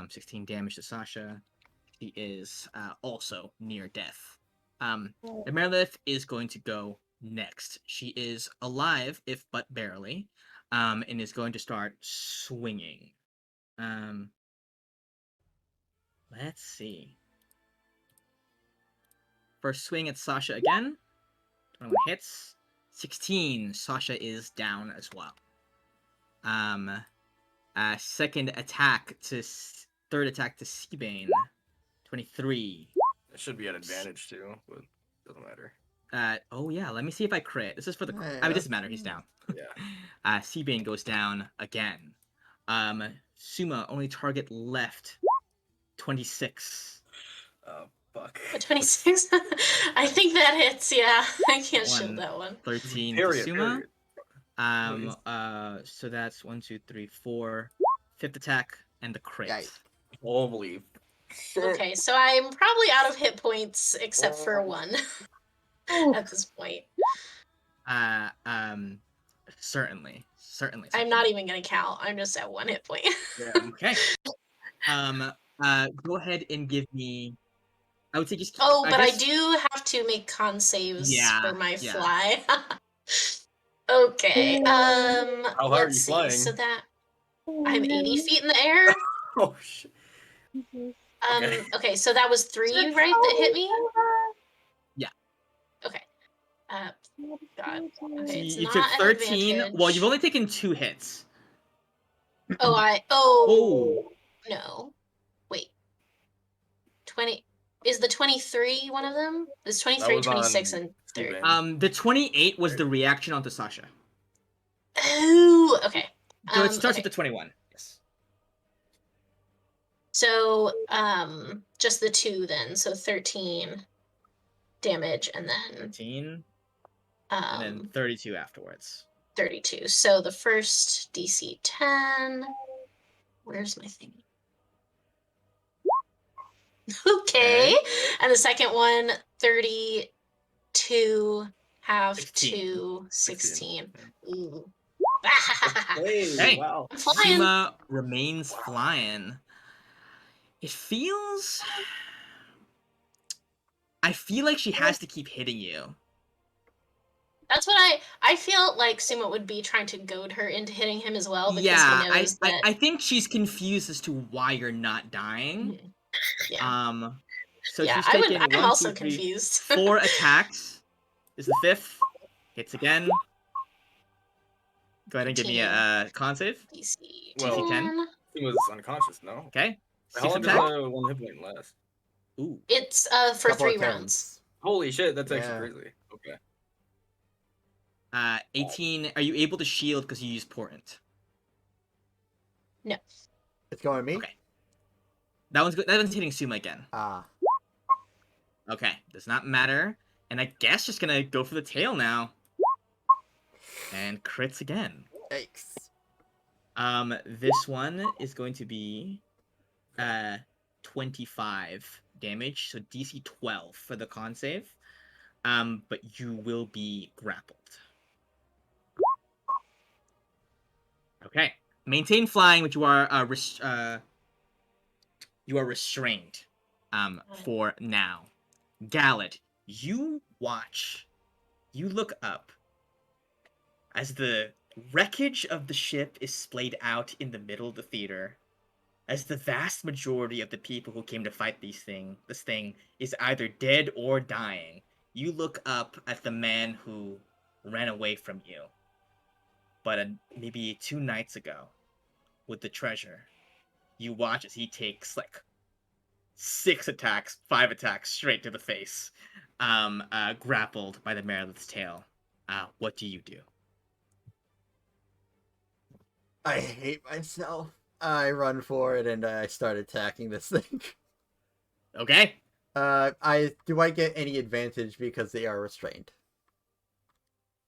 16 damage to Sasha. She is also near death. The Marilith is going to go next. She is alive, if but barely, and is going to start swinging. Let's see. First swing at Sasha again. 21 hits. 16. Sasha is down as well. Second attack to third attack to Seabane. 23. It should be an advantage too, but doesn't matter. Oh yeah, let me see if I crit. This is for the. Yeah, I mean, it doesn't matter. He's down. Yeah. Seabane goes down again. Suma only target left. 26. Oh fuck. A 26? I think that hits, yeah. I can't One. shield that one. 13 Period, to Suma. period. So that's 1, 2, 3, 4. Fifth attack and the crit. Yikes. Holy shit. Okay, so I'm probably out of hit points except for one at this point. Certainly. I'm not even gonna count. I'm just at 1 hit point. Yeah. Okay. Go ahead and give me. I would say just. Oh, but I guess... do have to make con saves for my yeah. fly. Okay. How high are Let's you see. flying? So that I'm 80 feet in the air. Oh shit. Okay, so that was 3, right, that hit me? Yeah. Okay. God. Okay, So it's you not took an 13. advantage. Well, you've only taken 2 hits. Oh. No. Wait. 20. Is the 23 one of them? It's 23, 26, and 30. The 28 was the reaction onto Sasha. Oh, okay. So it starts okay. with the 21. Yes. So, just the 2 then. So 13 damage, and then 13. And then 32 afterwards. 32. So the first DC 10. Where's my thing? Okay. And the second one, 32 half 16. to 16. Ooh. Hey, wow. I'm flying. Suma remains flying. It feels. I feel like she has to keep hitting you. That's what I feel like Suma would be trying to goad her into hitting him as well, because Yeah, he knows that. I think she's confused as to why you're not dying. Yeah. So Yeah, she's taken I'm 1, also 2, 3, confused. 4 attacks. This is the 5th. Hits again. Go ahead and give me a con save. DC Well, 10. He was unconscious, no? Okay. How 6th long attack. does 1 hit point last? Ooh. It's for Couple 3 of rounds. turns. Holy shit, that's Yeah. actually crazy. Okay. 18. Are you able to shield because you use portent? No. It's going me? Okay. That one's good. That one's hitting Suma again. Okay, does not matter. And I guess just gonna go for the tail now. And crits again. Yikes. This one is going to be 25 damage, so DC 12 for the con save. But you will be grappled. Okay. Maintain flying, but you are restrained for now. Gallet, you watch. You look up as the wreckage of the ship is splayed out in the middle of the theater. As the vast majority of the people who came to fight this thing is either dead or dying. You look up at the man who ran away from you. But maybe 2 nights ago, with the treasure, you watch as he takes like 5 attacks straight to the face, grappled by the Marilith's tail. What do you do? I hate myself. I run for it and I start attacking this thing. Okay. Do I get any advantage because they are restrained?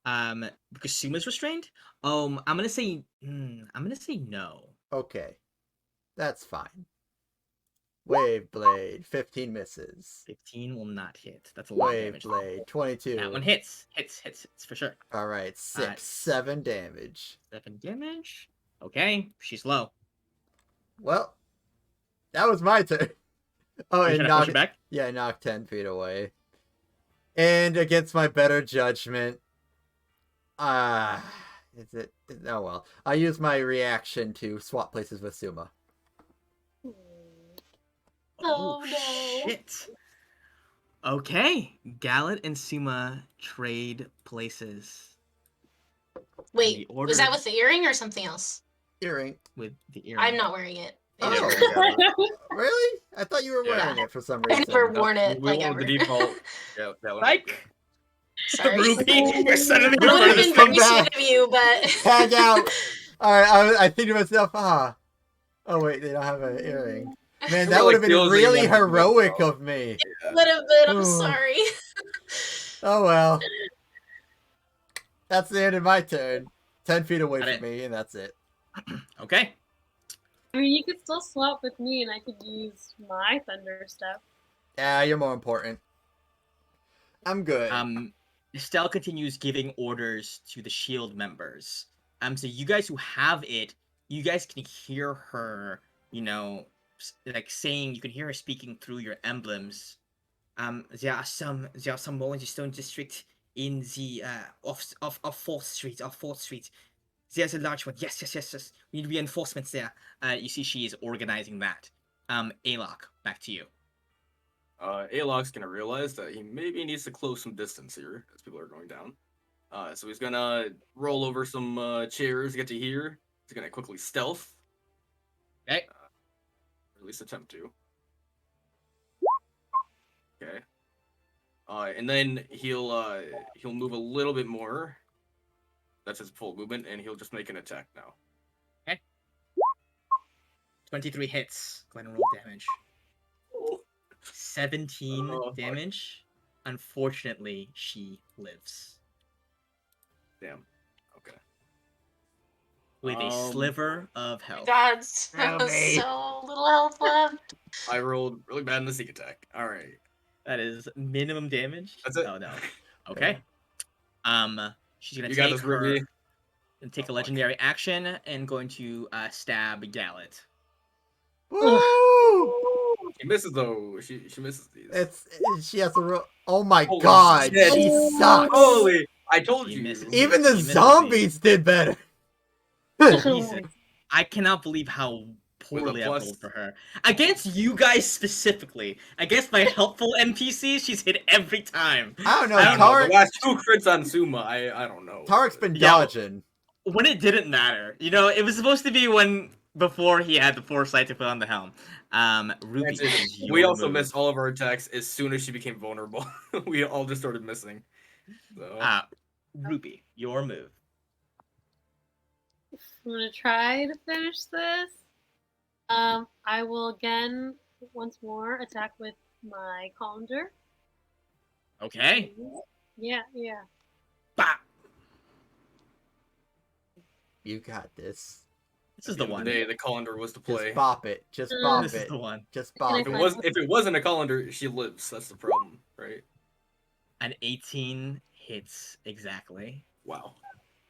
Because Suma's restrained. I'm gonna say no. Okay, that's fine. Wave Blade, 15 misses. 15 will not hit. That's a lot of Wave damage. Blade, 22. That one hits for sure. All right, 7 damage. 7 damage. Okay, she's low. Well, that was my turn. Oh, Are you and trying to push her back? Yeah, knock 10 feet away. And against my better judgment, is it? Oh well, I use my reaction to swap places with Suma. Oh, no. Shit. Okay, Gallet and Suma trade places. Wait, the order- was that with the earring or something else? Earring. With the earring. I'm not wearing it. Oh, really? I thought you were wearing it for some I reason. never worn it, We like, went ever. with the default. Yeah, that one. Like Sorry. Ruby, you're suddenly in I would front have of this been thing. very sweet of you, but... Tag out. Alright, I think to myself, oh wait, they don't have an earring. Man, that Really would have been feels like really you wanted to make heroic it of me. Yeah. Would have been, I'm Ooh. sorry. Oh well. That's the end of my turn. 10 feet away Got from it. me, and that's it. Okay. I mean, you could still swap with me, and I could use my thunder stuff. Yeah, you're more important. I'm good. Estelle continues giving orders to the shield members. So you guys who have it, you guys can hear her, like saying, you can hear her speaking through your emblems. There are some more in the Stone District in the off 4th Street. There's a large one. Yes. We need reinforcements there. You see she is organizing that. Alok, back to you. Alok's gonna realize that he maybe needs to close some distance here as people are going down. So he's gonna roll over some chairs, get to here. He's gonna quickly stealth. Okay. Or at least attempt to. Okay. And then he'll move a little bit more. That's his full movement, and he'll just make an attack now. 23 hits. Go ahead and roll damage. 17 Oh, fuck. damage. Unfortunately, she lives. Damn. Okay. With a sliver of health. God, so me. little health left. I rolled really bad in the sneak attack. All right. That is minimum damage. That's it. Oh no. Okay. She's gonna You got take this, Ruby. a legendary action and going to stab Gallet. Woo! She misses though. She misses these. She has to roll. Oh my Holy god, shit. she sucks. Holy! I told She you. misses. Even the She misses zombies did better. Jesus. I cannot believe how poorly I plus. rolled for her. Against you guys specifically. Against my helpful NPCs, she's hit every time. I don't know. I don't know. Tarek, The last 2 crits on Suma. I don't know. Tarek's been Yo. dodging. When it didn't matter. It was supposed to be before he had the foresight to put on the helm. Ruby, Granted, it is we your also move. missed all of our attacks as soon as she became vulnerable. We all just started missing. So. Ruby, your move. I'm gonna try to finish this. I will again, once more, attack with my colander. Okay. Yeah. Bop. You got this. This At is the the end of one. the day, the colander was to play. Just bop it. Just Mm. bop This it. is the one. Just Can I bop If it it. find if it wasn't a colander, she lives. That's the problem, right? An 18 hits exactly. Wow.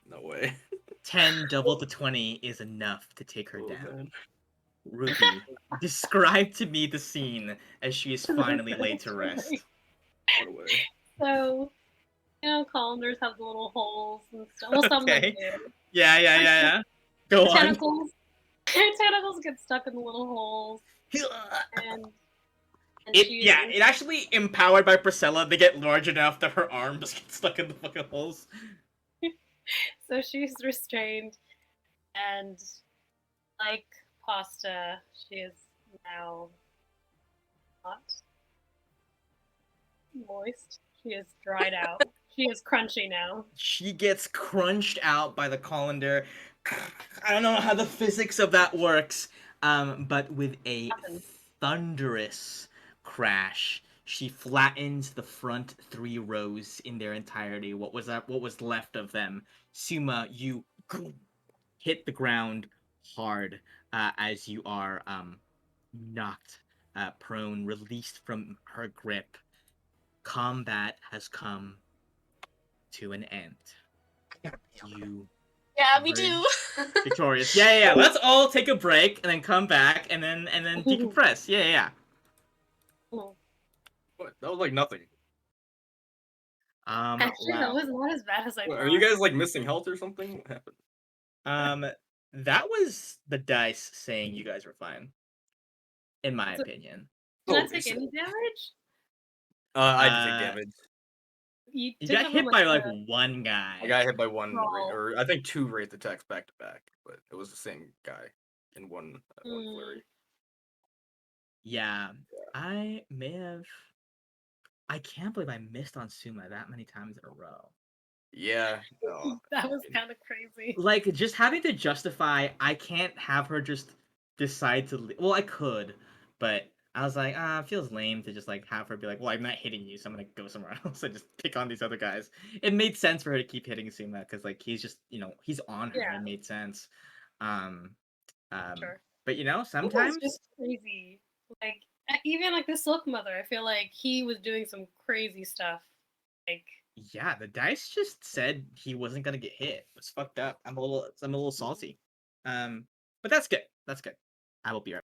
No way. 10 double to 20 is enough to take her Oh, down. man. Ruby, describe to me the scene as she is finally laid to rest. What a way. So, colanders have the little holes and stuff. Well, some Okay. of them do. Yeah. Go on. Tentacles. Tentacles get stuck in the little holes, and It actually empowered by Priscilla, they get large enough that her arm just gets stuck in the fucking holes. So she's restrained, and like Pasta, she is now not moist. She is dried out. She is crunchy now. She gets crunched out by the colander. I don't know how the physics of that works, but with a thunderous crash, she flattens the front 3 rows in their entirety. What was left of them? Suma, you hit the ground hard as you are knocked prone, released from her grip. Combat has come to an end. You Yeah, me too. victorious. Yeah. Let's all take a break and then come back and then decompress. Yeah. Oh. What? That was like nothing. Actually, wow. that was not as bad as I What, thought. are you guys like missing health or something? What happened? That was the dice saying you guys were fine. In my opinion. Did I Holy take shit. any damage? I did take damage. You You took got them hit on, by the- like one guy. I got hit by one, Roll. or I think 2 wraith attacks back to back, but it was the same guy in one flurry. Yeah. I may have. I can't believe I missed on Suma that many times in a row. Yeah. That was kind of crazy. Like, just having to justify, I can't have her just decide to. Well, I could, but I was like, it feels lame to just like have her be like, well, I'm not hitting you, so I'm gonna go somewhere else and just pick on these other guys. It made sense for her to keep hitting Suma because like he's just he's on her. Yeah. It made sense. Sure. But It sometimes was just crazy. Like even like the Silk Mother, I feel like he was doing some crazy stuff. Like yeah, the dice just said he wasn't gonna get hit. It's fucked up. I'm a little salty. But that's good. That's good. I will be right.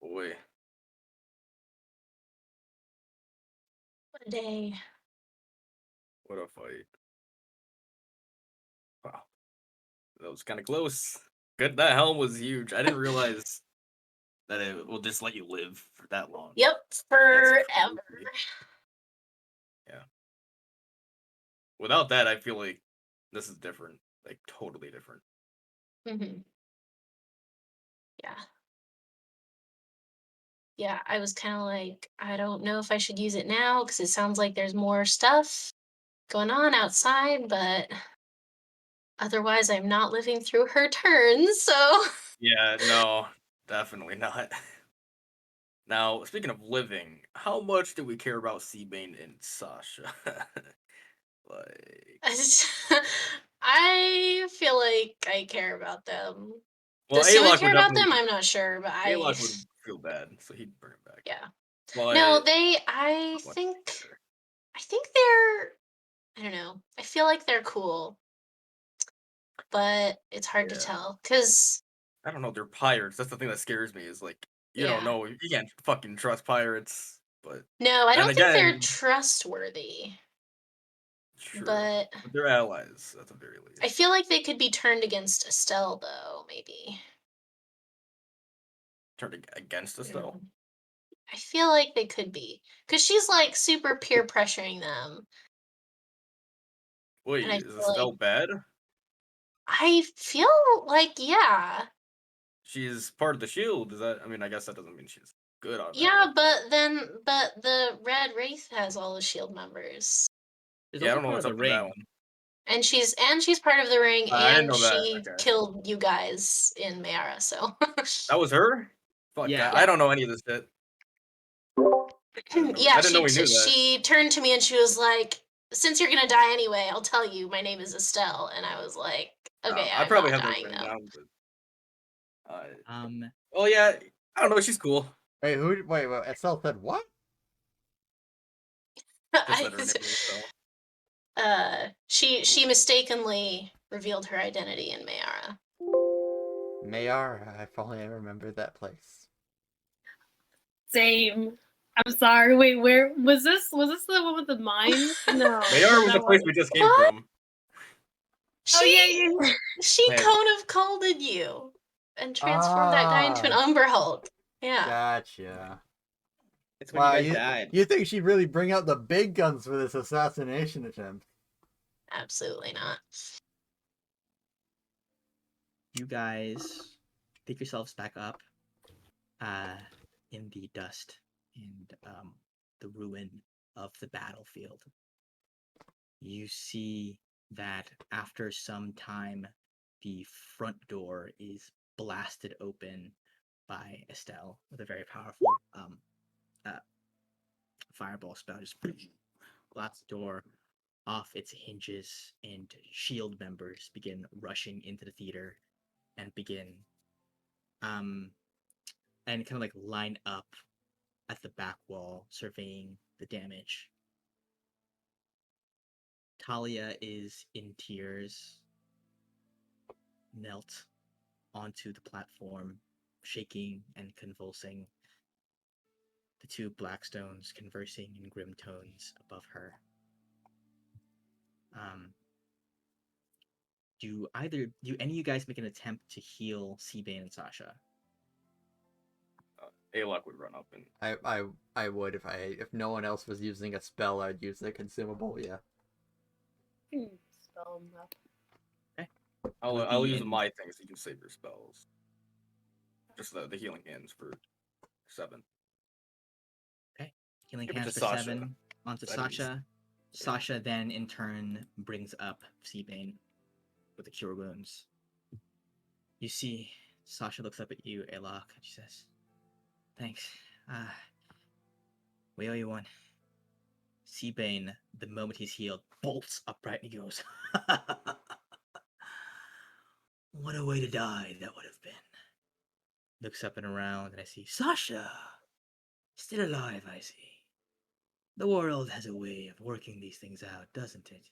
Boy. What a day. What a fight. Wow. That was kind of close. Good, that helm was huge. I didn't realize that it will just let you live for that long. Yep, forever. crazy. Yeah. Without that, I feel like this is different. Like, totally different. Mm-hmm. Yeah. Yeah, I was kind of like, I don't know if I should use it now because it sounds like there's more stuff going on outside, but otherwise I'm not living through her turn, so Yeah, no, definitely not. Now, speaking of living, how much do we care about Seabane and Sasha? Like, I feel like I care about them. well, Does Simon Alok care would about them? definitely, I'm not sure, but Alok would feel bad, so he'd bring it back. yeah. But No, how much do you care? I think they're, I don't know. I feel like they're cool, but it's hard to Yeah. tell because I don't know. They're pirates. That's the thing that scares me. Is like you don't yeah. know. You can't fucking trust pirates. But No, I then don't think they're again, trustworthy, true. but But they're allies at the very I least. feel like they could be turned against Estelle though, maybe. Turned against us though. I feel like they could be because she's like super peer pressuring them, Wait, and I is feel like Estelle bad? yeah. She's part of the shield. Is that? I mean, I guess that doesn't mean she's good Yeah, automatically. but the Red Wraith has all the shield members. Is Yeah, I also don't know part what's of the up with that ring. one. And she's part of the ring I didn't and know that. she Okay, killed you guys in Mayara, so that was her. Fuck, Yeah. I don't know any of this shit. I didn't know. yeah, I didn't know we knew that. she turned to me and she was like, "Since you're gonna die anyway, I'll tell you. My name is Estelle." And I was like, "Okay, I I'm probably not have those dying written though." down, but Um. well, yeah, I don't know. She's cool. Wait, wait, Estelle said what? Just I, that her name is Estelle. she mistakenly revealed her identity in Mayara. Mayar, if only I remembered that place. Same. I'm sorry. Wait, where was this? Was this the one with the mine? No. Mayar was the that place wasn't. we just came What? from. Oh She yeah, yeah. she Man, cone of colded you and transformed that guy into an Ah, Umber Hulk. Yeah, gotcha. It's when you Wow, guys died. you think she'd really bring out the big guns for this assassination attempt? absolutely not. You guys pick yourselves back up uh, in the dust and the ruin of the battlefield. You see that after some time, the front door is blasted open by Estelle with a very powerful uh, fireball spell. Just blasts the door off its hinges, and shield members begin rushing into the theater and begin um and kind of like line up at the back wall, surveying the damage. Talia is in tears, knelt onto the platform, shaking and convulsing, the two Blackstones conversing in grim tones above her. Um, do any of you guys make an attempt to heal Seabane and Sasha? Alok would run up and I would if no one else was using a spell, I'd use the consumable. Yeah. Spell 'em up. Okay. I'll use my things. So you can save your spells. Just the healing hands for 7. Okay. Healing Give it hands to for Sasha. 7 onto That is- Sasha. Sasha then in turn brings up Seabane with the cure wounds. You see, Sasha looks up at you, Alok, and she says, "Thanks. We owe you one." Seabane, the moment he's healed, bolts upright and he goes, "What a way to die that would have been." Looks up and around, and I see Sasha, still alive. I see. The world has a way of working these things out, doesn't it?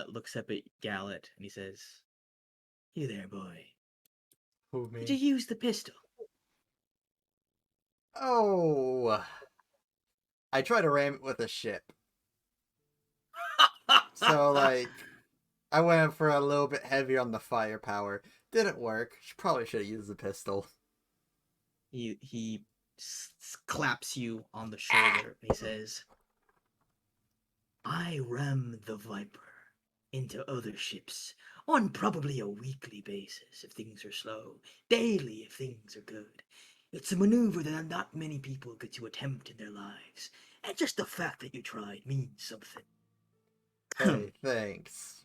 Looks up at Gallet and he says, "You there, boy? Who Did you me? use the pistol?" Oh, I tried to ram it with a ship. So like, I went for a little bit heavier on the firepower. Didn't work. Probably should have used the pistol. He claps you on the shoulder and he says, "I ram the Viper into other ships on probably a weekly basis if things are slow, daily if things are good. It's a maneuver that not many people get to attempt in their lives, and just the fact that you tried means something." Hey, thanks.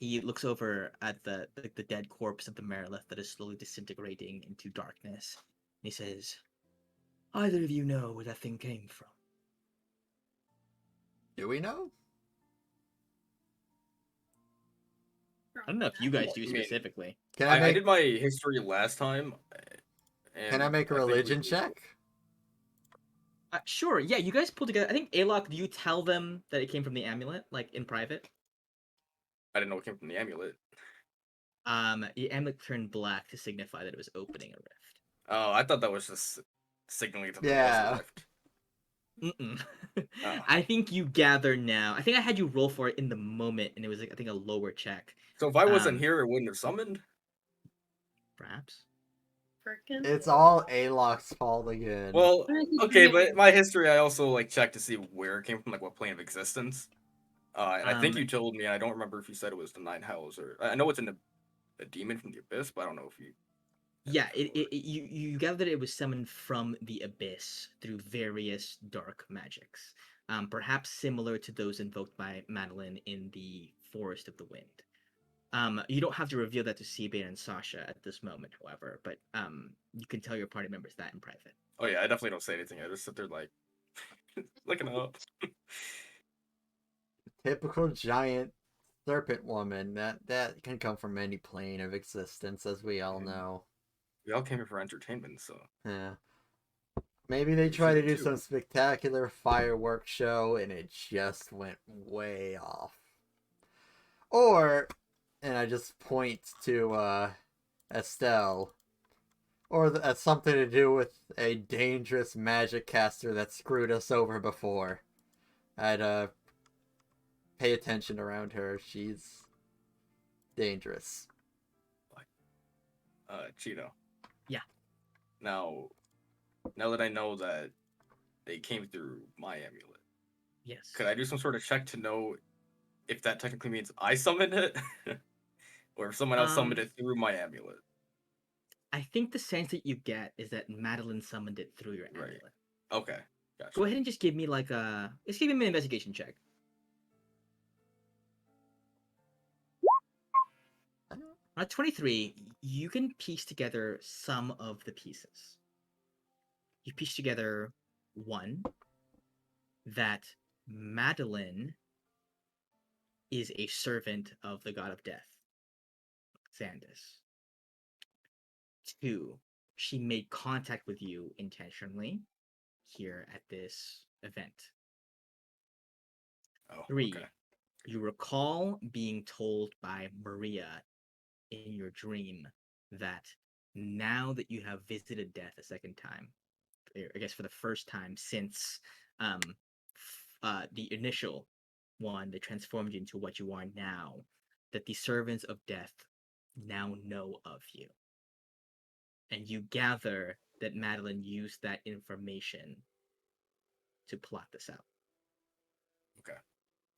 He looks over at the dead corpse of the Marilith that is slowly disintegrating into darkness. He says, either of you know where that thing came from? Do we know? I don't know if you guys do I mean, specifically. Can I I did my history last time, can I and make a I think we religion do. check? Sure, yeah, you guys pull together. I think, Alok, do you tell them that it came from the amulet, like, in private? I didn't know it came from the amulet. The amulet turned black to signify that it was opening a rift. Oh, I thought that was just signaling that there was a Yeah. rift. Mm-mm. Oh. I think you gather now. I think I had you roll for it in the moment, and it was, like, I think, a lower check. So if I wasn't Um, here, it wouldn't have summoned? Perhaps. Frickin'. It's all Alok's fault again. Well, I think okay, we but have- my history, I also like checked to see where it came from, like what plane of existence. And I think Um, you told me, and I don't remember if you said it was the Nine Hells, or I know it's a demon from the abyss, but I don't know if you. Yeah, you gather that it was summoned from the abyss through various dark magics, perhaps similar to those invoked by Madeline in the Forest of the Wind. You don't have to reveal that to Seabane and Sasha at this moment, however, but you can tell your party members that in private. Oh yeah, I definitely don't say anything. I just sit there like looking up. Typical giant serpent woman. That can come from any plane of existence, as we all Yeah. know. We all came here for entertainment, so Yeah. Maybe they You tried to should do too. some spectacular fireworks show and it just went way off. Or, and I just point to Estelle, or that's something to do with a dangerous magic caster that screwed us over before. I'd pay attention around her. She's dangerous. Cheeto. Yeah. Now that I know that they came through my amulet, Yes. could I do some sort of check to know if that technically means I summoned it, or if someone else summoned it through my amulet? I think the sense that you get is that Madeline summoned it through your Right. amulet. Okay, gotcha. Go ahead and just give me like a. Just give me an investigation check. At 23, you can piece together some of the pieces. You piece together one, that Madeline is a servant of the god of death, Xandus. 2, she made contact with you intentionally here at this event. Oh, 3, okay. you recall being told by Maria in your dream that now that you have visited death a second time, I guess for the first time since the initial one that transformed you into what you are now, that the servants of death now know of you. And you gather that Madeline used that information to plot this out. Okay,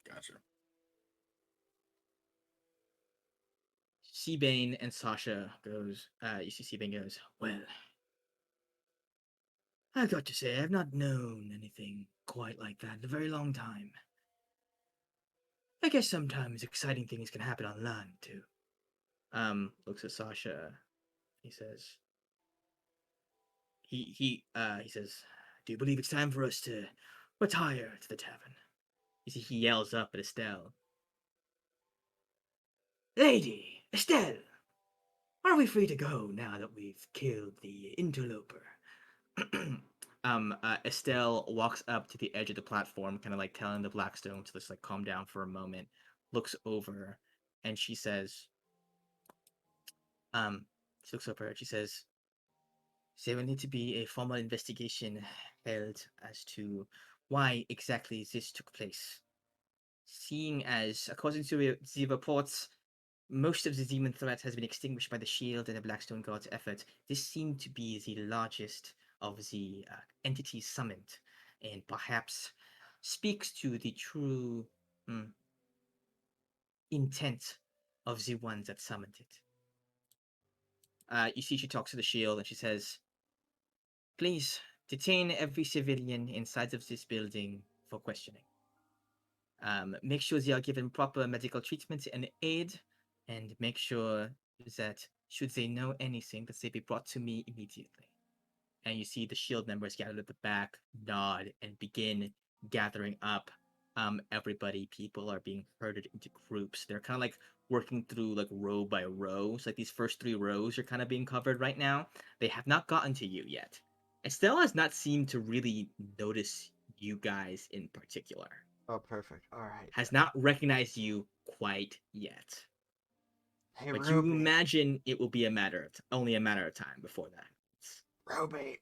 gotcha. Seabane and Sasha goes, you see Seabane goes, well, I've got to say, I've not known anything quite like that in a very long time. I guess sometimes exciting things can happen on land, too. Looks at Sasha. He says, he says, do you believe it's time for us to retire to the tavern? You see, he yells up at Estelle. Lady, Estelle, are we free to go now that we've killed the interloper? Estelle walks up to the edge of the platform, kind of like telling the Blackstone to just like calm down for a moment, looks over, and she says, she looks over and she says, there will need to be a formal investigation held as to why exactly this took place. Seeing as, according to the reports, most of the demon threat has been extinguished by the shield and the Blackstone God's effort, this seemed to be the largest of the entities summoned, and perhaps speaks to the true intent of the ones that summoned it. You see, she talks to the shield and she says, please detain every civilian inside of this building for questioning. Make sure they are given proper medical treatment and aid, and make sure that should they know anything, that they be brought to me immediately. and you see the shield members gathered at the back nod and begin gathering up everybody. People are being herded into groups. They're kind of like working through like row by row. So like these first 3 rows are kind of being covered right now. They have not gotten to you yet. Estelle has not seemed to really notice you guys in particular. Oh, perfect. All right. Has not recognized you quite yet. Hey, But you Ruby. imagine it will be only a matter of time before that. Ruby.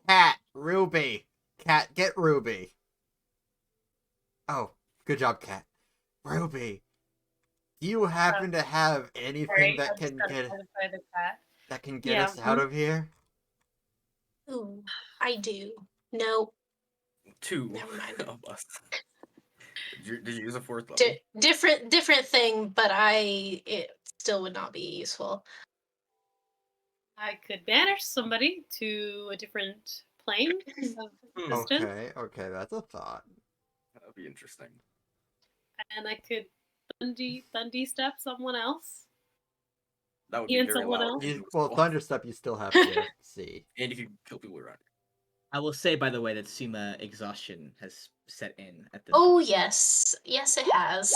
Cat. Ruby. Cat, get Ruby. Oh, good job, Cat. Ruby. Do you happen to have anything Sorry, that I just can got get identified the cat. get us out of here? Ooh, I do. No, 2 never mind. of us. Did you use a 4th level? Different thing, but it still would not be useful. I could banish somebody to a different plane of existence, Okay, that's a thought. That would be interesting. and I could Thundy step someone else. That would be And very someone loud. else? Well, Thunderstep you still have to see. And if you kill people around you. I will say, by the way, that Suma exhaustion has set in at this. Oh yes, yes it has.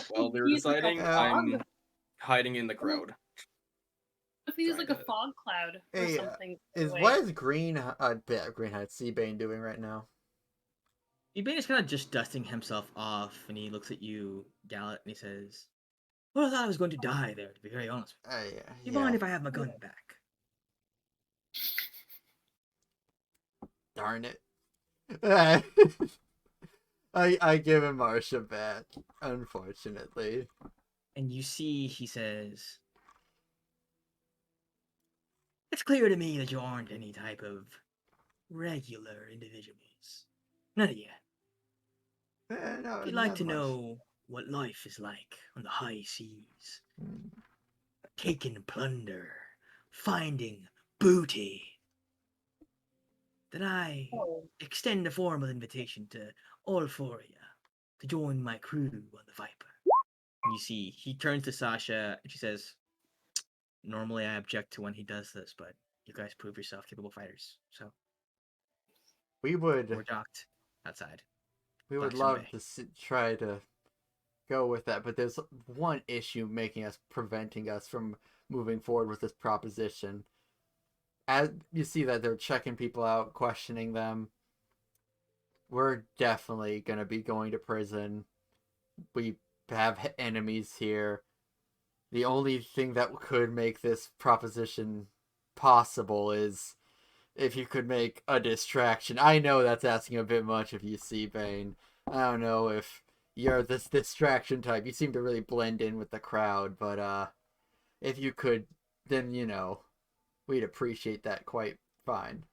While they're Use like a deciding, fog. I'm hiding in the crowd. If we use like a Trying to- fog cloud or Hey, something. what is Greenheart Seabane doing right now? Ebane is kind of just dusting himself off, and he looks at you, Gallet, and he says, "Well, I thought I was going to die there, to be very honest with you. Do you mind if I have my gun back?" Darn it. I give him Marsha back, unfortunately. And you see, he says, "It's clear to me that you aren't any type of regular individuals. None of you. No, If you'd like not to much. know what life is like on the high seas, Hmm. taking plunder, finding booty, then I Oh, extend a formal invitation to all 4 of you to join my crew on the Viper." And you see, he turns to Sasha and she says, "Normally I object to when he does this, but you guys prove yourself capable fighters. So We we're would docked outside. love Blackstone Bay." to try to go with that, but there's one issue preventing us from moving forward with this proposition. As you see that they're checking people out, questioning them, we're definitely gonna be going to prison. We have enemies here. The only thing that could make this proposition possible is if you could make a distraction. I know that's asking a bit much of you, Seabane. I don't know if you're this distraction type. You seem to really blend in with the crowd, but if you could, then we'd appreciate that quite fine.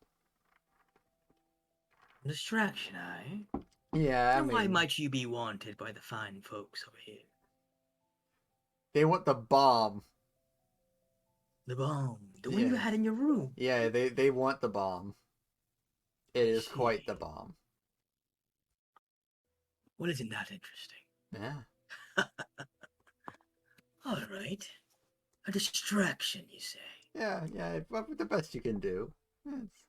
Distraction, eh? Yeah, I And why mean, might you be wanted by the fine folks over here? they want the bomb. The bomb, the one you Yeah. had in your room. Yeah, they want the bomb. It is See. quite the bomb. Well, isn't that interesting? Yeah. All right. A distraction, you say? Yeah, the best you can do. It's...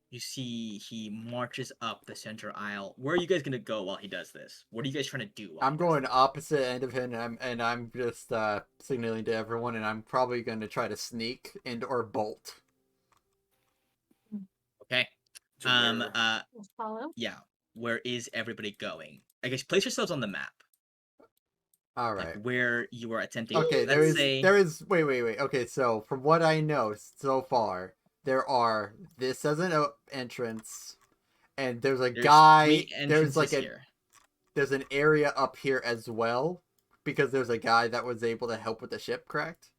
You see, he marches up the center aisle. Where are you guys gonna go while he does this? What are you guys trying to do? I'm going opposite end of him, and I'm just signaling to everyone, and I'm probably going to try to sneak and or bolt. Okay. To where- Follow. Yeah. Where is everybody going? I guess place yourselves on the map. All right. Like where you are attempting. Okay. Let's say There is. Wait. Okay. So from what I know so far, this as an entrance, and there's a there's guy. 3 There's entrances like here. there's an area up here as well, because there's a guy that was able to help with the ship. Correct.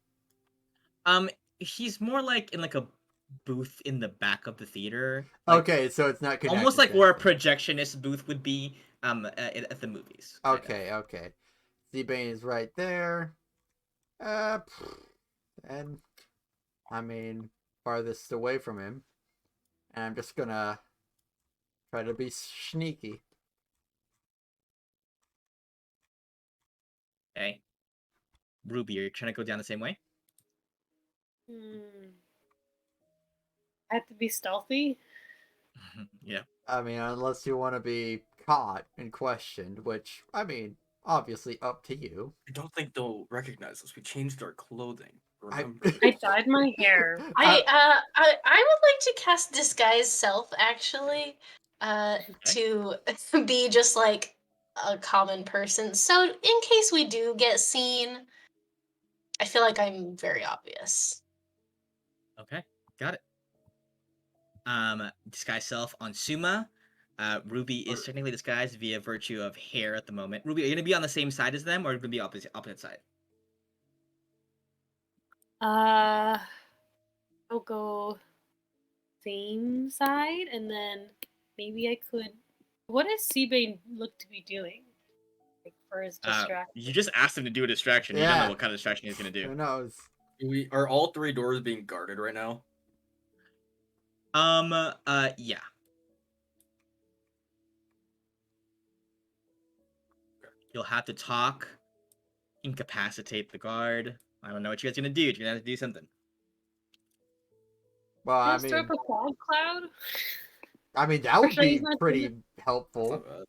He's more like in like a booth in the back of the theater. Okay, so it's not connected. Almost like to where a anything. projectionist booth would be at the movies. kind of. Okay. Z-Bane is right there. And I mean, farthest away from him. And I'm just gonna try to be sneaky. Okay. Ruby, are you trying to go down the same way? Hmm. I have to be stealthy. Yeah. I mean, unless you want to be caught and questioned, which, I mean, obviously up to you. I don't think they'll recognize us. We changed our clothing. I, Remember? I dyed my hair. I would like to cast disguise self actually, to be just like a common person. So in case we do get seen, I feel like I'm very obvious. Okay, got it. Disguise self on Suma. Ruby is technically disguised via virtue of hair at the moment. Ruby, are you gonna be on the same side as them, or are you gonna be opposite side? I'll go same side, and then maybe I could. What does Seabane look to be doing? Like for his distraction? You just asked him to do a distraction. You don't know Yeah. what kind of distraction he's gonna do. who knows? We are all 3 doors being guarded right now. Yeah. You'll have to talk, incapacitate the guard. I don't know what you guys are gonna do. You're gonna have to do something. Well, I Just throw mean, up a fog cloud. that would should I use be my pretty That's helpful. not bad.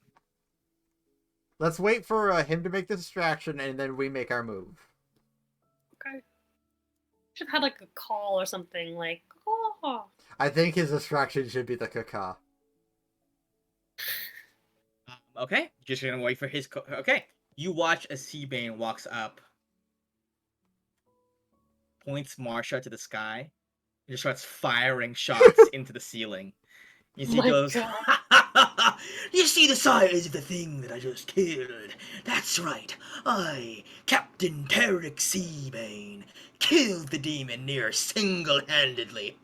Let's wait for him to make the distraction, and then we make our move. Okay. Should have had like a call or something like. Oh. I think his distraction should be the caca. Okay, just gonna wait for his. Okay, you watch as Seabane walks up, points Marsha to the sky, and just starts firing shots into the ceiling. You see, My he goes, God. You see the size of the thing that I just killed? That's right, I, Captain Tarek Seabane, killed the demon near single-handedly.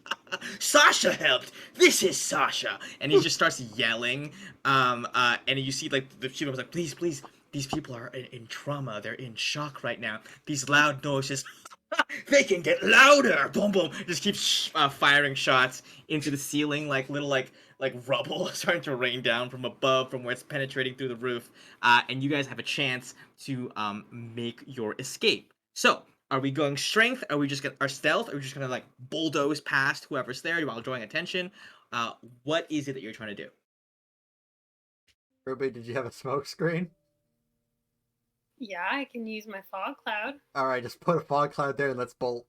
Sasha helped. This is Sasha, and he just starts yelling. And you see like the people like, please, please. These people are in trauma. They're in shock right now. These loud noises. They can get louder. Boom, boom. Just keeps firing shots into the ceiling, like little like rubble starting to rain down from above, from where it's penetrating through the roof. And you guys have a chance to make your escape. So, are we going strength? Are we just gonna our stealth? Are we just gonna like bulldoze past whoever's there while drawing attention? What is it that you're trying to do? Ruby, did you have a smoke screen? Yeah, I can use my fog cloud. All right, just put a fog cloud there and let's bolt.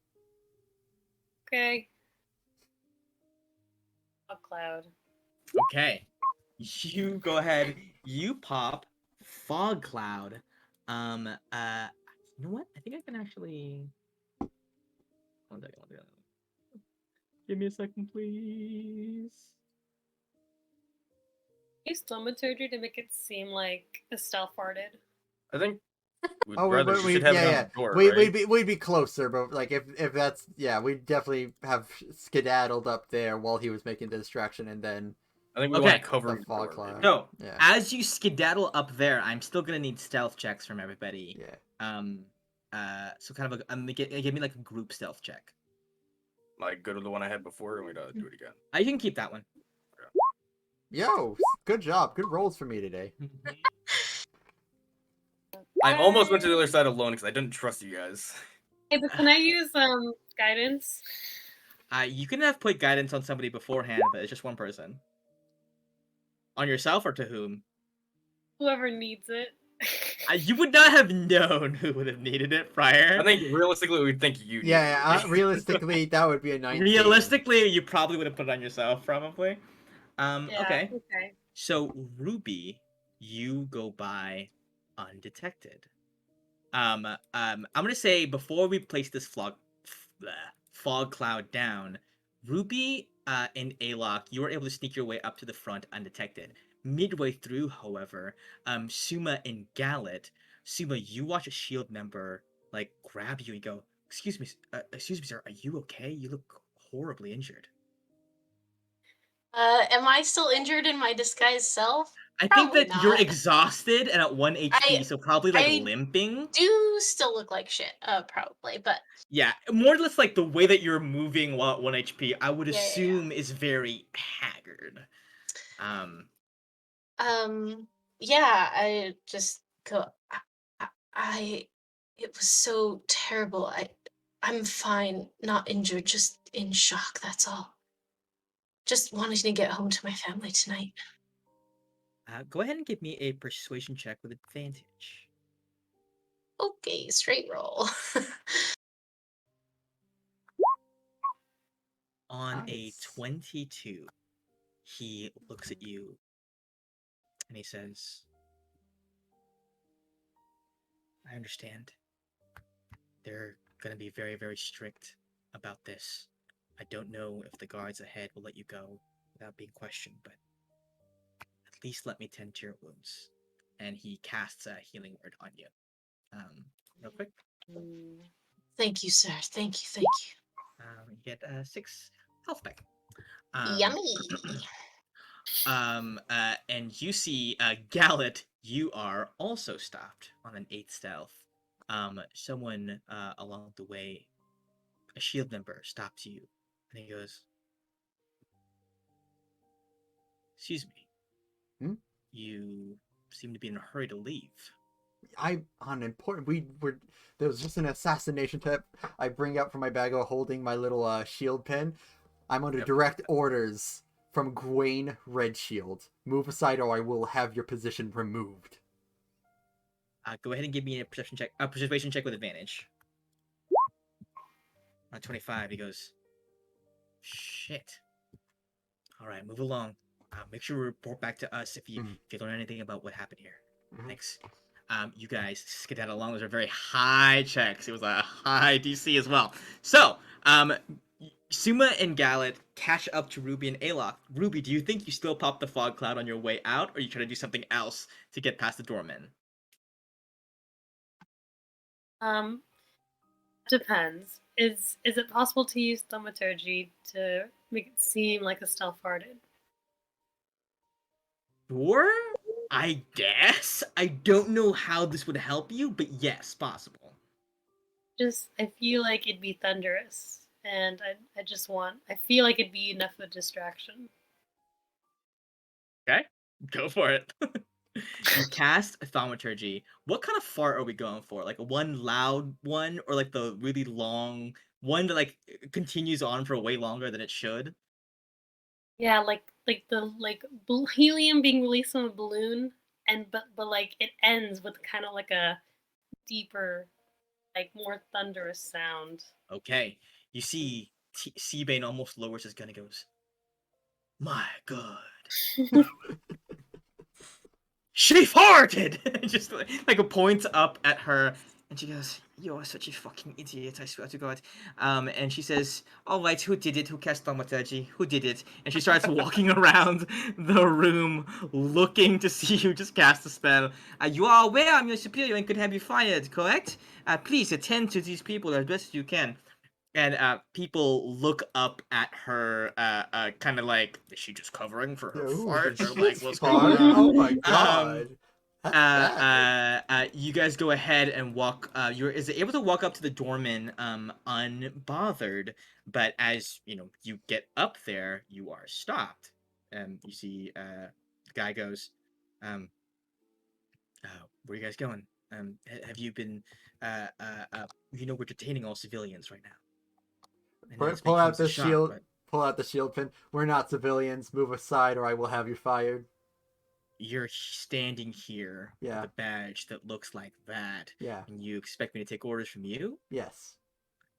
Okay. Fog cloud. Okay. You go ahead. You pop fog cloud. You know what? I think I can actually. One second. Give me a second, please. Use thaumaturgy to make it seem like a stealth farted. I think we'd Oh, rather we should have it on the door, right? we'd be closer, but like if that's we'd definitely have skedaddled up there while he was making the distraction, and then I think we Okay. want to cover The the fog door, cloud. maybe. So, Yeah. as you skedaddle up there, I'm still gonna need stealth checks from everybody. yeah. So kind of give me like a group stealth check. Like go to the one I had before and we'd do it again. You can keep that one. Yo, good job, good rolls for me today. I almost went to the other side alone because I didn't trust you guys. Hey, but can I use guidance? You can have put guidance on somebody beforehand, but it's just one person. On yourself or to whom? Whoever needs it. You would not have known who would have needed it prior. I think realistically we'd think you needed Yeah, it. realistically, that would be a 19. Realistically, you probably would have put it on yourself, probably. Yeah, Okay. okay. So, Ruby, you go by undetected. I'm gonna say before we place this fog cloud down, Ruby and Alok, you were able to sneak your way up to the front undetected. Midway through, however, Suma and Gallet, Suma, you watch a shield member like grab you and go, excuse me, sir, are you okay? You look horribly injured." Am I still injured in my disguised self? I think Probably that you're not. exhausted and at 1 HP, so probably like I limping. Do still look like shit, probably, but Yeah, more or less like the way that you're moving while at 1 HP, I would Yeah. assume is very haggard. Yeah, I just go. It was so terrible. I'm fine, not injured, just in shock. That's all. Just wanting to get home to my family tonight. Go ahead and give me a persuasion check with advantage. Okay, straight roll. On a Nice. 22, he looks at you and he says, I understand. They're going to be very, very strict about this. I don't know if the guards ahead will let you go without being questioned, but at least let me tend to your wounds. And he casts a healing word on you. Real quick. Thank you, sir. Thank you. You get 6 health back. Um, Yummy. And you see, Gallet, you are also stopped on an 8th stealth. Someone along the way, a shield member, stops you, and he goes, "Excuse me. Hmm? You seem to be in a hurry to leave." There was just an assassination tip I bring out from my bag of holding my little shield pin. I'm under Yep. direct orders from Gwaine Redshield. Move aside or I will have your position removed. Go ahead and give me a persuasion check with advantage. On 25, he goes, "Shit. All right, move along. Make sure you report back to us if you learn anything about what happened here. Thanks." You guys skedaddle along. Those are very high checks. It was a high DC as well. So, Suma and Gallet catch up to Ruby and Alok. Ruby, do you think you still pop the fog cloud on your way out, or you try to do something else to get past the doorman? Depends. Is it possible to use thaumaturgy to make it seem like a stealth hearted? Sure, I guess. I don't know how this would help you, but yes, possible. Just I feel like it'd be thunderous, and I feel like it'd be enough of a distraction. Okay, go for it. You cast thaumaturgy. What kind of fart are we going for? Like one loud one, or like the really long one that like continues on for way longer than it should? Yeah, helium being released from a balloon, but like it ends with kind of like a deeper, like more thunderous sound. Okay, you see Seabane almost lowers his gun and goes, "My God." She farted! Just like points up at her, and she goes, "You are such a fucking idiot, I swear to God." And she says, "All right, who did it? Who cast thaumaturgy? Who did it?" And she starts walking around the room, looking to see who just cast the spell. You are aware I'm your superior and could have you fired, correct? Please attend to these people as best you can. And people look up at her, kind of like, is she just covering for her fart? Or like, what's going on? Oh my god. That's bad. You guys go ahead and walk. You're able to walk up to the doorman, unbothered. But as you get up there, you are stopped. You see, the guy goes, "Where are you guys going? Have you been, we're detaining all civilians right now." I know this may Pull come out as a the shock, shield. but Pull out the shield pin. We're not civilians. Move aside or I will have you fired. you're standing here Yeah. with a badge that looks like that, Yeah. and you expect me to take orders from you? Yes.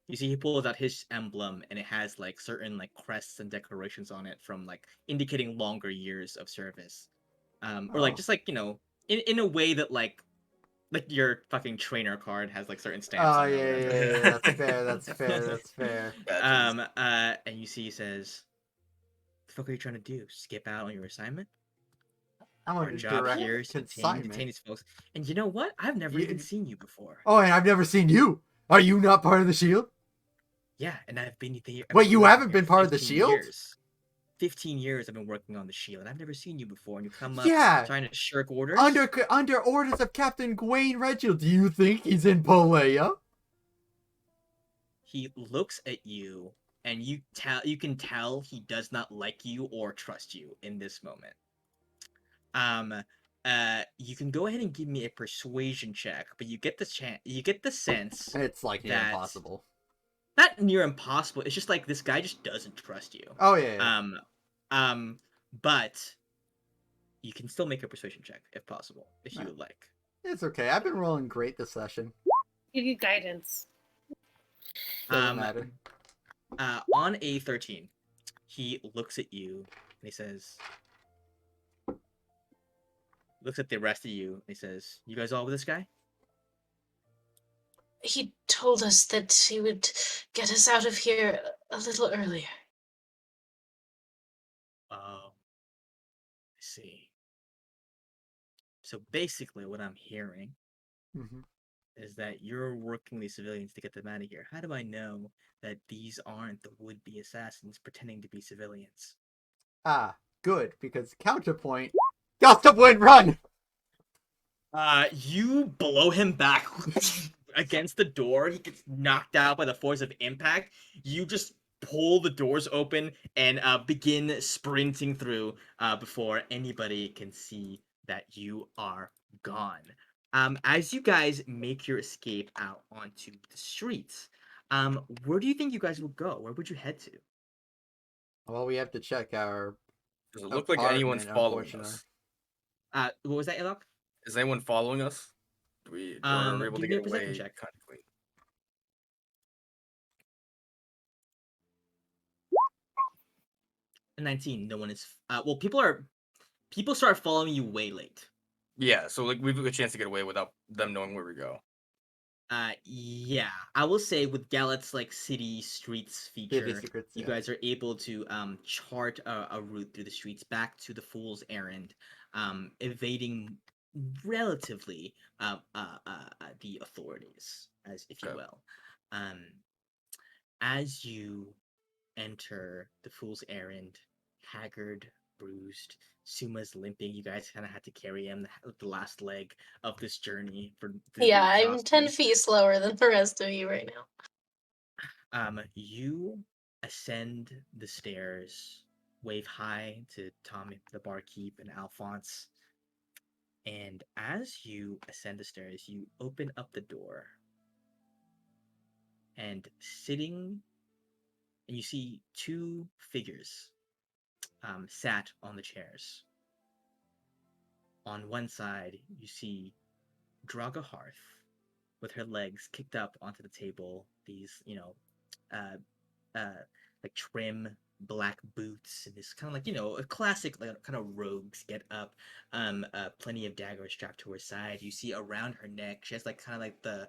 You see, he pulls out his emblem, and it has like certain like crests and decorations on it from like indicating longer years of service, or like Oh. just like in a way that like your fucking trainer card has like certain stamps Oh on it. yeah, Or yeah, whatever. yeah, that's fair. That's fair. That's fair. Badges. And you see, he says, "The fuck are you trying to do? Skip out on your assignment? I'm Our under job direct here is to detain consignment. these folks." And you know what? I've never even seen you before. Oh, and I've never seen you. Are you not part of the shield? Yeah, and I've been here. Wait, you working haven't here been part of the 15 shield? years. 15 years I've been working on the shield, and I've never seen you before. And you come up Yeah. trying to shirk orders. Under orders of Captain Gwaine Redshield. Do you think he's in Polea? He looks at you, and you can tell he does not like you or trust you in this moment. You can go ahead and give me a persuasion check, but you get the sense It's like near that impossible. not near impossible. It's just like this guy just doesn't trust you. Oh yeah. But you can still make a persuasion check if possible, if you Right. would like. It's okay. I've been rolling great this session. Give you guidance. Doesn't matter. On a 13, he looks at you and he says, looks at the rest of you and he says, "You guys all with this guy?" He told us that he would get us out of here a little earlier. Oh, I see. So basically, what I'm hearing Hmm. is that you're working these civilians to get them out of here. How do I know that these aren't the would-be assassins pretending to be civilians? Ah, good, because counterpoint. Gust of wind, run! You blow him back against the door. He gets knocked out by the force of impact. You just pull the doors open and begin sprinting through before anybody can see that you are gone. As you guys make your escape out onto the streets, where do you think you guys will go? Where would you head to? Well, we have to check our Does it look like anyone's apartment, following unfortunately. us? What was that, Ilok? Is anyone following us? Are we able to Give me a get perception away check. kind of clean? 19. No one is. Well, people start following you way late. Yeah, so like we've a chance to get away without them knowing where we go. Yeah, I will say with Gallet's like city streets City feature, secrets, you yeah. guys are able to chart a route through the streets back to the Fool's Errand, evading relatively the authorities, as if you Okay. will. Um, as you enter the Fool's Errand, haggard, bruised. Suma's limping. You guys kind of had to carry him the last leg of this journey for Yeah, the I'm 10 exhaustion. feet slower than the rest of you right now. You ascend the stairs, wave hi to Tommy, the barkeep, and Alphonse. And as you ascend the stairs, you open up the door. And sitting, and you see two figures sat on the chairs. On one side, you see Draga Hearth with her legs kicked up onto the table. These, uh, like trim black boots and this kind of like a classic like kind of rogues get up. Plenty of daggers strapped to her side. You see around her neck she has like kind of like the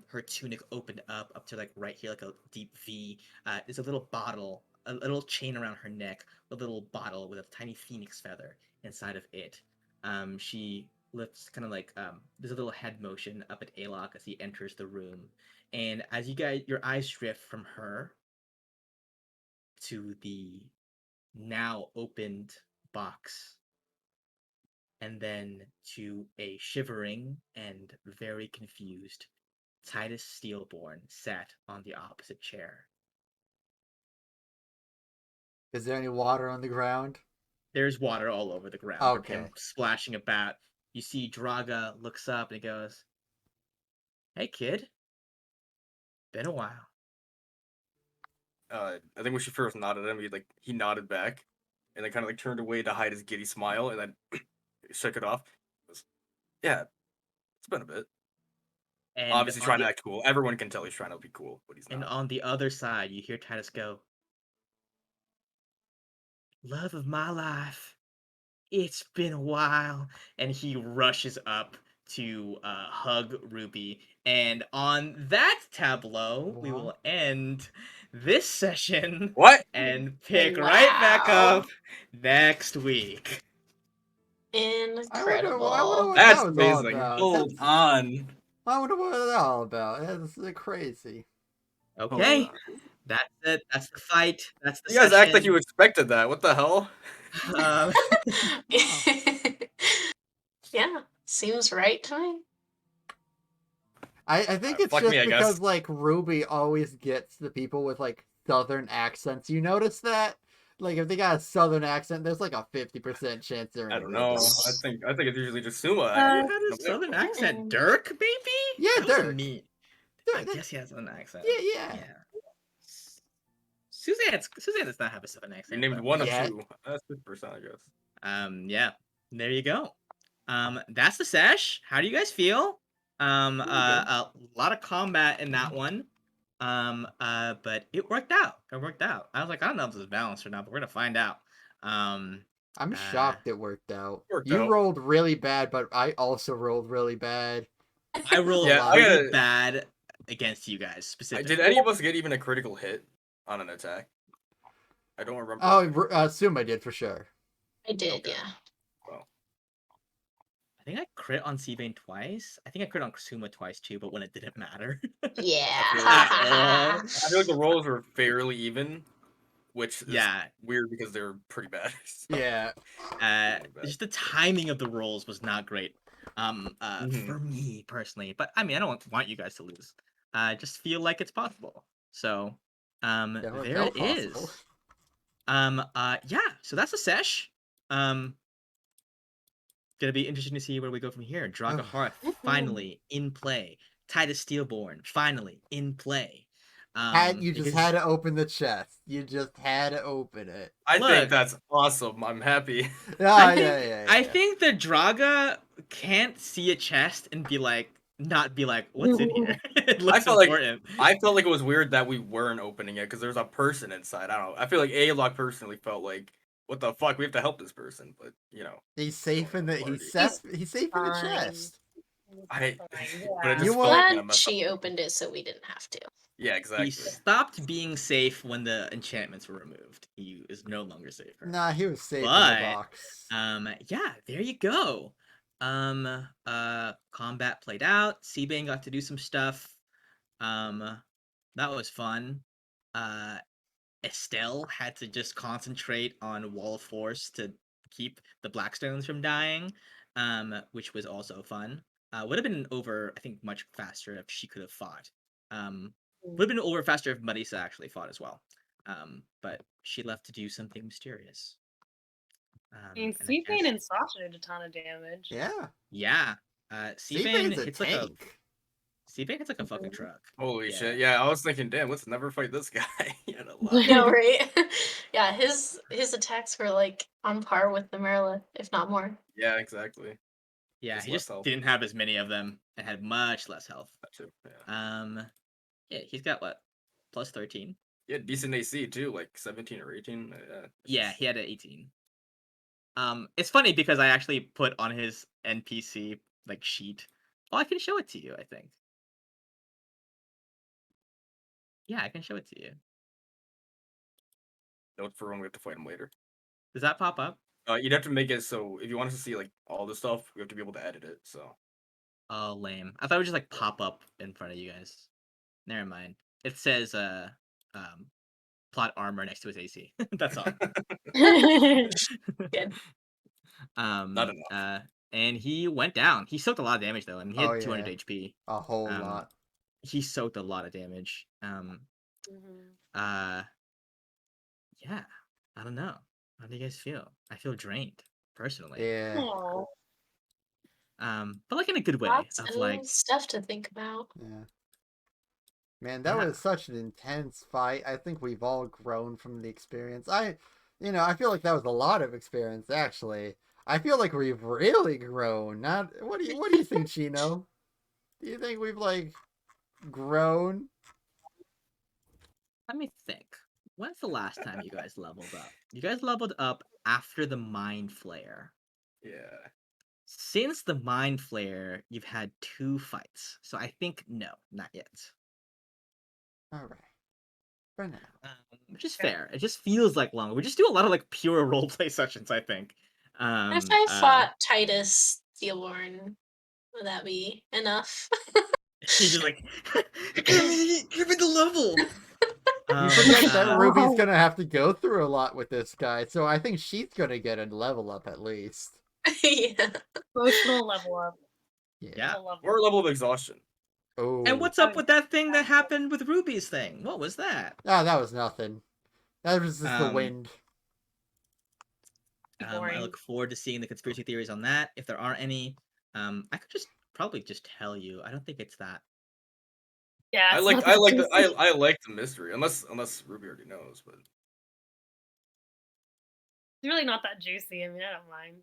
her tunic opened up to like right here like a deep V. There's a little bottle, a little chain around her neck, a little bottle with a tiny phoenix feather inside of it. She lifts kind of like there's a little head motion up at Alok as he enters the room, and as your eyes drift from her to the now opened box, and then to a shivering and very confused Titus Steelborn sat on the opposite chair. Is there any water on the ground? There's water all over the ground from Okay. him splashing about. You see Draga looks up and he goes, "Hey kid, been a while." I think when she first nodded at him, he nodded back, and then kind of like turned away to hide his giddy smile, and then shook it off. He goes, yeah, it's been a bit. And Obviously trying to act cool. Everyone can tell he's trying to be cool, but he's and not. on the other side, you hear Titus go, "Love of my life, it's been a while," and he rushes up to hug Ruby. And on that tableau, we will end this session What? and pick right back Wow. up next week. I wonder Incredible. what That's that was all amazing. about. Hold on. I wonder what that's all about. That's crazy. Okay, Hold on. that's it. That's the fight. That's the You guys act like session. you expected that. What the hell? Um, Yeah, seems right to me. I think it's Fuck just me, I because guess. like Ruby always gets the people with like southern accents. You notice that? Like if they got a southern accent, there's like a 50% chance they're in I a don't Ruby. know. I think it's usually just Suma. he Uh, had a southern accent. Dirk, maybe? Yeah, That was Dirk. neat. I Dirk, guess he has an accent. yeah. Yeah. Suzanne does not have a Southern You accent. named but- one of Yeah. 2. That's 50%, I guess. Yeah, there you go. That's the sesh. How do you guys feel? A lot of combat in that one. But it worked out. It worked out. I was like, I don't know if this is balanced or not, but we're gonna find out. Um, I'm shocked it worked out. Worked You out. rolled really bad, but I also rolled really bad. I rolled Yeah, I really gotta- bad against you guys specifically. Did any of us get even a critical hit on an attack? I don't remember. Oh, Suma did for sure. I did, Okay. yeah. Well, I think I crit on Seabane twice. I think I crit on Kusuma twice too, but when it didn't matter. Yeah. I feel like the rolls were fairly even, which is Yeah. weird because they're pretty bad. So, Yeah. bad. Just the timing of the rolls was not great. Mhm. For me personally, but I mean, I don't want you guys to lose. I just feel like it's possible. So, Yeah, well, there no it is. possible. Yeah. So that's the sesh. Gonna be interesting to see where we go from here. Draga Hearth finally in play. Titus Steelborn finally in play. You just Because- had to open the chest. You just had to open it. I Look. think that's awesome. I'm happy. Yeah, I yeah, think, yeah, I yeah. think the Draga can't see a chest and not be like, what's in here? It looks felt like- important. I felt like it was weird that we weren't opening it because there's a person inside. I don't know. I feel like A-Lock personally felt like, what the fuck? We have to help this person, but you know, He's safe in the Party. he's safe in the fine. chest. I. Fine, But it yeah. just You felt want- kinda Glad messed she up. opened it so we didn't have to. Yeah, exactly. He stopped being safe when the enchantments were removed. He is no longer safer. Nah, he was safe in But, the box. Yeah, there you go. Combat played out. Seabane got to do some stuff. That was fun. Estelle had to just concentrate on Wall of Force to keep the Blackstones from dying, which was also fun. Would have been over, I think, much faster if she could have fought. Would have been over faster if Marisa actually fought as well. But she left to do something mysterious. I mean, And I Seabane guess- and Sasha did a ton of damage. Yeah. Yeah. Seabane Seabane's a hits like tank. Seabane hits like a fucking truck. Holy Yeah. shit! Yeah, I was thinking, damn, let's never fight this guy. Yeah, No, right? Yeah, his attacks were like on par with the Marilith, if not more. yeah, exactly. Yeah, Just he less just health. didn't have as many of them and had much less health. That too. Yeah. Yeah, he's got what? Plus 13? Yeah, decent AC too, like 17 or 18. Yeah. Yeah, he had an 18. It's funny because I actually put on his NPC like sheet. Oh, I can show it to you, I think. Yeah, I can show it to you. Note for when we have to fight him later. Does that pop up? You'd have to make it so if you want us to see like all the stuff, we have to be able to edit it. So Oh, lame. I thought it would just like pop up in front of you guys. Never mind. It says plot armor next to his AC. That's all. Good. Not enough. And he went down. He soaked a lot of damage though, and he had Oh, 200 yeah. HP. A whole Um, lot. He soaked a lot of damage. Mhm. Yeah. I don't know. How do you guys feel? I feel drained, personally. Yeah. Aw. But like in a good way Lots of of like stuff to think about. Yeah. Man, that Yeah. was such an intense fight. I think we've all grown from the experience. I feel like that was a lot of experience actually. I feel like we've really grown. Not what do you think, Chino? Do you think we've like grown? let me think. When's the last time you guys leveled up? You guys leveled up after the Mind Flayer. yeah. Since the Mind Flayer, you've had 2 fights. So I think no, not yet. All right. For now. Which is fair. It just feels like longer. We just do a lot of like pure roleplay sessions, I think. If I fought Titus Steelborn, would that be enough? He's just like, give me the level. You forget that Ruby's Oh. gonna have to go through a lot with this guy, so I think she's gonna get a level up at least. Yeah. Emotional level up. Yeah. I love Or a level of exhaustion. Oh. And what's up with that thing that happened with Ruby's thing? What was that? Oh, that was nothing. That was just the Um, wind. I Boring. look forward to seeing the conspiracy theories on that. If there are any, I could just probably just tell you. I don't think it's that Yeah, I it's like not I that like juicy. I like the mystery, unless Ruby already knows. But It's really not that juicy. I mean, I don't mind.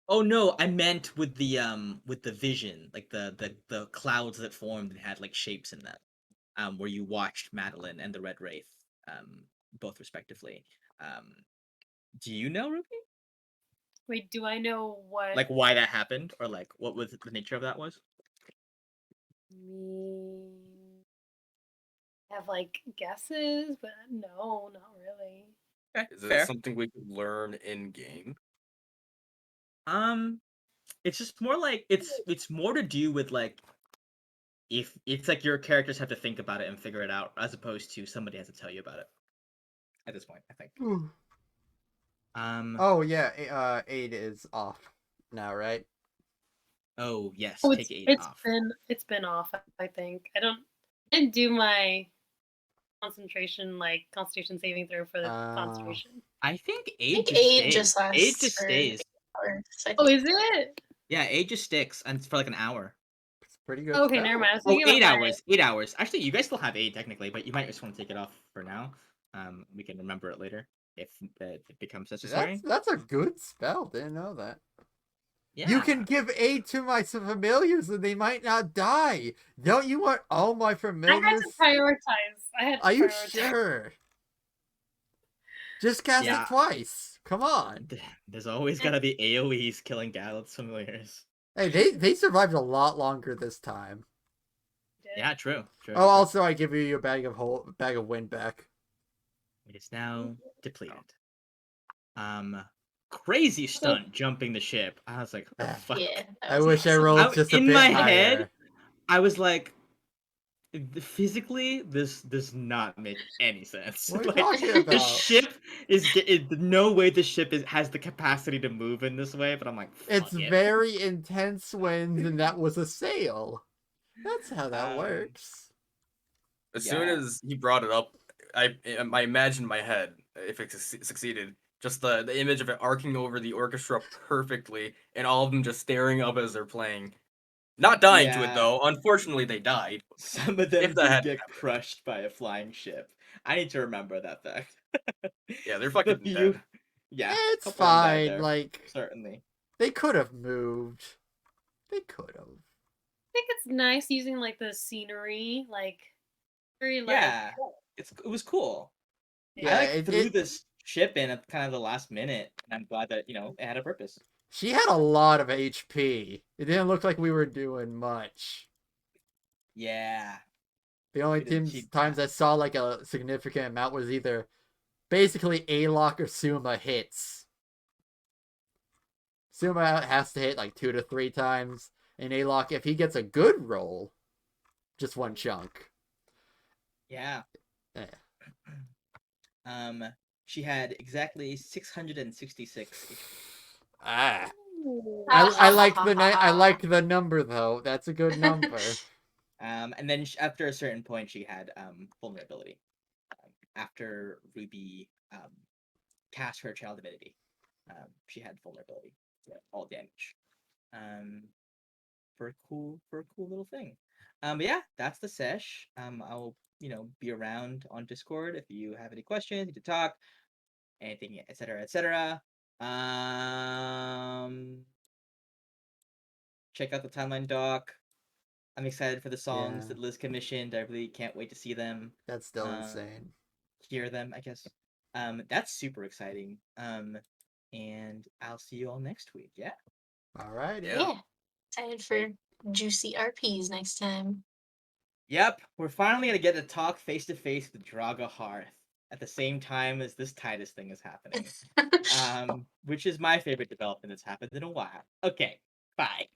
Oh no, I meant with the vision, like the clouds that formed and had like shapes in them. Where you watched Madeline and the Red Wraith, both respectively. Um, do you know, Ruby? Wait, do I know what? Like why that happened, or like what was the nature of that was? Me have like guesses, but no, not really. Okay, is it fair. something we could learn in game? Um, it's just more like it's more to do with like if it's like your characters have to think about it and figure it out, as opposed to somebody has to tell you about it. At this point, I think. Oh yeah, aid is off now, right? Oh yes, Oh, take 8 off. it's been off. I think I didn't do my constitution saving throw for the concentration. I think I 8 think just 8 stays. just 8 lasts just for stays. 8 hours. I Oh, think. is it? Yeah, 8 just sticks and it's for like an hour. It's a pretty good. Okay, spell. never mind. I was Oh, thinking 8 about my. hours. 8 hours. Actually, you guys still have 8 technically, but you might just want to take it off for now. We can remember it later if it becomes necessary. That's a good spell. Didn't know that. Yeah. You can give aid to my familiars and they might not die. Don't you want all my I had familiars? to prioritize. I had to Are you prioritize. sure? Just cast Yeah. it twice. Come on. There's always gotta be AoEs killing Gallant's familiars. Hey, they survived a lot longer this time. Yeah, true. True. Oh, also I give you your bag of wind back. It is now depleted. Crazy stunt jumping the ship. I was like, what the fuck? Yeah. that I was wish I awesome. rolled just a in bit my higher. head, I was like, physically, this does not make any sense. What are you Like, talking the about? ship no way the ship has the capacity to move in this way. But I'm like, It's fuck it. very intense winds, and that was a sail. That's how that works. As Yeah. soon as he brought it up, I imagined in my head, if it succeeded, just the image of it arcing over the orchestra perfectly, and all of them just staring up as they're playing. Not dying to it Yeah. though. Unfortunately, they died. Some of them If that did had get happened. crushed by a flying ship. I need to remember that fact. Yeah, they're The fucking view. dead. Yeah, It's couple of them died fine. there, Like certainly. they could have moved. They could have. I think it's nice using like the scenery, like very like. Yeah, it was cool. Yeah, I like it- threw it- this ship in at kind of the last minute, and I'm glad that it had a purpose. She had a lot of HP. It didn't look like we were doing much. Yeah, The only We didn't cheat times that. I saw like a significant amount was either basically A-Lock or Suma hits. Suma has to hit like 2 to 3 times, and A-Lock, if he gets a good roll, just one chunk. Yeah. Yeah. She had exactly 666 HP. Ah. Ooh. I like the number though. That's a good number. And then after a certain point, she had vulnerability. After Ruby cast her child divinity, she had vulnerability to all damage. For a cool little thing. But yeah, that's the sesh. I'll be around on Discord if you have any questions, need to talk, anything, etc., etc. Check out the timeline doc. I'm excited for the songs that Liz commissioned. I really can't wait to see them. That's still insane. Hear them, I guess. That's super exciting. And I'll see you all next week. Yeah. All right. Yeah. Excited for juicy RPs next time. Yep, we're finally gonna get to talk face to face with Draga Hearth at the same time as this Titus thing is happening. Which is my favorite development that's happened in a while. Okay, bye.